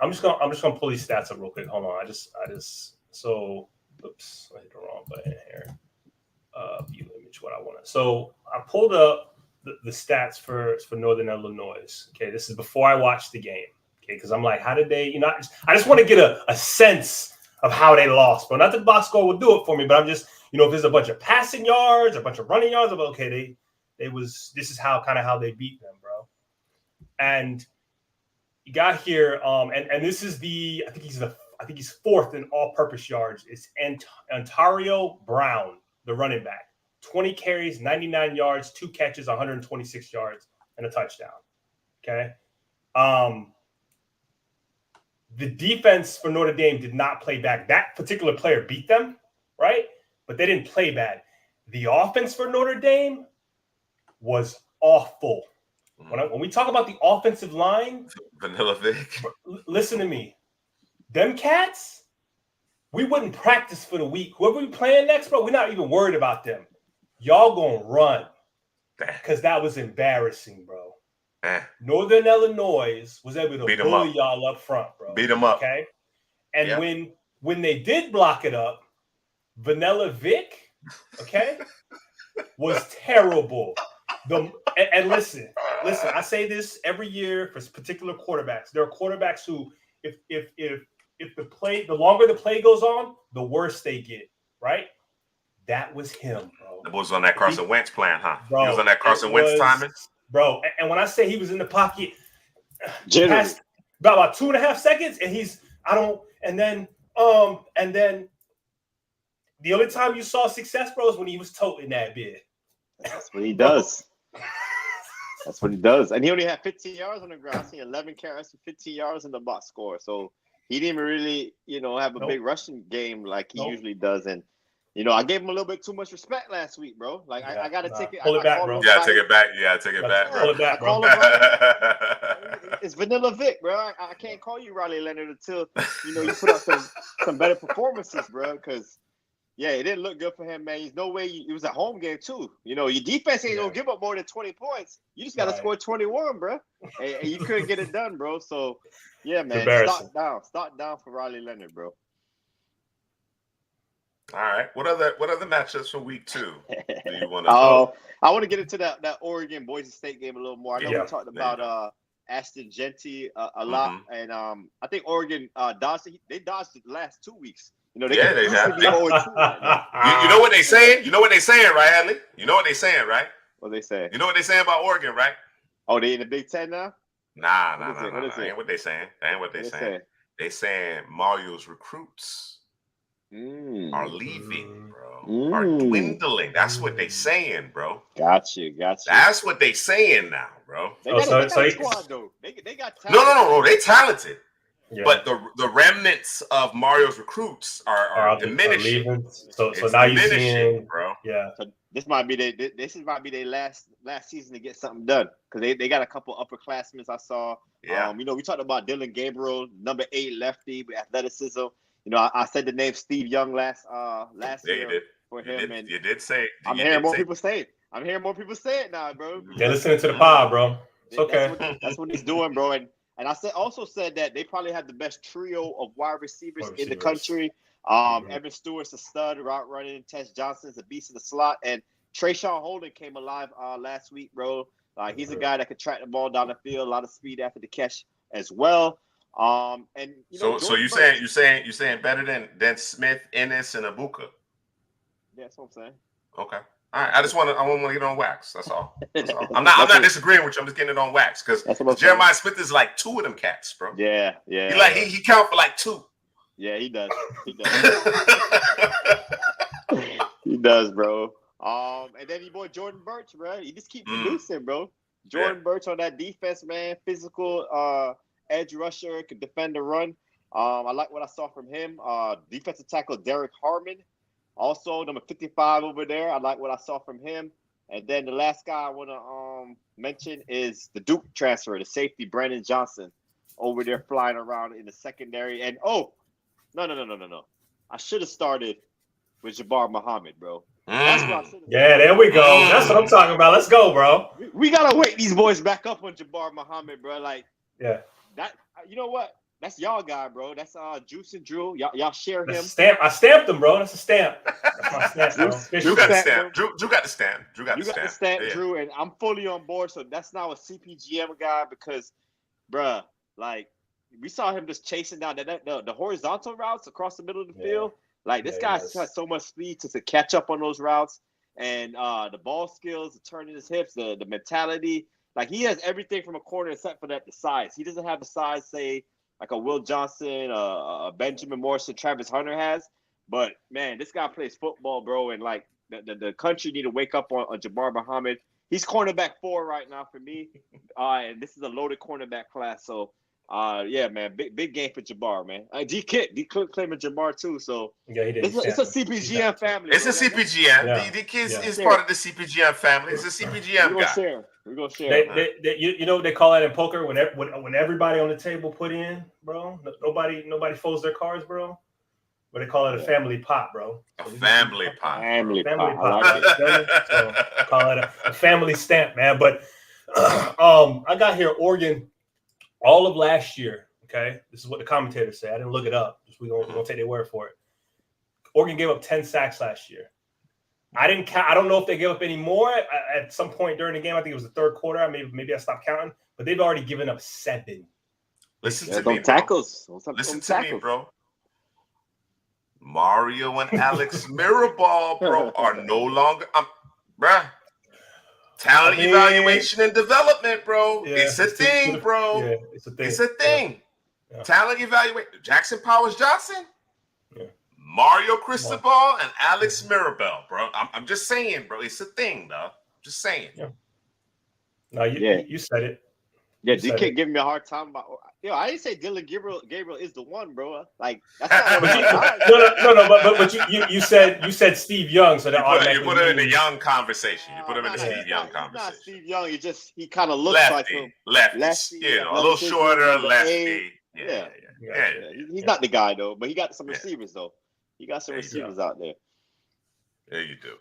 I'm just gonna pull these stats up real quick. Hold on, I just so oops, I hit the wrong button here. View page. What I want to. So I pulled up the stats for Northern Illinois. Okay, this is before I watched the game. Okay, because I'm like, how did they? I just want to get a sense of how they lost. But not that the box score will do it for me. But I'm just, if there's a bunch of passing yards, a bunch of running yards, I'm like, okay, this is how they beat them, bro. And you got here, and this is I think he's fourth in all-purpose yards. It's Ontario Brown, the running back. 20 carries, 99 yards, 2 catches, 126 yards, and a touchdown. Okay. The defense for Notre Dame did not play back. That particular player beat them, right? But they didn't play bad. The offense for Notre Dame was awful. When we talk about the offensive line, Vanilla Vic. Listen to me. Them cats, we wouldn't practice for the week. Whoever we playing next, bro, we're not even worried about them. Y'all gonna run. Because that was embarrassing, bro. Northern Illinois was able to bully y'all up front, bro. Beat them up. Okay. And when they did block it up, Vanilla Vic, okay, was terrible. And listen, I say this every year for particular quarterbacks. There are quarterbacks who, if the longer the play goes on, the worse they get, right? That was him, bro. The was on that Carson Wentz plan, huh? Bro, he was on that Carson Wentz timing. Bro, and when I say he was in the pocket, past about 2.5 seconds, and then the only time you saw success, bro, is when he was toting that bit. That's what he does. That's what he does. And he only had 15 yards on the ground. I seen 11 carries and 15 yards in the box score. So he didn't really, have a big rushing game like he usually does. And, I gave him a little bit too much respect last week, bro. Like, I got to take it. Pull it back, bro. Yeah, take it back. Yeah, take it back, bro. Pull it back, bro. It's Vanilla Vic, bro. I can't call you Riley Leonard until, you put up some better performances, bro, because it didn't look good for him, man. There's no way it was a home game too. Your defense ain't gonna give up more than 20 points. You just gotta score 21, bro. And you couldn't get it done, bro. So yeah, man. Start down for Riley Leonard, bro. All right. What other matchups for week 2 do you want to know? I want to get into that Oregon Boise State game a little more. I know we talked about Ashton Genty a lot, and I think Oregon dodged it. They dodged it the last 2 weeks. They have. You know what they saying? You know what they saying, right, Adley? You know what they saying, right? What they saying? You know what they saying about Oregon, right? Oh, they in the Big Ten now? Nah. Ain't what they saying. That ain't what they saying. They saying Mario's recruits are leaving, bro. Are dwindling. That's what they saying, bro. Got you. That's what they saying now, bro. They got a squad, though. They got talent. No. They talented. Yeah. But the remnants of Mario's recruits are diminishing. So now you're seeing, bro. Yeah. So this might be their last season to get something done, because they got a couple upperclassmen I saw. Yeah. We talked about Dylan Gabriel, number 8 lefty with athleticism. I said the name Steve Young last year for him. You did say it. I'm hearing more people say it now, bro. They're listening to the pod, bro. It's okay. That's what he's doing, bro. And I also said that they probably have the best trio of wide receivers in the country. Evan Stewart's a stud, route running. Tess Johnson's a beast in the slot. And Trayshawn Holden came alive last week, bro. He's a guy that could track the ball down the field, a lot of speed after the catch as well. So you're saying better than Smith, Ennis, and Abuka? Yeah, that's what I'm saying. Okay. All right, I want to get it on wax. That's all. I'm not disagreeing with you. I'm just getting it on wax because Jeremiah Smith is like 2 of them cats, bro. Yeah. He count for like 2. Yeah, he does. He does, bro. And then your boy Jordan Birch, bro. He just keep producing, bro. Jordan Birch on that defense, man. Physical edge rusher, could defend the run. I like what I saw from him. Defensive tackle Derek Harmon. Also, number 55 over there. I like what I saw from him. And then the last guy I want to mention is the Duke transfer, the safety, Brandon Johnson, over there flying around in the secondary. And, no. I should have started with Jabbar Muhammad, bro. That's what I should have. Yeah, there we go. That's what I'm talking about. Let's go, bro. We got to wake these boys back up on Jabbar Muhammad, bro. Like, yeah. That, you know what? that's y'all guy, bro. That's Juice and Drew. Y'all share him. Stamp. I stamped him, bro. That's a stamp. That's my stamp, bro. Drew got the stamp. Drew got the stamp. Drew got you the got stamp. the stamp, Drew, and I'm fully on board. So that's now a CPGM guy because, bruh, like we saw him just chasing down the horizontal routes across the middle of the field. Like this guy has so much speed to catch up on those routes, and the ball skills, the turning his hips, the mentality. Like he has everything from a corner except for the size. He doesn't have the size, say, like a Will Johnson, a Benjamin Morrison, Travis Hunter has. But man, this guy plays football, bro, and like the country need to wake up on Jabbar Muhammad. He's cornerback 4 right now for me, and this is a loaded cornerback class. So, yeah, man, big game for Jabbar, man. D Kid claiming Jabbar too. So yeah, he did. It's a CPGM family. It's a CPGM. Yeah. The kid is part of the CPGM family. It's a CPGM guy. We're gonna share. You know what they call that in poker when everybody on the table put in, bro. Nobody folds their cards, bro. But they call it a family pot, bro. A family pot. Family pot. Right? So call it a family stamp, man. But I got here Oregon all of last year. Okay, this is what the commentators say. I didn't look it up. We're gonna take their word for it. Oregon gave up 10 sacks last year. I don't know if they gave up any more at some point during the game. I think it was the third quarter. Maybe I stopped counting, but they've already given up 7. Listen to me, tackles. Listen to me, bro. Mario and Alex Mirabal, bro, are no longer, bruh. Talent evaluation and development, bro. Yeah, it's a thing, bro. Yeah, it's a thing. It's a thing. Yeah. Talent evaluation. Jackson Powers Johnson, Mario Cristobal, and Alex Mirabal, bro. I'm just saying, bro. It's a thing, though. Just saying. Yeah. No, you said it. Yeah, DK giving me a hard time about. I didn't say Dylan Gabriel is the one, bro. Like that's not no. But you said Steve Young, so that you put him in the Young conversation. You put him in the Steve Young conversation. Not Steve Young. He kind of looks lefty, like lefty. A little shorter, lefty. Yeah. He's not the guy though, but he got some receivers though. He got some receivers out there. There you do.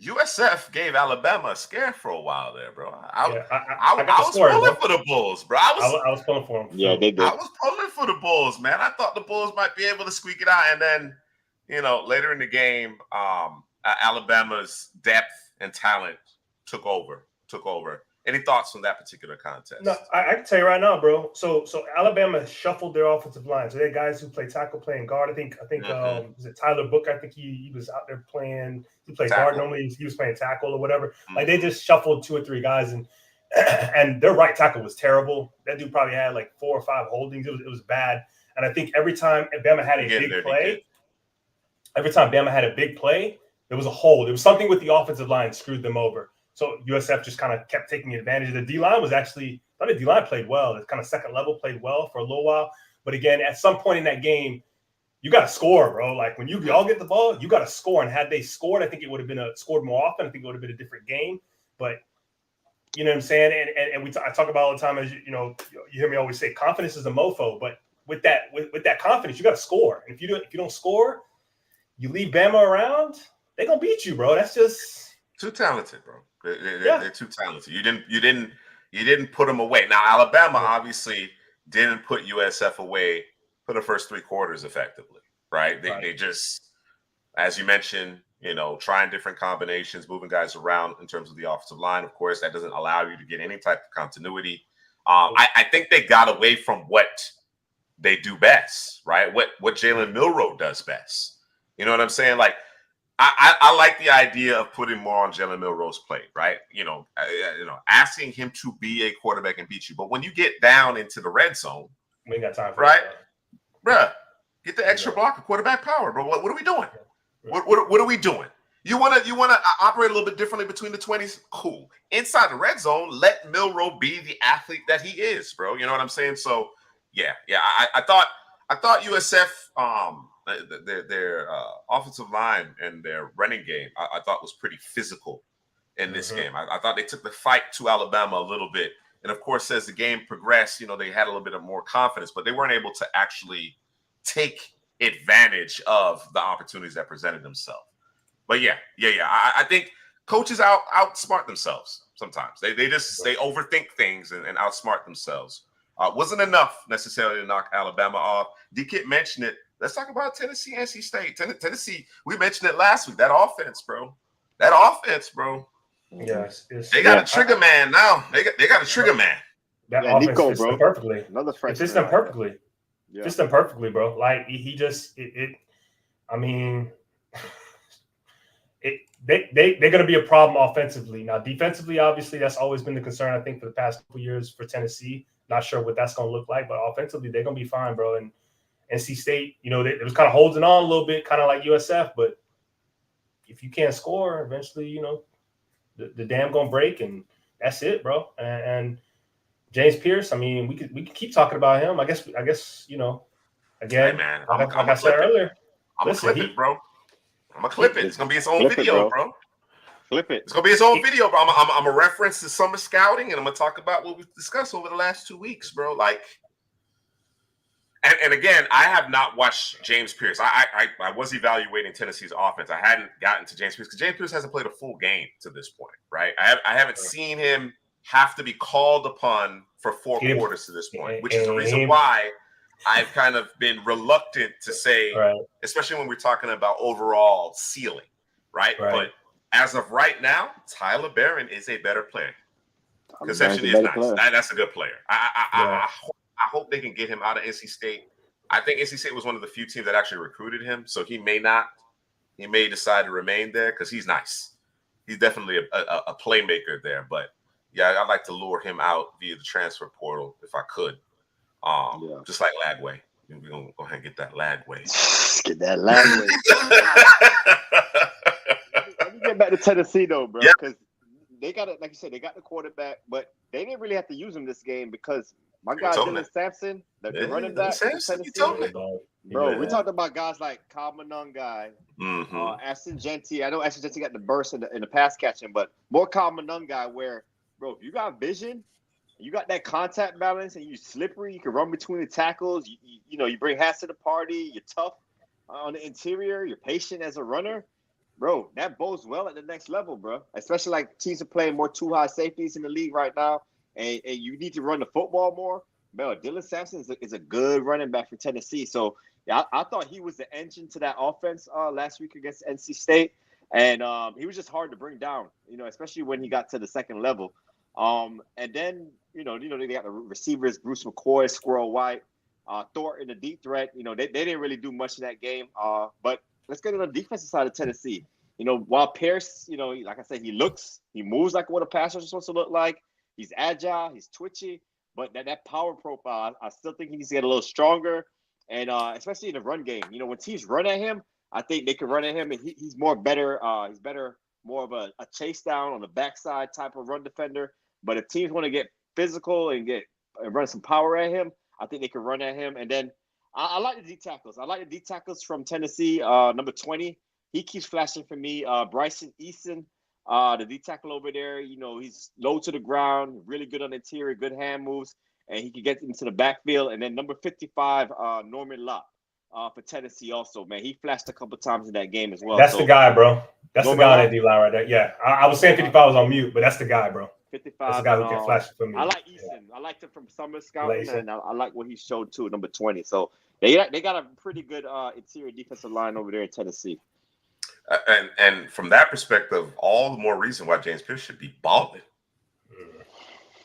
USF gave Alabama a scare for a while there, bro. I was pulling for the Bulls, bro. I was pulling for them. Yeah, they did. I was pulling for the Bulls, man. I thought the Bulls might be able to squeak it out, and then, later in the game, Alabama's depth and talent took over. Any thoughts on that particular contest? No, I can tell you right now, bro. So Alabama shuffled their offensive line. So they had guys who play tackle, playing guard. I think is it Tyler Book? I think he was out there playing. He played guard normally. He was playing tackle or whatever. Mm-hmm. Like they just shuffled 2 or 3 guys, and their right tackle was terrible. That dude probably had like 4 or 5 holdings. It was bad. And I think every time Bama had a big play, there was a hole. There was something with the offensive line screwed them over. So USF just kind of kept taking advantage. The D-line was actually – I thought the D-line played well. The kind of second level played well for a little while. But again, at some point in that game, you got to score, bro. Like when you all get the ball, you got to score. And had they scored, I think it would have been scored more often. I think it would have been a different game. But you know what I'm saying? And I talk about all the time, as you hear me always say, confidence is a mofo. But with that confidence, you got to score. And if you don't score, you leave Bama around, they're gonna beat you, bro. That's just too talented, bro. They're too talented. You didn't put them away. Now Alabama obviously didn't put USF away for the first 3 quarters effectively, right? They just, as you mentioned, trying different combinations, moving guys around in terms of the offensive line. Of course, that doesn't allow you to get any type of continuity. I think they got away from what they do best, right? What Jalen Milroe does best. You know what I'm saying? Like, I like the idea of putting more on Jalen Milroe's plate, right? Asking him to be a quarterback and beat you. But when you get down into the red zone, we ain't got time for right, bruh, get the extra block of quarterback power, bro. What are we doing? What are we doing? You want to operate a little bit differently between the 20s? Cool. Inside the red zone, let Milroe be the athlete that he is, bro. You know what I'm saying? So yeah. I thought USF their offensive line and their running game, I thought was pretty physical in this game. I thought they took the fight to Alabama a little bit. And of course, as the game progressed, they had a little bit of more confidence, but they weren't able to actually take advantage of the opportunities that presented themselves. But yeah. I think coaches outsmart themselves sometimes. They overthink things and outsmart themselves. Wasn't enough necessarily to knock Alabama off. D-Kit mentioned it. Let's talk about Tennessee, NC State. Tennessee, we mentioned it last week. That offense, bro. Yes, they got a trigger man now. They got a trigger man. That offense Nico, fits bro. them perfectly. Another freshman. It fits them perfectly. Yeah. Fits them perfectly, bro. Like he just I mean, they're going to be a problem offensively. Now, defensively, obviously, that's always been the concern, I think, for the past couple years for Tennessee. Not sure what that's going to look like, but offensively, they're going to be fine, bro. And NC State, it was kind of holding on a little bit, kind of like USF. But if you can't score, eventually, the dam going to break, and that's it, bro. And James Pierce, I mean, we could keep talking about him. I guess, again, hey, man, like I said earlier, I'm going to clip it, bro. I'm going to clip it. It's going to be its own video, bro. Flip it. It's going to be its own video, bro. I'm a reference to summer scouting, and I'm going to talk about what we've discussed over the last 2 weeks, bro. Like, and again, I have not watched James Pierce. I was evaluating Tennessee's offense. I hadn't gotten to James Pierce because James Pierce hasn't played a full game to this point, right? I haven't seen him have to be called upon for 4 quarters to this point, which is the reason why I've kind of been reluctant to say, especially when we're talking about overall ceiling, right? But as of right now, Tyler Barron is a better player. Conception is nice. That's a good player. I hope they can get him out of NC State. I think NC State was one of the few teams that actually recruited him, so he may decide to remain there because he's nice. He's definitely a playmaker there. But yeah, I'd like to lure him out via the transfer portal if I could. Just like Lagway. We're gonna go ahead and get that Lagway. Get that Lagway. Let me get back to Tennessee though, bro. Because they got it, like you said, they got the quarterback, but they didn't really have to use him this game because my guy Dylan Sampson, the running back from Tennessee, bro. We talked about guys like Kyle Monungai, Ashton Genty. I know Ashton Genty got the burst in the pass catching, but more Kyle Monungai where, bro, if you got vision, you got that contact balance, and you're slippery, you can run between the tackles. You bring hats to the party. You're tough on the interior. You're patient as a runner, bro. That bodes well at the next level, bro. Especially like teams are playing more 2 high safeties in the league right now, and you need to run the football more. Bro, Dylan Sampson is a good running back for Tennessee. So yeah, I thought he was the engine to that offense last week against NC State, and he was just hard to bring down. Especially when he got to the second level. And then they got the receivers, Bruce McCoy, Squirrel White, Thornton, the deep threat. They didn't really do much in that game. But let's get to the defensive side of Tennessee. While Pierce, like I said, he moves like what a passer is supposed to look like. He's agile, he's twitchy, but that power profile, I still think he needs to get a little stronger. And especially in the run game, when teams run at him, I think they can run at him, and he's more of a chase down on the backside type of run defender. But if teams want to get physical and run some power at him, I think they can run at him. And then I like the D tackles. I like the D tackles from Tennessee. Number 20, he keeps flashing for me. Bryson Eason, the D tackle over there. He's low to the ground, really good on the interior, good hand moves, and he can get into the backfield. And then number 55, Norman Lott. For Tennessee also, man. He flashed a couple times in that game as well. That's the guy, bro. That's the guy on that D-line right there. Yeah. I was saying 55 was on mute, but that's the guy, bro. 55. That's the guy who can flash it for me. I like Eason. I liked him from summer scouting, and I like what he showed too, number 20. So they got a pretty good interior defensive line over there in Tennessee. And from that perspective, all the more reason why James Pierce should be balling.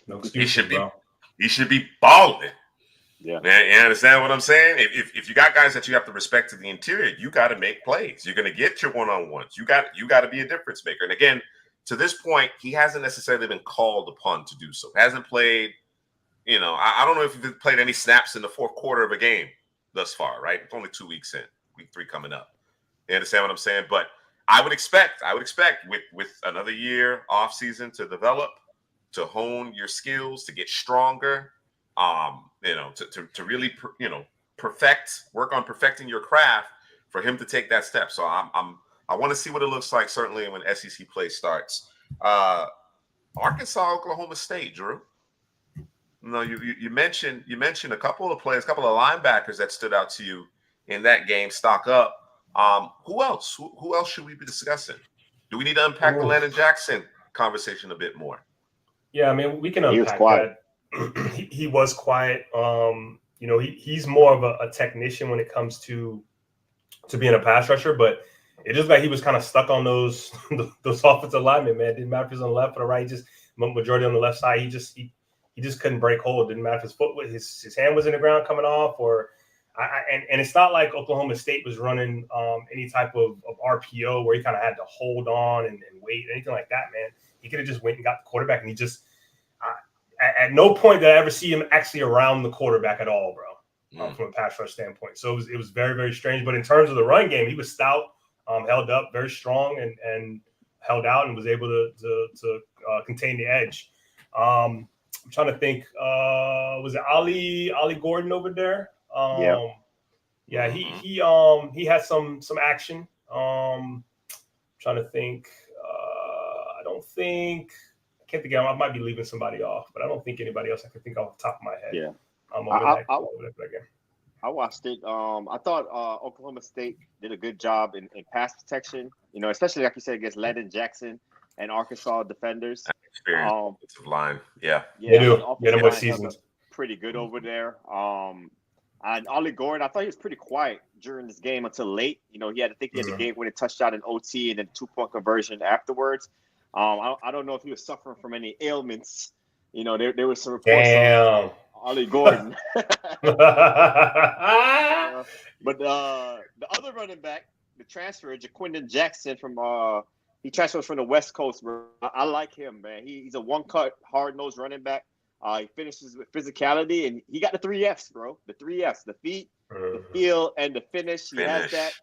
No excuse, bro. He should be balling. Yeah, man, you understand what I'm saying? If you got guys that you have to respect to the interior, you got to make plays. You're going to get your one-on-ones. You got to be a difference maker. And again, to this point, he hasn't necessarily been called upon to do so. Hasn't played. I don't know if he's played any snaps in the fourth quarter of a game thus far. Right? It's only 2 weeks in. Week 3 coming up. You understand what I'm saying? But I would expect with another year off season to develop, to hone your skills, to get stronger. To really, work on perfecting your craft for him to take that step. So I want to see what it looks like. Certainly when SEC play starts. Arkansas, Oklahoma State, Drew. You mentioned a couple of players, a couple of linebackers that stood out to you in that game. Stock up. Who else? Who else should we be discussing? Do we need to unpack the Landon Jackson conversation a bit more? Yeah, I mean we can unpack that. he was quiet. He's more of a technician when it comes to being a pass rusher, but it is like he was kind of stuck on those offensive linemen, man. It didn't matter if he was on the left or the right. Just majority on the left side. He just couldn't break hold. It didn't matter if his foot, his hand was in the ground coming off, or and it's not like Oklahoma State was running any type of RPO where he kind of had to hold on and wait, anything like that, man. He could have just went and got the quarterback, and he just at no point did I ever see him actually around the quarterback at all, bro, from a pass rush standpoint. So it was very, very strange. But in terms of the run game, he was stout, held up, very strong, and held out and was able to contain the edge. I'm trying to think. Was it Ali Gordon over there? Yeah. He had some action. Trying to think. I can't think of him. I might be leaving somebody off, but I don't think anybody else I can think off the top of my head. Yeah. I watched it. I thought Oklahoma State did a good job in pass protection, especially like you said against Landon Jackson and Arkansas defenders. Experience offensive line. Yeah. They do. Yeah, seasons. Pretty good over there. And Ollie Gordon, I thought he was pretty quiet during this game until late. He had the game-winning touchdown in OT and then 2-point conversion afterwards. I don't know if he was suffering from any ailments. There was some reports on Ollie Gordon. But the other running back, the transfer, Jaquindon Jackson he transfers from the West Coast. I like him, man. He's a one-cut, hard-nosed running back. He finishes with physicality, and he got the 3 Fs, bro. The 3 Fs: the feet, the feel, and the finish. He has that.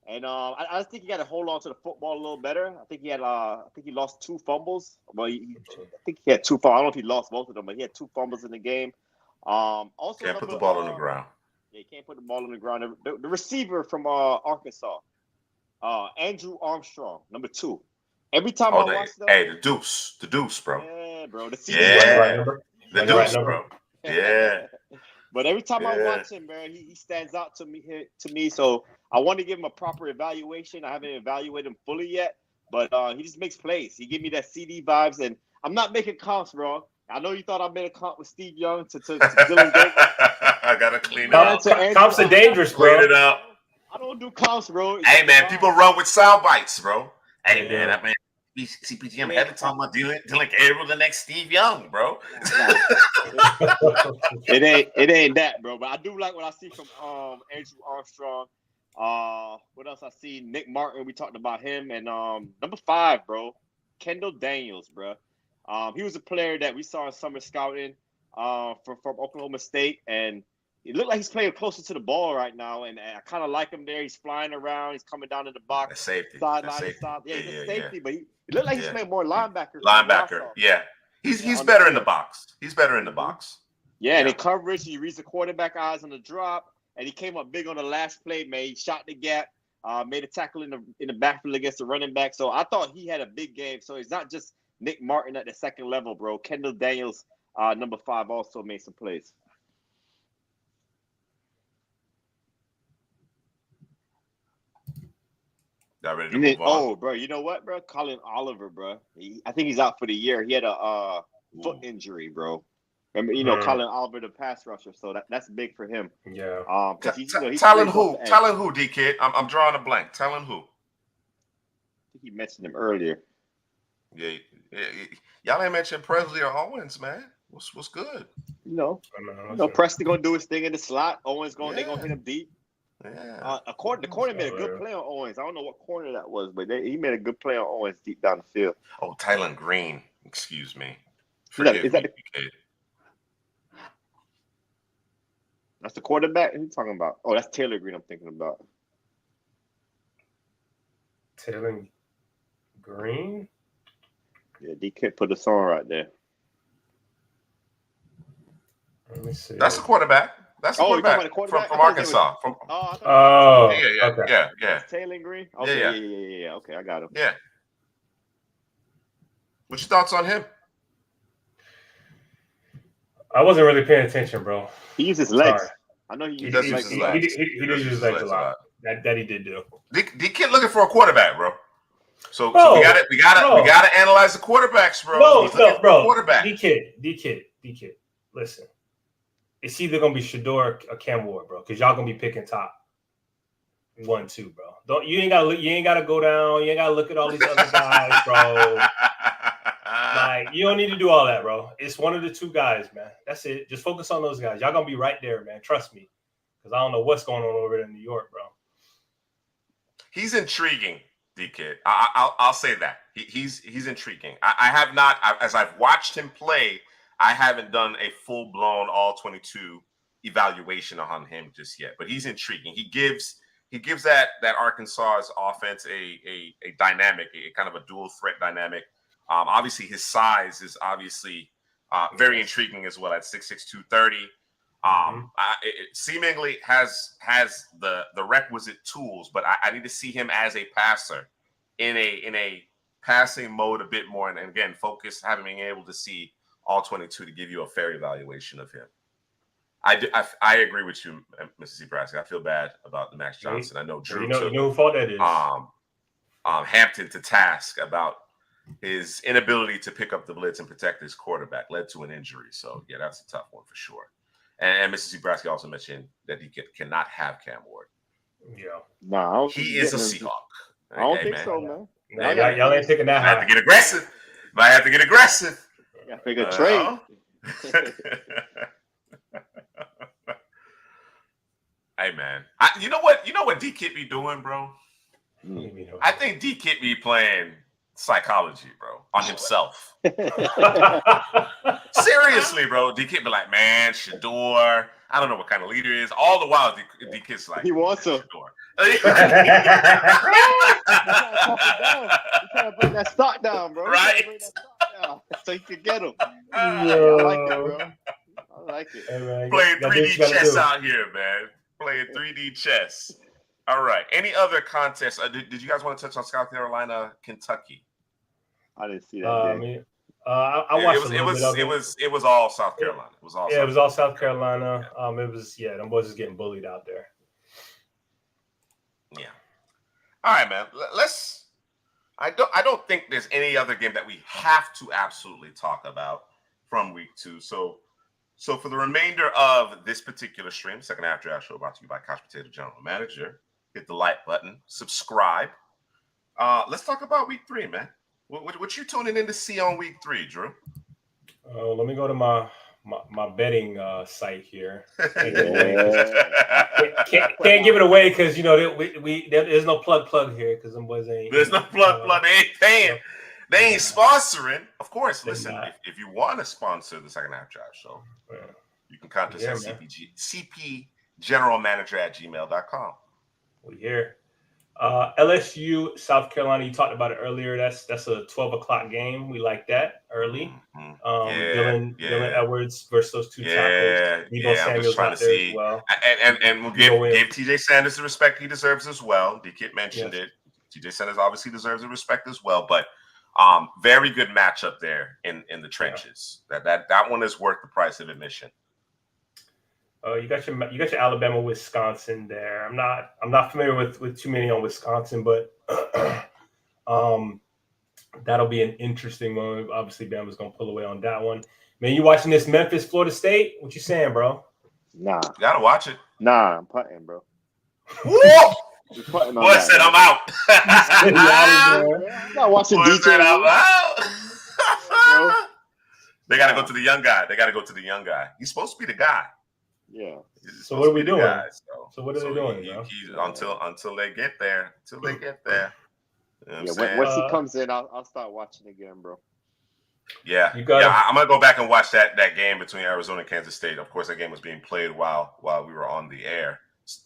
And I think he got to hold on to the football a little better. I think he lost 2 fumbles. Well, I think he had 2 fumbles. I don't know if he lost both of them, but he had 2 fumbles in the game. Also, can't put the ball on the ground. Yeah, he can't put the ball on the ground. The receiver from Arkansas, Andrew Armstrong, number 2. Every time I watch them, the deuce, bro. Yeah, bro. The deuce, bro. Yeah. But every time I watch him, man, he stands out to me. So I want to give him a proper evaluation. I haven't evaluated him fully yet, but he just makes plays. He give me that CD vibes, and I'm not making comps, bro. I know you thought I made a comp with Steve Young to Dylan Gabriel. I gotta clean it up. Comps are dangerous, bro. Clean it up. I don't do comps, bro. Hey, man, people run with sound bites, bro. Hey, man, CPGM had to talk about Dylan Gabriel, the next Steve Young, bro. It ain't that, bro. But I do like what I see from Andrew Armstrong. What else I see? Nick Martin. We talked about him, and number 5, bro, Kendall Daniels, bro. He was a player that we saw in summer scouting from Oklahoma State, and it looked like he's playing closer to the ball right now, and I kind of like him there. He's flying around. He's coming down in the box. That's safety. Sideline to side. Yeah, he's a safety, but it looked like he's playing more linebacker. Yeah. He's better in the box. He's better in the box. Yeah, and in coverage, he reads the quarterback eyes on the drop, and he came up big on the last play, man. He shot the gap, made a tackle in the backfield against the running back. So I thought he had a big game. So it's not just Nick Martin at the second level, bro. Kendall Daniels, number 5, also made some plays. Ready to move on. Bro, you know what, bro? Colin Oliver, bro. I think he's out for the year. He had a foot injury, bro. Remember, Colin Oliver, the pass rusher. So that's big for him. Yeah. He's Talon who? Talon who, D-Kid? I'm drawing a blank. Talon who? I think he mentioned him earlier. Yeah. Y'all ain't mentioned Presley or Owens, man. What's good? Preston gonna do his thing in the slot. Owens they gonna hit him deep. Yeah. The corner made a good play on Owens. I don't know what corner that was, but he made a good play on Owens deep down the field. Oh, Tylen Green. Excuse me. Is that that's the quarterback? Who are you talking about? Oh, that's Taylor Green I'm thinking about. Taylor Green? Yeah, DK put the song right there. Let me see. That's the quarterback. That's the quarterback from Arkansas. Yeah. That's Taylor Green? Okay, yeah. Okay, I got him. Yeah. What's your thoughts on him? I wasn't really paying attention, bro. He uses legs. Sorry. I know he does use his legs. He did use his legs a lot. That he did do. The kid looking for a quarterback, bro. So we gotta analyze the quarterbacks, bro. No, bro. Quarterback. D kid. listen, it's either gonna be Shador or Cam Ward, bro, because y'all gonna be picking top 1, 2, bro. You ain't gotta go down. You ain't gotta look at all these other guys, bro. Like, you don't need to do all that, bro. It's one of the 2 guys, man. That's it. Just focus on those guys. Y'all gonna be right there, man. Trust me, because I don't know what's going on over there in New York, bro. He's intriguing, D-Kid. I'll say that. He's intriguing. I have not, as I've watched him play, I haven't done a full-blown all-22 evaluation on him just yet. But he's intriguing. He gives that Arkansas's offense a dynamic, a kind of a dual threat dynamic. Obviously, his size is obviously very intriguing as well at 6'6", 230. It seemingly has the requisite tools, but I need to see him as a passer in a passing mode a bit more, and again, focus, having been able to see all 22 to give you a fair evaluation of him. I agree with you, Mr. Nebraska. I feel bad about the Max Johnson. I know Drew took who fault that is. Hampton to task about his inability to pick up the blitz and protect his quarterback, led to an injury. So yeah, that's a tough one for sure. And Mr. Nebraska also mentioned that he cannot have Cam Ward. Yeah, no, he is a Seahawk. I don't think so, man. Y'all ain't picking that high. Might have to get aggressive. Yeah, pick a trade. Hey man, you know what D-Kid be doing, bro? I think D-Kid be playing psychology, bro, on himself. Seriously, bro. D-Kid be like, man, Shador, I don't know what kind of leader he is. All the while, D-Kid's like, he wants to. Shador. He's trying to bring that stock down, bro. Right? So you can get him. I like it, bro. I like it. Hey, man, Playing 3D chess out here, man. Playing 3D chess. All right. Any other contests? Did you guys want to touch on South Carolina, Kentucky? I didn't see that game. I watched it was all South Carolina. It was all South Carolina. Them boys is getting bullied out there. Yeah. All right, man. I don't think there's any other game that we have to absolutely talk about from week 2. So for the remainder of this particular stream, second half draft show brought to you by Couch Potato General Manager. Hit the like button, subscribe. Let's talk about week 3, man. What you tuning in to see on week 3, Drew? Let me go to my betting site here. Can't give it away because there's no plug here because them boys ain't. There's no plug. They ain't paying. They ain't sponsoring. Of course, listen. If you want to sponsor the second half draft show, you can contact us at cpgeneralmanager@gmail.com. We here. LSU, South Carolina. You talked about it earlier. That's a 12:00 game. We like that early. Dylan Edwards versus those 2 tackles. I'm just trying to see. Well. And we'll give TJ Sanders the respect he deserves as well. D-Kid mentioned it. TJ Sanders obviously deserves the respect as well. But very good matchup there in the trenches. Yeah. That one is worth the price of admission. You got your Alabama, Wisconsin there. I'm not familiar with too many on Wisconsin, but that'll be an interesting one. Obviously, Bama's gonna pull away on that one. Man, you watching this Memphis, Florida State? What you saying, bro? Nah, you gotta watch it. Nah, I'm putting, bro. Boy said I'm out. I'm not watching DJ. They gotta go to the young guy. He's supposed to be the guy. Yeah. So what are we doing? So what are they doing? Until they get there. You know once he comes in, I'll start watching again, bro. Yeah. I'm gonna go back and watch that game between Arizona and Kansas State. Of course, that game was being played while we were on the air.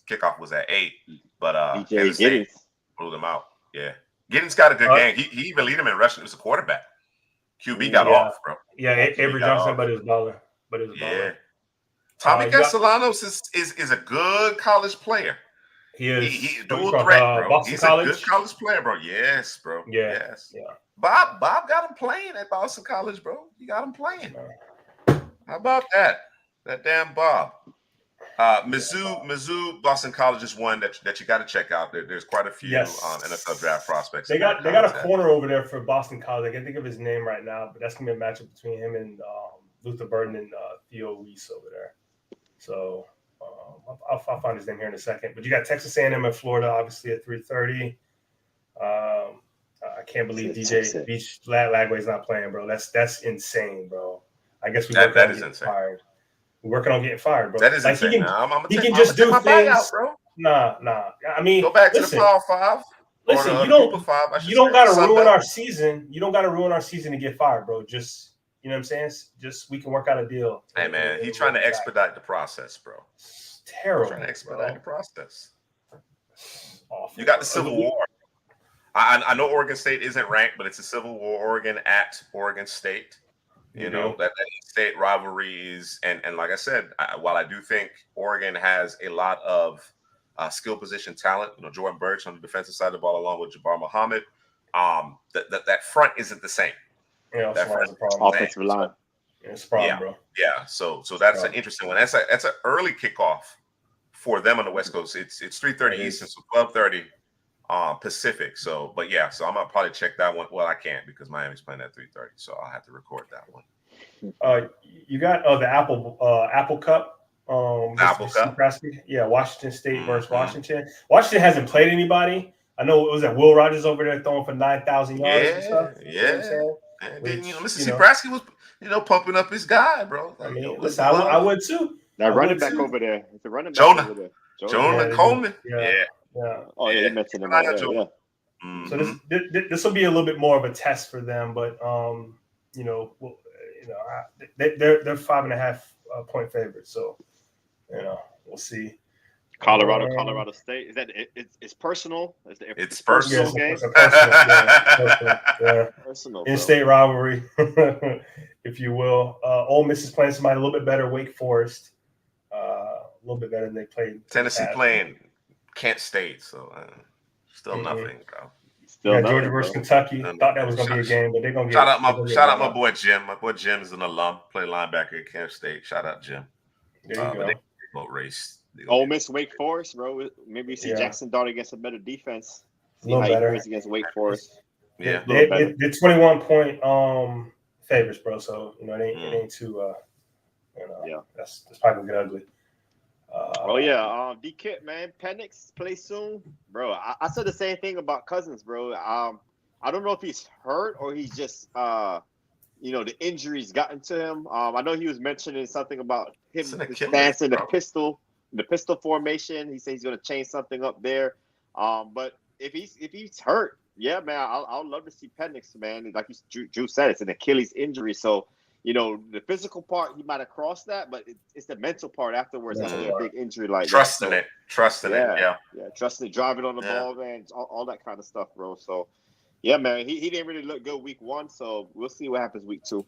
Kickoff was at 8, but Kansas State blew them out. Yeah. Giddens got a good game. He even lead him in rushing. It was a quarterback. QB got off, bro. Yeah, Avery Johnson, but it was baller. Yeah. Tommy Castellanos is a good college player. He is. He's dual threat, bro. Boston He's College. a good college player, bro. Yes, bro. Yeah. Yes. Yeah. Bob got him playing at Boston College, bro. He got him playing. How about that? That damn Bob. Mizzou, Boston College is one that you got to check out. There's quite a few NFL draft prospects. They got a corner over there for Boston College. I can't think of his name right now, but that's gonna be a matchup between him and Luther Burden and Theo Weiss over there. So I'll find his name here in a second. But you got Texas A&M and Florida, obviously at 3:30. I can't believe DJ Beach Lagway's not playing, bro. That's insane, bro. I guess we're working on getting fired. We're working on getting fired, bro. That is insane. He can just do things. Out, bro. Nah. I mean, go back to the Power 5. Listen, you don't gotta ruin our season. You don't gotta ruin our season to get fired, bro. Just, you know what I'm saying? Just we can work out a deal. Hey man, he's trying to expedite the process, bro. It's terrible. He's trying to expedite the process. Awful, you got the Civil War. I know Oregon State isn't ranked, but it's a Civil War. Oregon at Oregon State. You know, that state rivalry is, and like I said, while I do think Oregon has a lot of skill position talent, you know, Jordan Burch on the defensive side of the ball, along with Jabbar Muhammad, that front isn't the same. Yeah, that front offensive line. It's a problem, bro. Yeah, so that's an interesting one. That's an early kickoff for them on the West Coast. It's 3:30 Eastern, so 12:30 Pacific. So I'm gonna probably check that one. Well, I can't because Miami's playing at 3:30, so I'll have to record that one. You got the Apple Cup. Apple Cup. Yeah, Washington State versus Washington. Washington hasn't played anybody. I know it was that Will Rogers over there throwing for 9,000 yards and stuff. And then, Mississippi Nebraska was, pumping up his guy, bro. Like, listen, I would too. That running back over there. It's a running back over there. Jonah Coleman. Yeah. Oh, yeah, you mentioned him right there. Yeah. So this will be a little bit more of a test for them, but they're 5.5 point favorites. So we'll see. Colorado State. Is that it's personal? It's personal game. Personal. In-state rivalry, if you will. Ole Miss is playing somebody a little bit better. Wake Forest, a little bit better than they played. Tennessee playing Kent State, so still nothing, bro. Georgia versus Kentucky. Thought that was gonna be a game, but they're gonna get. Shout out my boy Jim. My boy Jim is an alum. Played linebacker at Kent State. Shout out Jim. There you go. Boat race. Ole Miss, Wake Forest, bro. Maybe you see Jackson Dart against a better defense. See how better. he plays against Wake Forest. Yeah, they're 21-point favorites, bro. So it ain't too. That's probably gonna get ugly. D Kit, man, Penix play soon, bro. I said the same thing about Cousins, bro. I don't know if he's hurt or he's just the injuries gotten to him. I know he was mentioning something about him stance in the pistol formation. He said he's going to change something up there. But if he's hurt, yeah, man, I'll love to see Penix, man. Like Drew said, it's an Achilles injury, so the physical part he might have crossed that, but it's the mental part afterwards. After a big injury like trusting it, trusting it, trusting it, driving on the ball, man, all that kind of stuff, bro. So. Yeah, man, he didn't really look good week 1, so we'll see what happens week 2.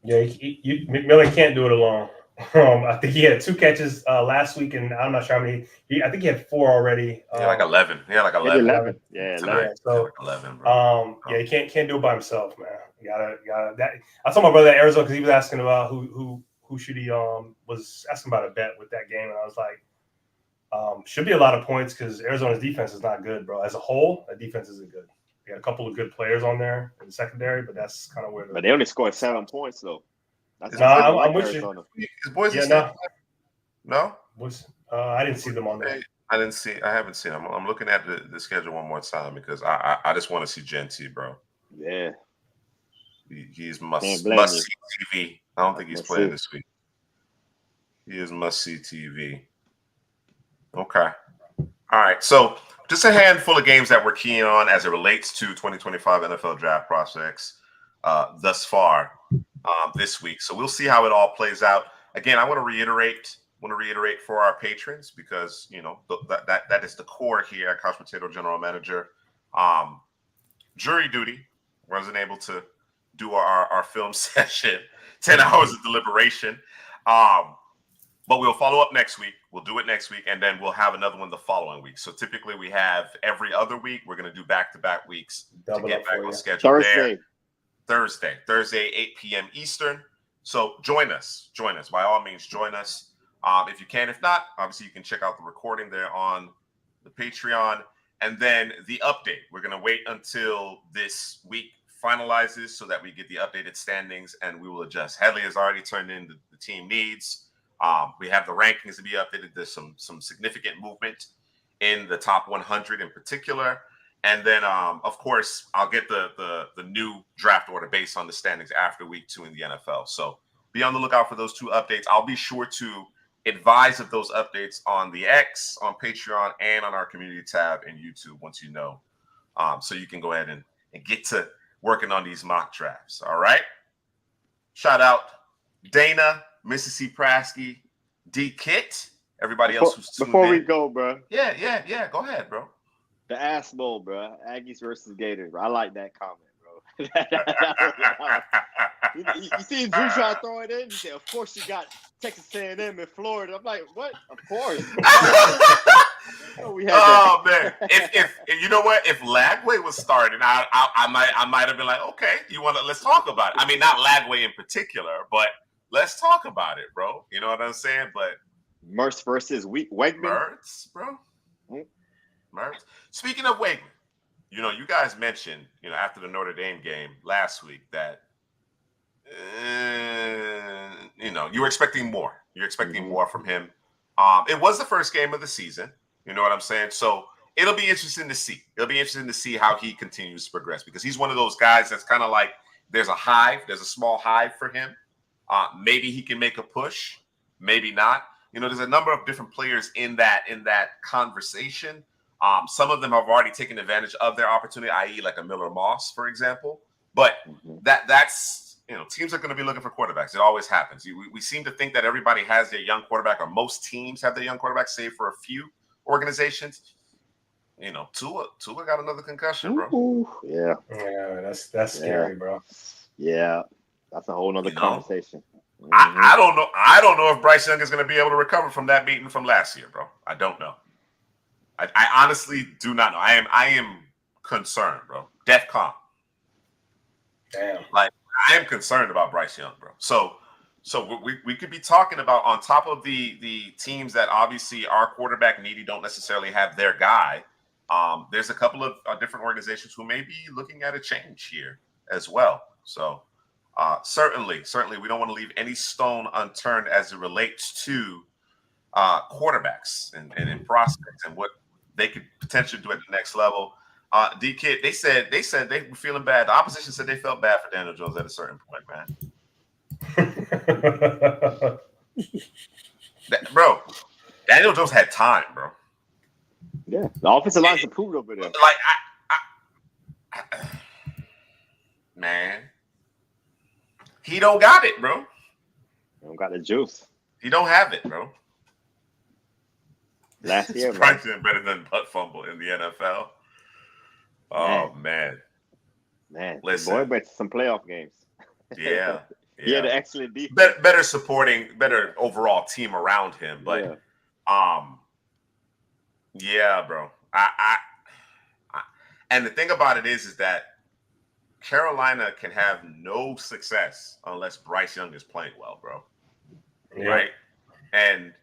Yeah, McMillan can't do it alone. I think he had 2 catches last week, and I'm not sure how many. I think he had 4 already. Like 11. Yeah, like 11. Yeah, 11. So like 11, bro. He can't do it by himself, man. You gotta. That I told my brother at Arizona because he was asking about who should he was asking about a bet with that game, and I was like. Should be a lot of points because Arizona's defense is not good, bro. As a whole, that defense isn't good. They got a couple of good players on there in the secondary, but that's kind of where. But they only scored 7 points, though. I'm with you. Is Boise State? No. I didn't see them on there. I haven't seen them. I'm looking at the schedule one more time because I just want to see Genty, bro. Yeah. He's must see TV. I don't think he's playing this week. He is must see TV. Okay. All right. So just a handful of games that we're keying on as it relates to 2025 NFL draft prospects thus far this week. So we'll see how it all plays out. Again, I want to reiterate for our patrons because, that is the core here at Couch Potato General Manager. Jury duty. Wasn't able to do our film session, 10 hours of deliberation. But we'll follow up next week. We'll do it next week, and then we'll have another one the following week. So typically we have every other week. We're going to do back-to-back weeks to get back on schedule. Thursday, 8 p.m. Eastern. So join us. By all means, join us. If you can. If not, obviously you can check out the recording there on the Patreon. And then the update. We're going to wait until this week finalizes so that we get the updated standings, and we will adjust. Headley has already turned in the team needs. We have the rankings to be updated. There's some significant movement in the top 100 in particular. And then, of course, I'll get the new draft order based on the standings after week 2 in the NFL. So be on the lookout for those 2 updates. I'll be sure to advise of those updates on the X, on Patreon, and on our community tab in YouTube once you know. So you can go ahead and get to working on these mock drafts. All right. Shout out Dana, Mrs. C. Prasky, D. Kit, everybody else who's tuned before in. we go, bro. Yeah. Go ahead, bro. The Ass Bowl, bro. Aggies versus Gators. Bro. I like that comment, bro. You see Drew try to throw it in? He said, of course you got Texas A&M in Florida. I'm like, what? Of course. Oh man! If you know what, if Lagway was starting, I might have been like, okay, let's talk about it. I mean, not Lagway in particular, but let's talk about it, bro. You know what I'm saying? But Mertz versus Wegman. Mertz, bro. Mertz. Speaking of Wegman, you guys mentioned, after the Notre Dame game last week that, you were expecting more. You're expecting more from him. It was the first game of the season. You know what I'm saying? So it'll be interesting to see. It'll be interesting to see how he continues to progress, because he's one of those guys that's kind of like there's a small hive for him. Maybe he can make a push, maybe not. There's a number of different players in that conversation. Some of them have already taken advantage of their opportunity, i.e. like a Miller Moss, for example. But that's teams are going to be looking for quarterbacks. It always happens. We seem to think that everybody has their young quarterback, or most teams have their young quarterback, save for a few organizations. Tua got another concussion, bro. Ooh, yeah, that's scary, bro. Yeah, that's a whole nother conversation. I don't know. I don't know if Bryce Young is going to be able to recover from that beating from last year, bro. I don't know. I honestly do not know. I am concerned, bro. DEFCON. Damn. Like, I am concerned about Bryce Young, bro. So we could be talking about, on top of the teams that obviously are quarterback needy, don't necessarily have their guy. There's a couple of different organizations who may be looking at a change here as well. So certainly, we don't want to leave any stone unturned as it relates to quarterbacks and prospects and what they could potentially do at the next level. D-Kid, they said they were feeling bad. The opposition said they felt bad for Daniel Jones at a certain point, man. Bro, Daniel Jones had time, bro. Yeah, the offensive line's improved over there. Like, man, he don't got it, bro. He don't got the juice. He don't have it, bro. Last year, Bryce Young better than butt fumble in the NFL. Oh man. Listen, boy, but some playoff games. Yeah. He had an excellent defense. Better supporting, better overall team around him, but yeah, bro. I and the thing about it is that Carolina can have no success unless Bryce Young is playing well, bro. Yeah. Right? And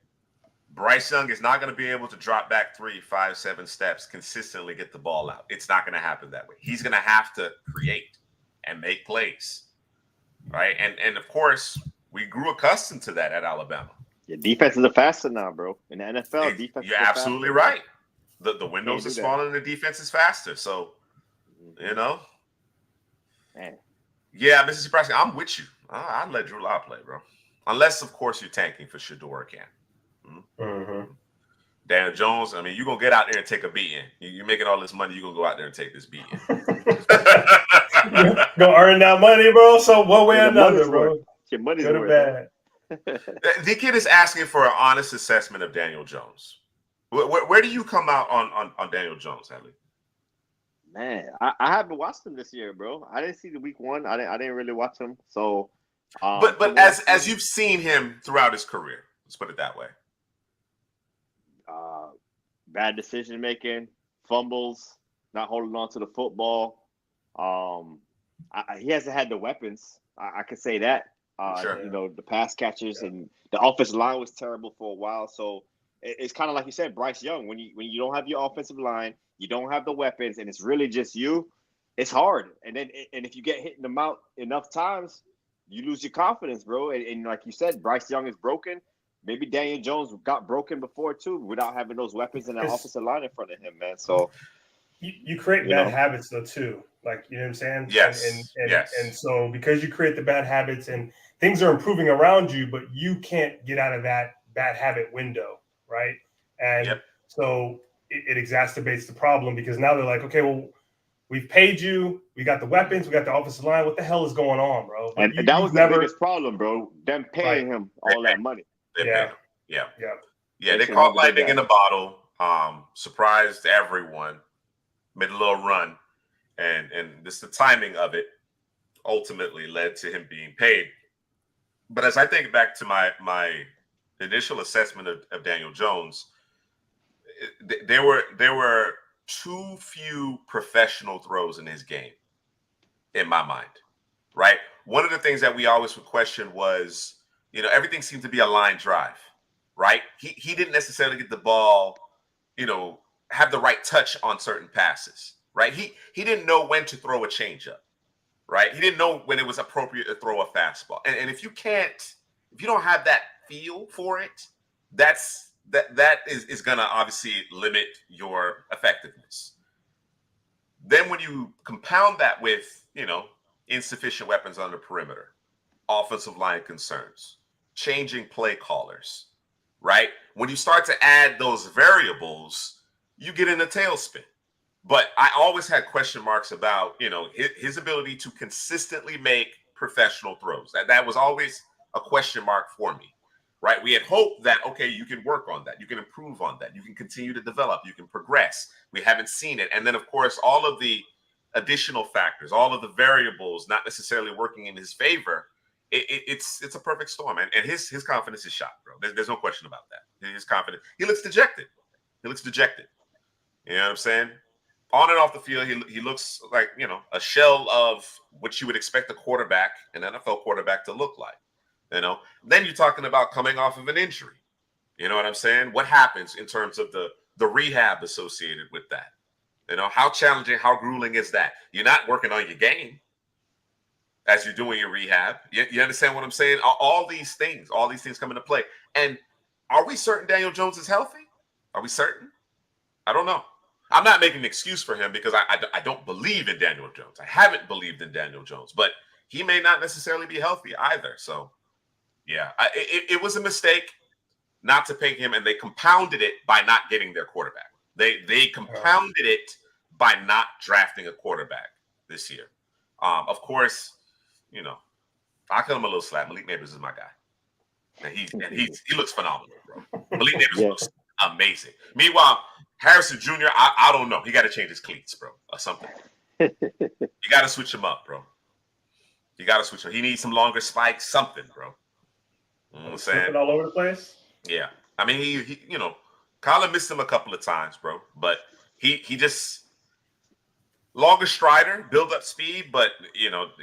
Bryce Young is not going to be able to drop back 3, 5, 7 steps, consistently get the ball out. It's not going to happen that way. He's going to have to create and make plays, right? And of course, we grew accustomed to that at Alabama. Your defenses are faster now, bro. In the NFL, defense. You're absolutely right. The windows are smaller and the defense is faster. So, Man. Yeah, Mrs. Nebraska, I'm with you. I'd let Drew Lock play, bro. Unless, of course, you're tanking for Shedeur again. Mm-hmm. Daniel Jones, I mean, you're going to get out there and take a beating. You're making all this money, you're going to go out there and take this beating. Go earn that money, bro. So one way or another, bro. Your money's good or bad. The kid is asking for an honest assessment of Daniel Jones. Where do you come out on Daniel Jones, Hadley? Man, I haven't watched him this year, bro. I didn't see the week 1. I didn't really watch him. So, but as you've seen him throughout his career, let's put it that way. Bad decision making, fumbles, not holding on to the football. He hasn't had the weapons. I can say that. Sure. The pass catchers and the offensive line was terrible for a while. So it's kind of like you said, Bryce Young. When you don't have your offensive line, you don't have the weapons, and it's really just you. it's hard. And if you get hit in the mouth enough times, you lose your confidence, bro. And like you said, Bryce Young is broken. Maybe Daniel Jones got broken before too, without having those weapons in the offensive line in front of him, man. So you create bad habits though too. Like, you know what I'm saying? Yes. And so because you create the bad habits and things are improving around you, but you can't get out of that bad habit window, right? And so it exacerbates the problem, because now they're like, okay, well, we've paid you, we got the weapons, we got the offensive line. What the hell is going on, bro? But and that was the biggest problem, bro. Them paying him all that money. Yeah. They caught lightning in a bottle. Surprised everyone. Made a little run, and this the timing of it ultimately led to him being paid. But as I think back to my initial assessment of Daniel Jones, there were too few professional throws in his game, in my mind. Right. One of the things that we always would question was, everything seemed to be a line drive. Right. He didn't necessarily get the ball, have the right touch on certain passes. Right. He didn't know when to throw a changeup. Right. He didn't know when it was appropriate to throw a fastball. And if you don't have that feel for it, that is going to obviously limit your effectiveness. Then when you compound that with, insufficient weapons on the perimeter, offensive line concerns, changing play callers, right? When you start to add those variables, you get in a tailspin. But I always had question marks about, his ability to consistently make professional throws. That was always a question mark for me, right? We had hoped that, okay, you can work on that. You can improve on that. You can continue to develop. You can progress. We haven't seen it. And then, of course, all of the additional factors, all of the variables not necessarily working in his favor, it's a perfect storm. And his confidence is shot, bro. There's no question about that. His confidence. He looks dejected. You know what I'm saying? On and off the field, he looks like, a shell of what you would expect a quarterback, an NFL quarterback, to look like. Then you're talking about coming off of an injury. You know what I'm saying? What happens in terms of the rehab associated with that? How challenging, how grueling is that? You're not working on your game as you're doing your rehab. You understand what I'm saying? All these things come into play. And are we certain Daniel Jones is healthy? Are we certain? I don't know. I'm not making an excuse for him, because I don't believe in Daniel Jones. I haven't believed in Daniel Jones, but he may not necessarily be healthy either. So, yeah, it was a mistake not to pay him, and they compounded it by not getting their quarterback. They compounded it by not drafting a quarterback this year. Of course, I cut him a little slack. Malik Neighbors is my guy, and he looks phenomenal, bro. Malik Neighbors looks amazing. Meanwhile, Harrison Jr., I don't know. He got to change his cleats, bro, or something. You got to switch him up, bro. You got to switch him. He needs some longer spikes, something, bro. You know what I'm saying? All over the place. Yeah, I mean, he Colin missed him a couple of times, bro, but he just longer strider, build up speed, but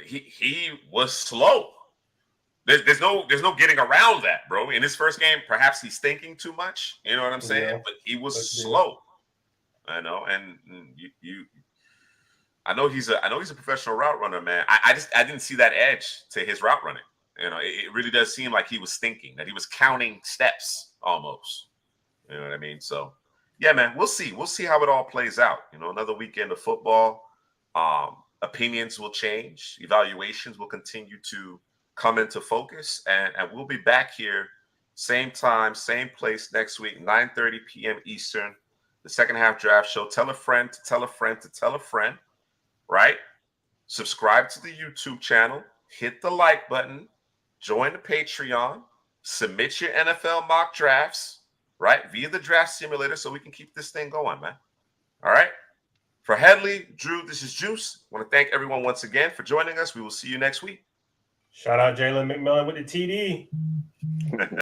he was slow. There's no getting around that, bro. In his first game, perhaps he's thinking too much. You know what I'm saying? Yeah. But he was slow. I know, and I know he's a professional route runner, man. I didn't see that edge to his route running. It really does seem like he was thinking, that he was counting steps almost. You know what I mean? So, yeah, man, we'll see. We'll see how it all plays out. Another weekend of football. Opinions will change. Evaluations will continue to come into focus. And we'll be back here, same time, same place next week, 9:30 p.m. Eastern, the second half draft show. Tell a friend to tell a friend to tell a friend, right? Subscribe to the YouTube channel. Hit the like button. Join the Patreon. Submit your NFL mock drafts, right, via the draft simulator, so we can keep this thing going, man. All right? For Headley, Drew, this is Juice. I want to thank everyone once again for joining us. We will see you next week. Shout out Jalen McMillan with the TD.